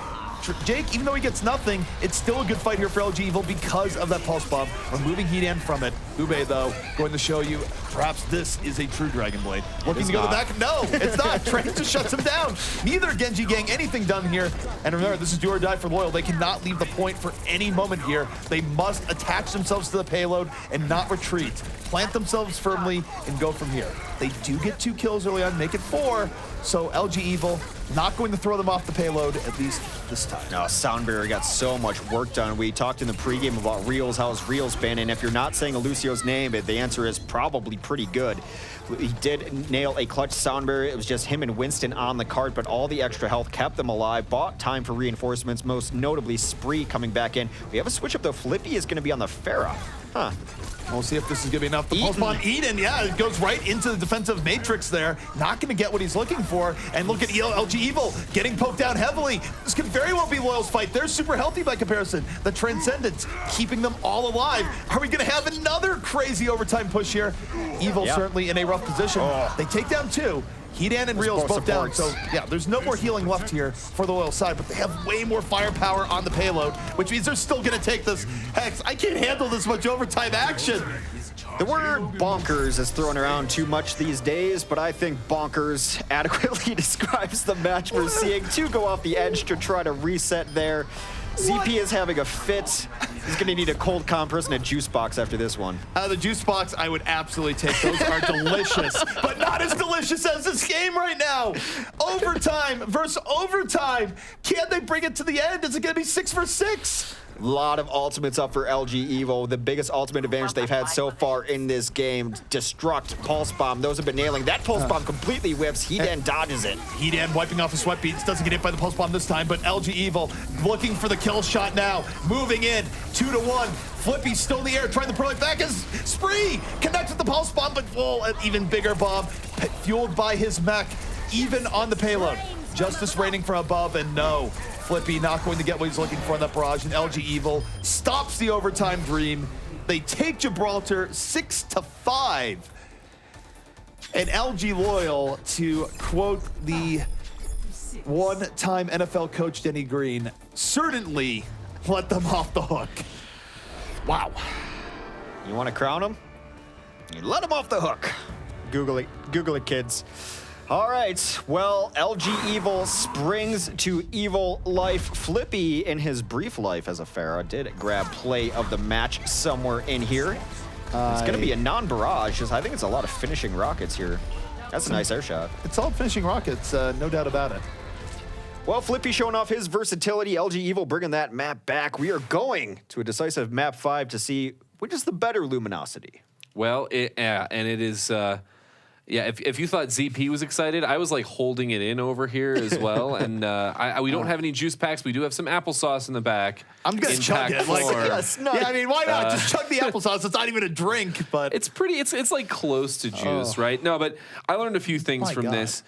Jake, even though he gets nothing, it's still a good fight here for LG Evil because of that Pulse Bomb. Removing Hidan from it. Ube, though, going to show you perhaps this is a true Dragon Blade. Looking to go to the back. No, it's not. Train just shuts him down. Neither Genji gang anything done here. And remember, this is do or die for Loyal. They cannot leave the point for any moment here. They must attach themselves to the payload and not retreat. Plant themselves firmly and go from here. They do get 2 kills early on, make it 4. So LG Evil not going to throw them off the payload, at least this time. No, Sound Barrier got so much work done. We talked in the pregame about Reels, how his Reels been, and if you're not saying Alucio's name, the answer is probably pretty good. He did nail a clutch Sound Barrier. It was just him and Winston on the cart, but all the extra health kept them alive, bought time for reinforcements, most notably Spree coming back in. We have a switch up though. Flippy is going to be on the Pharah. Huh. We'll see if this is going to be enough. The Pulse Bomb Eden, yeah, it goes right into the defensive matrix there. Not going to get what he's looking for. And look at LG Evil getting poked down heavily. This could very well be Loyal's fight. They're super healthy by comparison. The Transcendence keeping them all alive. Are we going to have another crazy overtime push here? Evil certainly in a rough position. They take down 2. Hidan and Reels both down, so yeah, there's no more healing left here for the Loyal side, but they have way more firepower on the payload, which means they're still gonna take this. Hex, I can't handle this much overtime action. The word bonkers is thrown around too much these days, but I think bonkers adequately describes the match we're seeing. 2 go off the edge to try to reset there. ZP is having a fit. He's going to need a cold compress and a juice box after this one. The juice box, I would absolutely take. Those are delicious, but not as delicious as this game right now. Overtime versus overtime. Can they bring it to the end? Is it going to be 6 versus 6? A lot of ultimates up for LG Evo. The biggest ultimate advantage they've had so far in this game. Destruct, Pulse Bomb, those have been nailing. That Pulse Bomb completely whips. Hidan dodges it. Hidan wiping off his sweat beads. Doesn't get hit by the Pulse Bomb this time, but LG Evil looking for the kill shot now. Moving in, 2-1. Flippy still in the air, trying to pull it back as Spree connects with the Pulse Bomb, but an even bigger bomb fueled by his mech, even on the payload. Justice raining from above, and no. Flippy not going to get what he's looking for in that barrage, and LG Evil stops the overtime dream. They take Gibraltar 6-5. And LG Loyal, to quote the one-time NFL coach Denny Green, certainly let them off the hook. Wow. You want to crown him? You let him off the hook. Google it, kids. All right, well, LG Evil springs to Evil Life. Flippy, in his brief life as a Pharah, did grab play of the match somewhere in here. It's going to be a non-barrage, I think it's a lot of finishing rockets here. That's a nice air shot. It's all finishing rockets, no doubt about it. Well, Flippy showing off his versatility. LG Evil bringing that map back. We are going to a decisive map 5 to see which is the better luminosity. Well, and it is... if you thought ZP was excited, I was like holding it in over here as well. And we don't have any juice packs. We do have some applesauce in the back. I'm gonna chug it. I mean, why not? Just chug the applesauce. It's not even a drink, but it's pretty. It's like close to juice, right? No, but I learned a few things from this.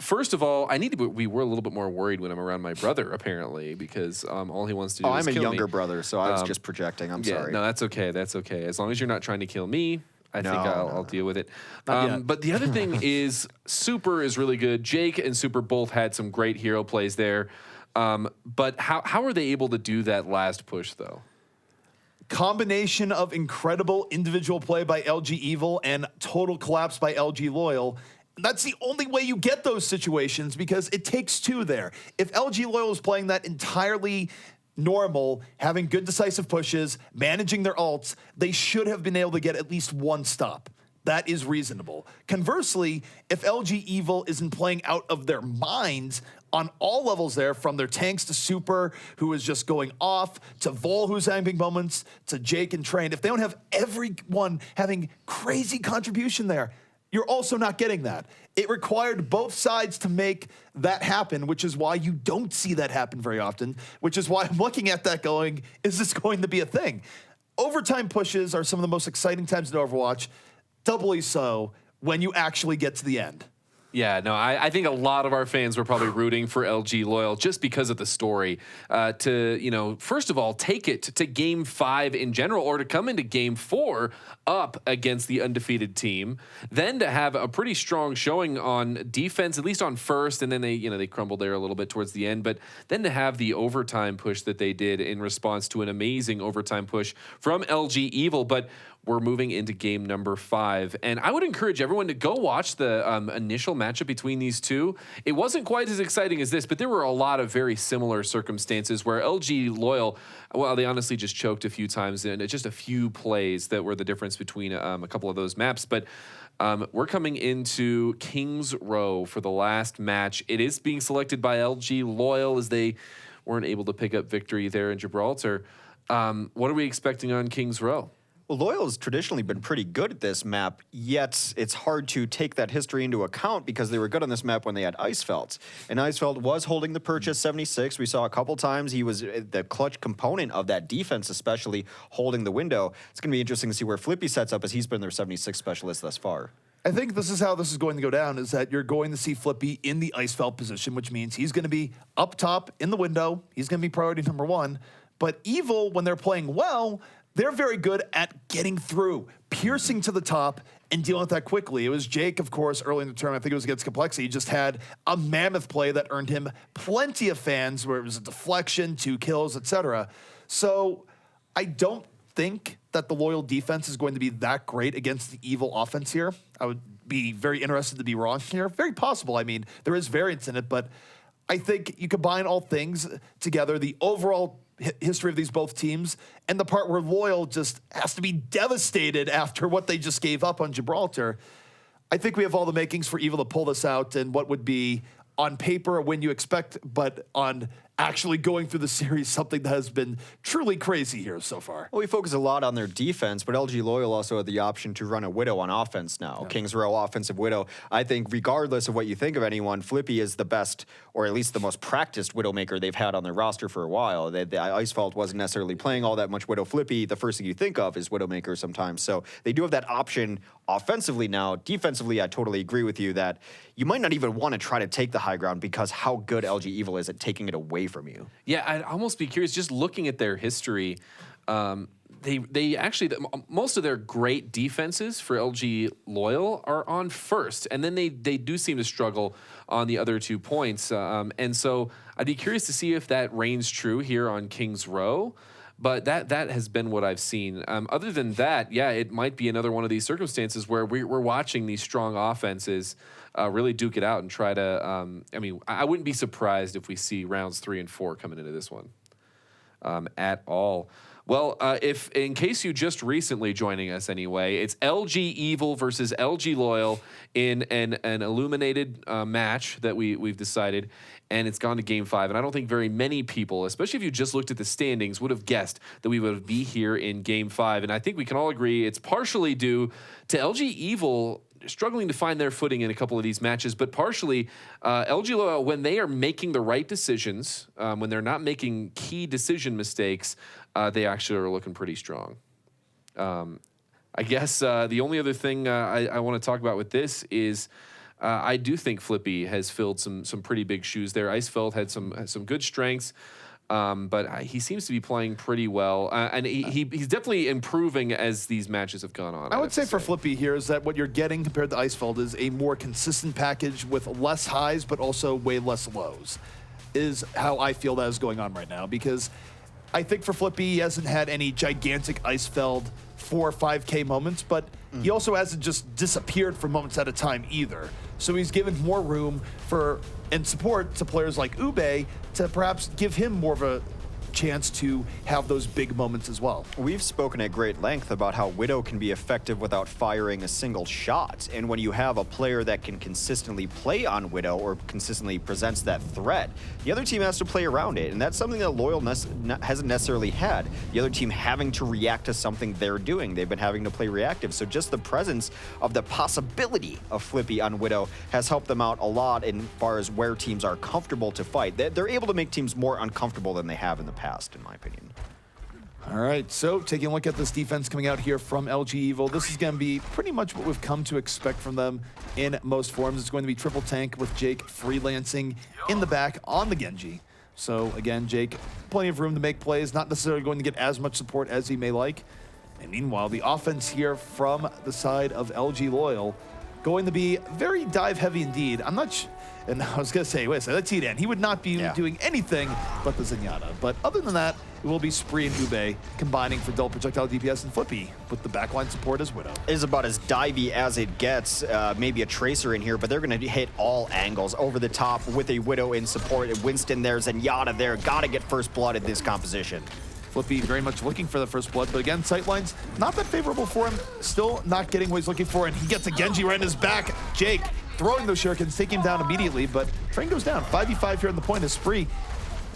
First of all, we were a little bit more worried when I'm around my brother, apparently, because all he wants to do is kill me. I'm a younger brother, so I was just projecting. I'm sorry. No, that's okay. That's okay. As long as you're not trying to kill me. I think I'll deal with it. But the other thing is Super is really good. Jake and Super both had some great hero plays there. But how are they able to do that last push, though? Combination of incredible individual play by LG Evil and total collapse by LG Loyal. That's the only way you get those situations because it takes two there. If LG Loyal is playing that entirely normal, having good decisive pushes, managing their ults, they should have been able to get at least one stop. That is reasonable. Conversely, if LG Evil isn't playing out of their minds on all levels there, from their tanks to Super, who is just going off, to Vol, who's having big moments, to Jake and Train, if they don't have everyone having crazy contribution there, you're also not getting that. It required both sides to make that happen, which is why you don't see that happen very often, which is why I'm looking at that going, is this going to be a thing? Overtime pushes are some of the most exciting times in Overwatch, doubly so when you actually get to the end. Yeah, no, I think a lot of our fans were probably rooting for LG Loyal just because of the story. To, first of all, take it to Game 5 in general, or to come into Game 4 up against the undefeated team, then to have a pretty strong showing on defense, at least on first, and then they crumbled there a little bit towards the end, but then to have the overtime push that they did in response to an amazing overtime push from LG Evil. But we're moving into game number 5. And I would encourage everyone to go watch the initial matchup between these two. It wasn't quite as exciting as this, but there were a lot of very similar circumstances where LG Loyal, well, they honestly just choked a few times in just a few plays that were the difference between a couple of those maps. But we're coming into King's Row for the last match. It is being selected by LG Loyal as they weren't able to pick up victory there in Gibraltar. What are we expecting on King's Row? Well, Loyal has traditionally been pretty good at this map, yet it's hard to take that history into account because they were good on this map when they had Icefeld. And Icefeld was holding the purchase 76. We saw a couple times he was the clutch component of that defense, especially holding the window. It's going to be interesting to see where Flippy sets up as he's been their 76 specialist thus far. I think this is how this is going to go down, is that you're going to see Flippy in the Icefeld position, which means he's going to be up top in the window. He's going to be priority number 1. But Evil, when they're playing well, they're very good at getting through, piercing to the top, and dealing with that quickly. It was Jake, of course, early in the tournament. I think it was against Complexity. He just had a mammoth play that earned him plenty of fans, where it was a deflection, 2 kills, etc. So I don't think that the Loyal defense is going to be that great against the Evil offense here. I would be very interested to be wrong here. Very possible. I mean, there is variance in it, but I think you combine all things together, the overall history of these both teams, and the part where Loyal just has to be devastated after what they just gave up on Gibraltar. I think we have all the makings for Evil to pull this out, and what would be on paper a win you expect, but on actually going through the series, something that has been truly crazy here so far. Well, we focus a lot on their defense, but LG Loyal also had the option to run a Widow on offense now. Yeah. King's Row offensive Widow. I think regardless of what you think of anyone, Flippy is the best, or at least the most practiced Widowmaker they've had on their roster for a while. The Icefeld wasn't necessarily playing all that much Widow. Flippy, the first thing you think of is Widowmaker sometimes. So they do have that option offensively now. Defensively, I totally agree with you that you might not even want to try to take the high ground because how good LG Evil is at taking it away from you. Yeah, I'd almost be curious, just looking at their history, they actually, most of their great defenses for LG Loyal are on first, and then they do seem to struggle on the other 2 points. And so I'd be curious to see if that reigns true here on Kings Row. But that has been what I've seen. Other than that, yeah, it might be another one of these circumstances where we're watching these strong offenses really duke it out and try to. I mean, I wouldn't be surprised if we see rounds 3 and 4 coming into this one at all. Well, if in case you just recently joining us anyway, it's LG Evil versus LG Loyal in an illuminated match that we've decided, and it's gone to Game 5. And I don't think very many people, especially if you just looked at the standings, would have guessed that we would be here in Game 5. And I think we can all agree it's partially due to LG Evil struggling to find their footing in a couple of these matches, but partially LG Loyal, when they are making the right decisions, when they're not making key decision mistakes, they actually are looking pretty strong. I guess the only other thing I want to talk about with this is I do think Flippy has filled some pretty big shoes there. Icefeld had some good strengths. But he seems to be playing pretty well, and he's definitely improving as these matches have gone on. I would say for Flippy here is that what you're getting compared to Icefeld is a more consistent package with less highs, but also way less lows, is how I feel that is going on right now. Because I think for Flippy, he hasn't had any gigantic Icefeld 4 or 5K moments, but he also hasn't just disappeared for moments at a time either. So he's given more room for and support to players like Ube to perhaps give him more of a chance to have those big moments as well. We've spoken at great length about how Widow can be effective without firing a single shot. And when you have a player that can consistently play on Widow or consistently presents that threat, the other team has to play around it. And that's something that Loyal hasn't necessarily had. The other team having to react to something they're doing. They've been having to play reactive. So just the presence of the possibility of Flippy on Widow has helped them out a lot in far as where teams are comfortable to fight. They're able to make teams more uncomfortable than they have in the past, in my opinion. All right, so taking a look at this defense coming out here from LG Evil, this is going to be pretty much what we've come to expect from them in most forms. It's going to be triple tank with Jake freelancing in the back on the Genji. So again, Jake, plenty of room to make plays, not necessarily going to get as much support as he may like. And meanwhile, the offense here from the side of LG Loyal going to be very dive heavy indeed. I'm not and I was going to say, wait a second, that's T-Dan. He would not be doing anything but the Zenyatta. But other than that, it will be Spree and Ube combining for double projectile DPS and Flippy with the backline support as Widow. It is about as divey as it gets. Maybe a Tracer in here, but they're going to hit all angles over the top with a Widow in support. And Winston there, Zenyatta there. Got to get first blood in this composition. Flippy very much looking for the first blood, but again, sightlines not that favorable for him. Still not getting what he's looking for, and he gets a Genji right in his back. Jake throwing those shurikens, taking him down immediately, but train goes down. 5v5 here on the point is Spree.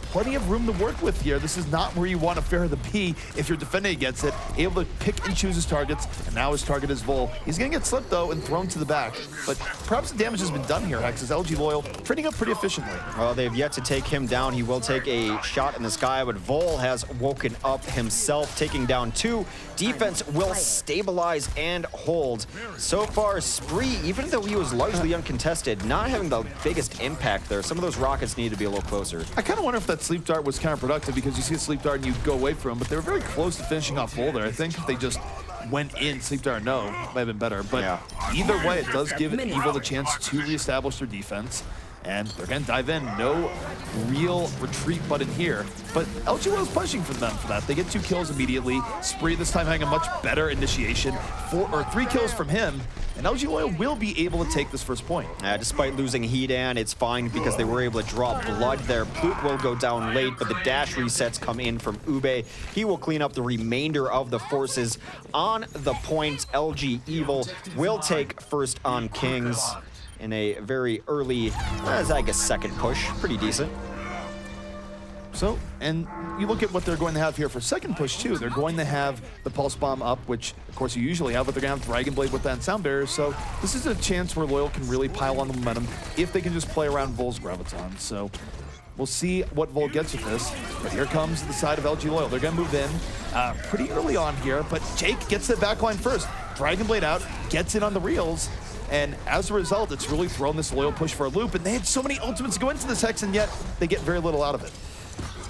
Plenty of room to work with here. This is not where you want to fare the P if you're defending against it. Able to pick and choose his targets, and now his target is Vol. He's going to get slipped, though, and thrown to the back. But perhaps the damage has been done here, Hex, as LG Loyal trading up pretty efficiently. Well, they've yet to take him down. He will take a shot in the sky, but Vol has woken up himself, taking down 2. Defense will stabilize and hold. So far, Spree, even though he was largely uncontested, not having the biggest impact there. Some of those rockets need to be a little closer. I kind of wonder if that sleep dart was counterproductive, because you see a sleep dart and you go away from him, but they were very close to finishing off Vol there. I think if they just went in, sleep dart no, might have been better. But either way, it does give Evil the chance to reestablish their defense. And they're going to dive in. No real retreat button here. But LG Loyal's pushing for them for that. They get 2 kills immediately. Spree this time having a much better initiation. 3 kills from him. And LG Loyal will be able to take this first point. Despite losing Hedan, it's fine because they were able to draw blood there. Pluke will go down late, but the dash resets come in from Ube. He will clean up the remainder of the forces on the point. LG Evil will take first on Kings in a very early, I guess, second push. Pretty decent. So, and you look at what they're going to have here for second push too. They're going to have the Pulse Bomb up, which of course you usually have, but they're going to have Dragon Blade with that and Sound Barrier. So this is a chance where Loyal can really pile on the momentum if they can just play around Vol's Graviton. So we'll see what Vol gets with this. But here comes the side of LG Loyal. They're going to move in pretty early on here, but Jake gets the backline first. Dragon Blade out, gets in on the reels. And as a result, it's really thrown this Loyal push for a loop. And they had so many ultimates go into this Hex, and yet they get very little out of it.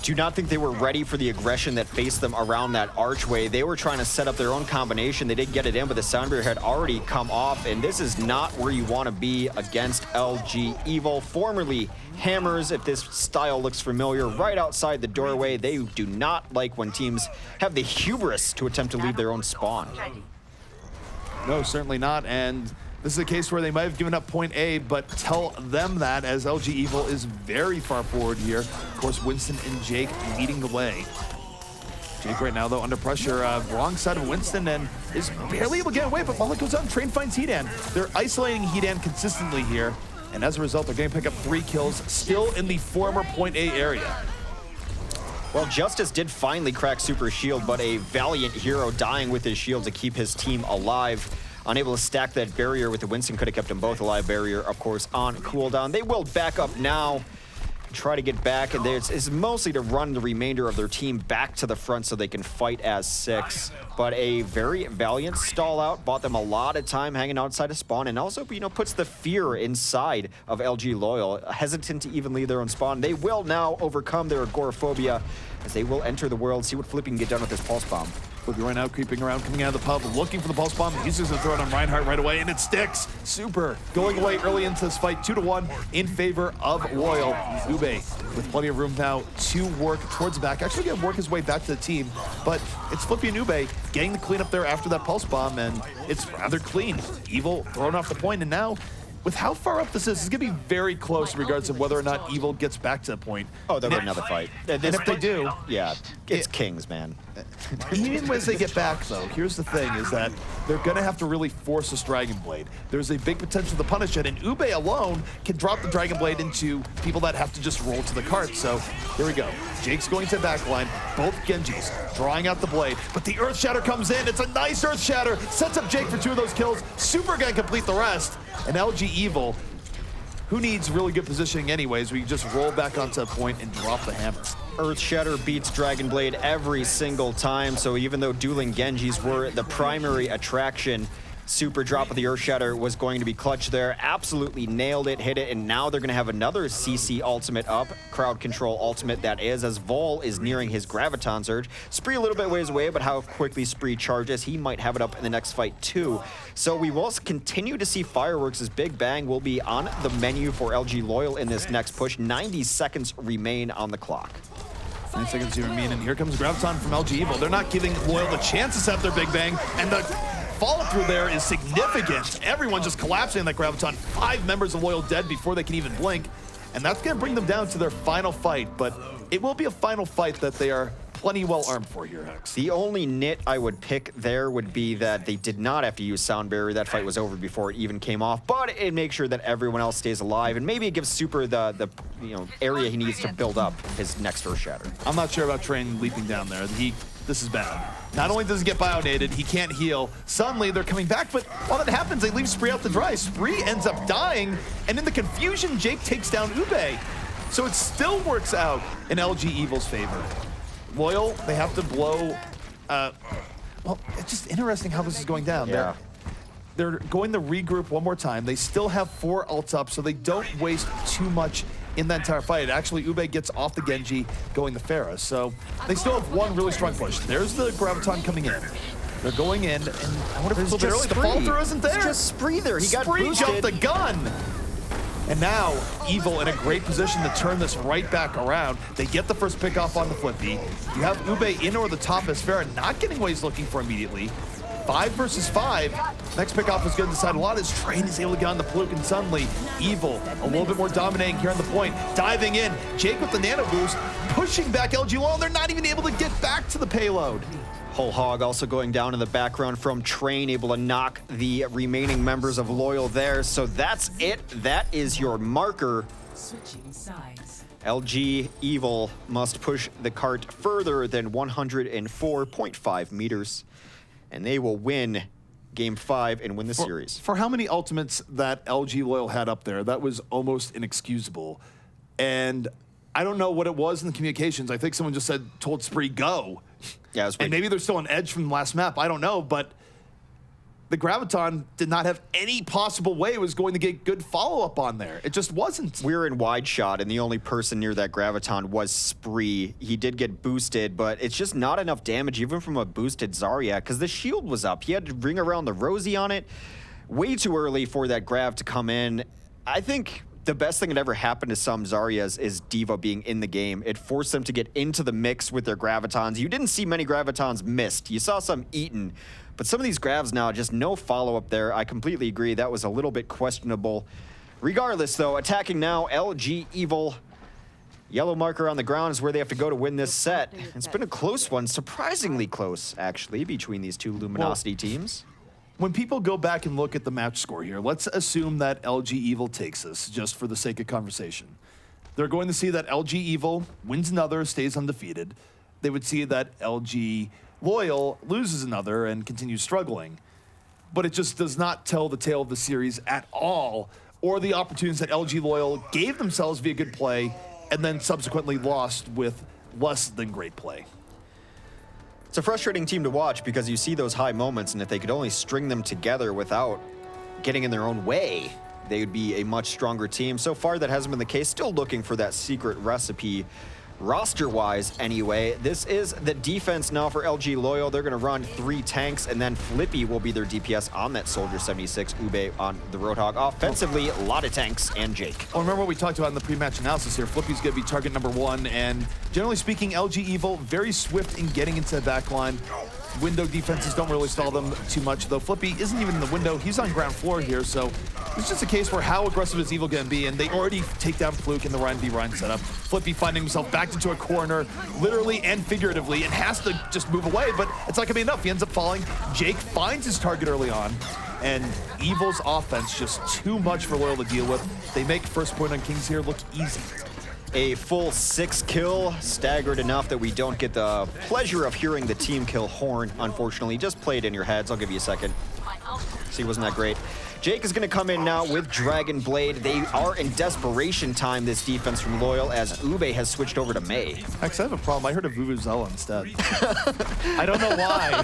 do not think they were ready for the aggression that faced them around that archway. They were trying to set up their own combination. They didn't get it in, but the sound barrier had already come off, and this is not where you want to be against LG Evil, formerly Hammers, if this style looks familiar, right outside the doorway. They do not like when teams have the hubris to attempt to leave their own spawn. No, certainly not, and this is a case where they might have given up point A, but tell them that, as LG Evil is very far forward here. Of course, Winston and Jake leading the way. Jake right now, though, under pressure, wrong side of Winston, and is barely able to get away, but Mullet goes out and Train finds Hedan. They're isolating Hedan consistently here, and as a result, they're going to pick up 3 kills, still in the former point A area. Well, Justice did finally crack Super Shield, but a valiant hero dying with his shield to keep his team alive. Unable to stack that barrier with the Winston, could have kept them both alive. Barrier, of course, on cooldown. They will back up now, try to get back, and it's mostly to run the remainder of their team back to the front so they can fight as 6. But a very valiant stall out, bought them a lot of time hanging outside of spawn, and also, you know, puts the fear inside of LG Loyal, hesitant to even leave their own spawn. They will now overcome their agoraphobia as they will enter the world, see what Flippy can get done with this pulse bomb. Flippy right now creeping around, coming out of the pub, looking for the pulse bomb. He's just gonna throw it on Reinhardt right away, and it sticks. Super going away early into this fight, 2-1 in favor of Loyal. Ube with plenty of room now to work towards the back. Actually gonna work his way back to the team, but it's Flippy and Ube getting the cleanup there after that pulse bomb, and it's rather clean. Evil thrown off the point, and now with how far up this is going to be very close in regards to whether or not Evil gets back to the point. Oh, they'll get another fight. And if they do, yeah, it's Kings, man. Even as they get back, though, here's the thing, is that they're going to have to really force this Dragon Blade. There's a big potential to punish it, and Ube alone can drop the Dragon Blade into people that have to just roll to the cart. So here we go. Jake's going to the back line, both Genjis drawing out the blade, but the Earth Shatter comes in. It's a nice Earth Shatter, sets up Jake for 2 of those kills. Super going to complete the rest, and LG Evil, who needs really good positioning anyways, we just roll back onto a point and drop the hammer. Earth Shatter beats Dragon Blade every single time, so even though dueling Genjis were the primary attraction, super drop of the Earth Shatter was going to be clutch there. Absolutely nailed it, hit it, and now they're going to have another CC ultimate up, crowd control ultimate that is, as Vol is nearing his Graviton Surge. Spree a little bit ways away, but how quickly Spree charges, he might have it up in the next fight too. So we will continue to see fireworks as Big Bang will be on the menu for LG Loyal in this next push. 90 seconds remain on the clock. 9 seconds to remain, and here comes Graviton from LG Evil. They're not giving Loyal the chance to set their Big Bang, and the follow through there is significant. Everyone just collapsing in that Graviton. 5 members of Loyal dead before they can even blink, and that's going to bring them down to their final fight, but it will be a final fight that they are plenty well armed for here, Hex. The only nit I would pick there would be that they did not have to use Sound Barrier. That fight was over before it even came off, but it makes sure that everyone else stays alive, and maybe it gives Super the area he needs to build up his next Earth Shatter. I'm not sure about Train leaping down there. This is bad. Not only does he get bionated, he can't heal. Suddenly, they're coming back, but while that happens, they leave Spree out to dry. Spree ends up dying, and in the confusion, Jake takes down Ube. So it still works out in LG Evil's favor. Loyal, they have to blow. Well, it's just interesting how this is going down. Yeah. They're going to regroup one more time. They still have 4 ults up, so they don't waste too much in that entire fight. Actually, Ube gets off the Genji, going to Pharah. So they still have 1 really strong push. There's the Graviton coming in. They're going in, and I wonder if it's a little bit early. The follow through isn't there. It's just Spree there. He got Spree boosted. jumped the gun. And now, Evil in a great position to turn this right back around. They get the first pick off on the Flippy. You have Ube in over the top as Pharah not getting what he's looking for immediately. 5 versus 5. Next pick off is going to decide a lot as Train is able to get on the Fluke, and suddenly Evil a little bit more dominating here on the point. Diving in, Jake with the nano boost, pushing back LG Loyal, and they're not even able to get back to the payload. Whole Hog also going down in the background from Train, able to knock the remaining members of Loyal there. So that's it. That is your marker. Switching sides. LG Evil must push the cart further than 104.5 meters, and they will win Game 5 and win the series. For how many ultimates that LG Loyal had up there, that was almost inexcusable. And I don't know what it was in the communications. I think someone just told Spree, go. Yeah, it was and maybe there's still an edge from the last map. I don't know, but the Graviton did not have any possible way it was going to get good follow-up on there. It just wasn't. We were in wide shot, and the only person near that Graviton was Spree. He did get boosted, but it's just not enough damage, even from a boosted Zarya, because the shield was up. He had to ring around the Rosie on it. Way too early for that Grav to come in. I think the best thing that ever happened to some Zaryas is D.Va being in the game. It forced them to get into the mix with their Gravitons. You didn't see many Gravitons missed. You saw some eaten. But some of these Gravs now, just no follow-up there. I completely agree. That was a little bit questionable. Regardless, though, attacking now, LG Evil. Yellow marker on the ground is where they have to go to win this set. It's been a close one, surprisingly close, actually, between these two Luminosity teams. When people go back and look at the match score here, let's assume that LG Evil takes this, just for the sake of conversation. They're going to see that LG Evil wins another, stays undefeated. They would see that LG Loyal loses another and continues struggling. But it just does not tell the tale of the series at all, or the opportunities that LG Loyal gave themselves via good play and then subsequently lost with less than great play. It's a frustrating team to watch because you see those high moments, and if they could only string them together without getting in their own way, they would be a much stronger team. So far, that hasn't been the case. Still looking for that secret recipe. Roster-wise, anyway, this is the defense now for LG Loyal. They're going to run 3 tanks, and then Flippy will be their DPS on that Soldier 76, Ube on the Roadhog. Offensively, a lot of tanks, and Jake. Oh, remember what we talked about in the pre-match analysis here. Flippy's going to be target number 1, and generally speaking, LG Evil, very swift in getting into the backline. Window defenses don't really stall them too much, though Flippy isn't even in the window. He's on ground floor here, so it's just a case where how aggressive is Evil going to be, and they already take down Fluke in the Ryan v. Ryan setup. Flippy finding himself backed into a corner, literally and figuratively, and has to just move away, but it's not going to be enough. He ends up falling. Jake finds his target early on, and Evil's offense just too much for Loyal to deal with. They make first point on Kings here look easy. A full 6 kill, staggered enough that we don't get the pleasure of hearing the team kill horn, unfortunately. Just play it in your heads. I'll give you a second. See, wasn't that great? Jake is going to come in now with Dragon Blade. They are in desperation time, this defense from Loyal, as Ube has switched over to Mei. Actually, I have a problem. I heard of Vuvuzela instead. I don't know why.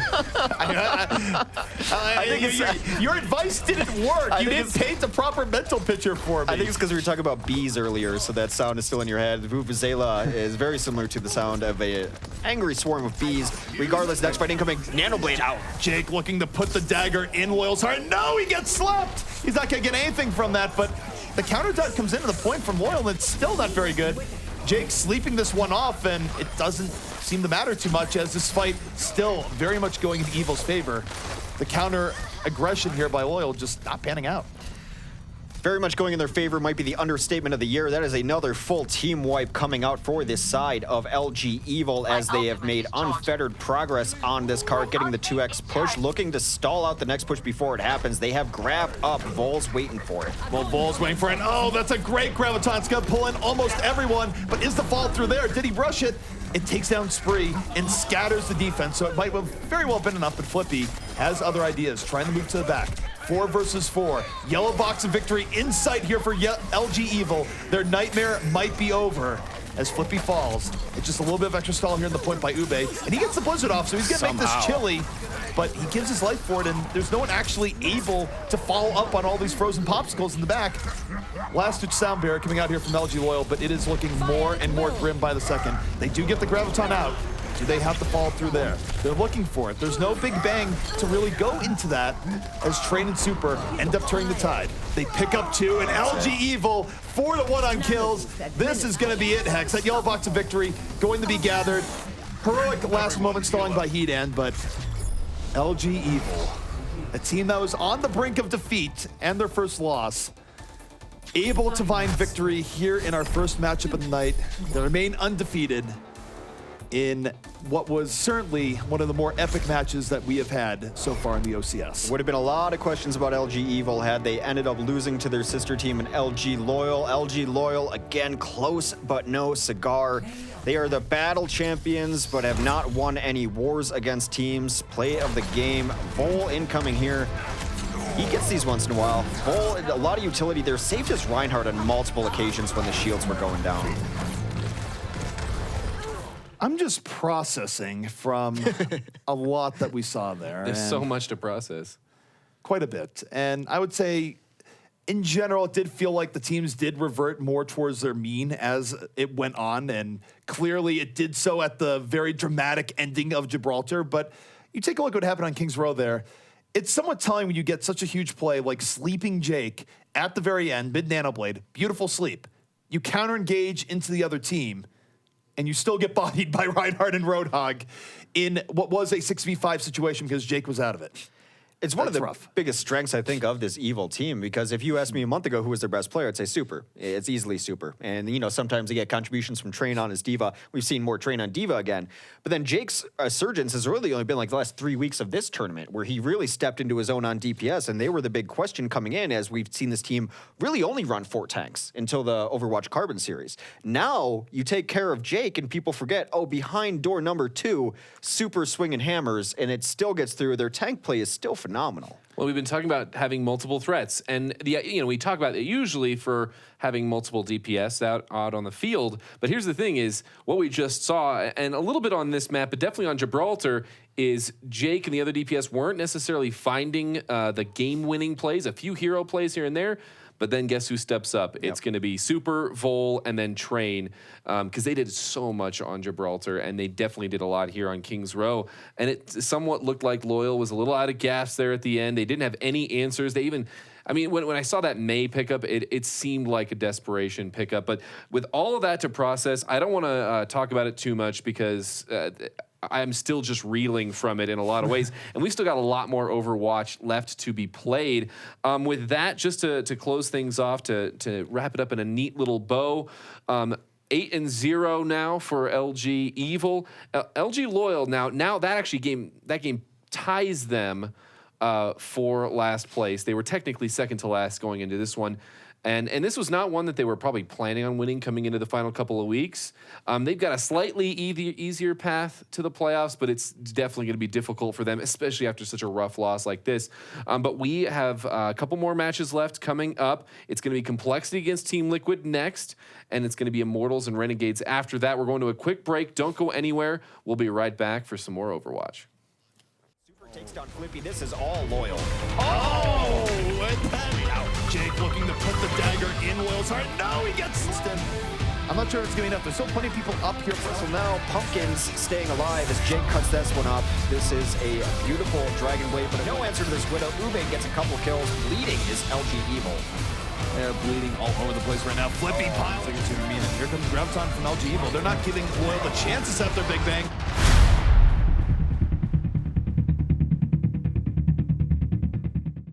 I think your advice didn't work. You didn't paint the proper mental picture for me. I think it's because we were talking about bees earlier, so that sound is still in your head. Vuvuzela is very similar to the sound of an angry swarm of bees. Regardless, next fight incoming, Nanoblade out. Jake looking to put the dagger in Loyal's heart. No, he gets slapped. He's not going to get anything from that, but the counter dot comes into the point from Loyal, and it's still not very good. Jake sleeping this one off, and it doesn't seem to matter too much as this fight still very much going in Evil's favor. The counter aggression here by Loyal just not panning out. Very much going in their favor might be the understatement of the year. That is another full team wipe coming out for this side of LG Evil as they have made unfettered progress on this card, getting the 2x push, looking to stall out the next push before it happens. They have grabbed up. Vol's waiting for it. Well, Vol's waiting for it. Oh, that's a great Graviton. It's going to pull in almost everyone, but is the fall through there? Did he rush it? It takes down Spree and scatters the defense, so it might have very well been enough, but Flippy has other ideas, trying to move to the back. 4 versus 4. Yellow box of victory in sight here for LG Evil. Their nightmare might be over as Flippy falls. It's just a little bit of extra stall here in the point by Ube, and he gets the blizzard off, so he's gonna make this chilly, but he gives his life for it, and there's no one actually able to follow up on all these frozen popsicles in the back. Last-ditch sound barrier coming out here from LG Loyal, but it is looking more and more grim by the second. They do get the Graviton out. Do they have to fall through there? They're looking for it. There's no big bang to really go into that as Train and Super end up turning the tide. They pick up 2, and LG Evil 4-1 on kills. This is going to be it, Hex. That yellow box of victory going to be gathered. Heroic last moment stalling by Heatand, but LG Evil, a team that was on the brink of defeat and their first loss, able to find victory here in our first matchup of the night. They remain undefeated in what was certainly one of the more epic matches that we have had so far in the OCS. Would have been a lot of questions about LG Evil had they ended up losing to their sister team in LG Loyal. LG Loyal, again, close but no cigar. They are the battle champions, but have not won any wars against teams. Play of the game. Vol incoming here. He gets these once in a while. Vol, a lot of utility there. Saved his Reinhardt on multiple occasions when the shields were going down. I'm just processing from a lot that we saw there. There's so much to process. quite a bit. And I would say, in general, it did feel like the teams did revert more towards their mean as it went on, and clearly it did so at the very dramatic ending of Gibraltar. But you take a look at what happened on Kings Row there. It's somewhat telling when you get such a huge play like sleeping Jake at the very end, mid-nanoblade, beautiful sleep. You counter-engage into the other team, and you still get bodied by Reinhardt and Roadhog in what was a 6v5 situation because Jake was out of it. It's one of the rough. biggest strengths, I think, of this Evil team, because if you asked me a month ago who was their best player, I'd say Super. It's easily Super. And, you know, sometimes they get contributions from Train on as Diva. We've seen more Train on Diva again. But then Jake's resurgence has really only been like the last 3 weeks of this tournament, where he really stepped into his own on DPS, and they were the big question coming in, as we've seen this team really only run 4 tanks until the Overwatch Carbon Series. Now, you take care of Jake, and people forget, oh, behind door number 2, Super swinging hammers, and it still gets through. Their tank play is still phenomenal. Well, we've been talking about having multiple threats, and we talk about it usually for having multiple DPS out on the field. But here's the thing: is what we just saw, and a little bit on this map, but definitely on Gibraltar, is Jake and the other DPS weren't necessarily finding the game-winning plays. A few hero plays here and there. But then guess who steps up? Yep. It's going to be Super, Vol, and then Train, because they did so much on Gibraltar, and they definitely did a lot here on Kings Row. And it somewhat looked like Loyal was a little out of gas there at the end. They didn't have any answers. They even, I mean, when I saw that May pickup, it seemed like a desperation pickup. But with all of that to process, I don't want to talk about it too much because I'm still just reeling from it in a lot of ways. And we've still got a lot more Overwatch left to be played. With that, just to close things off, to wrap it up in a neat little bow, 8-0 now for LG Evil. LG Loyal now that actually game ties them for last place. They were technically second to last going into this one. And this was not one that they were probably planning on winning coming into the final couple of weeks. They've got a slightly easier path to the playoffs, but it's definitely going to be difficult for them, especially after such a rough loss like this. But we have a couple more matches left coming up. It's going to be Complexity against Team Liquid next, and it's going to be Immortals and Renegades after that. We're going to a quick break. Don't go anywhere. We'll be right back for some more Overwatch. Takes down Flippy. This is all Loyal. Oh, and then Jake looking to put the dagger in Loyal's heart. No, he gets instant. I'm not sure if it's going to be enough. There's still plenty of people up here. So now Pumpkin's staying alive as Jake cuts this one up. This is a beautiful Dragon Blade, but no answer to this Widow. Ube gets a couple kills. Bleeding is LG Evil. They're bleeding all over the place right now. Flippy piles. Here comes Graviton from LG Evil. They're not giving Loyal the chances after Big Bang.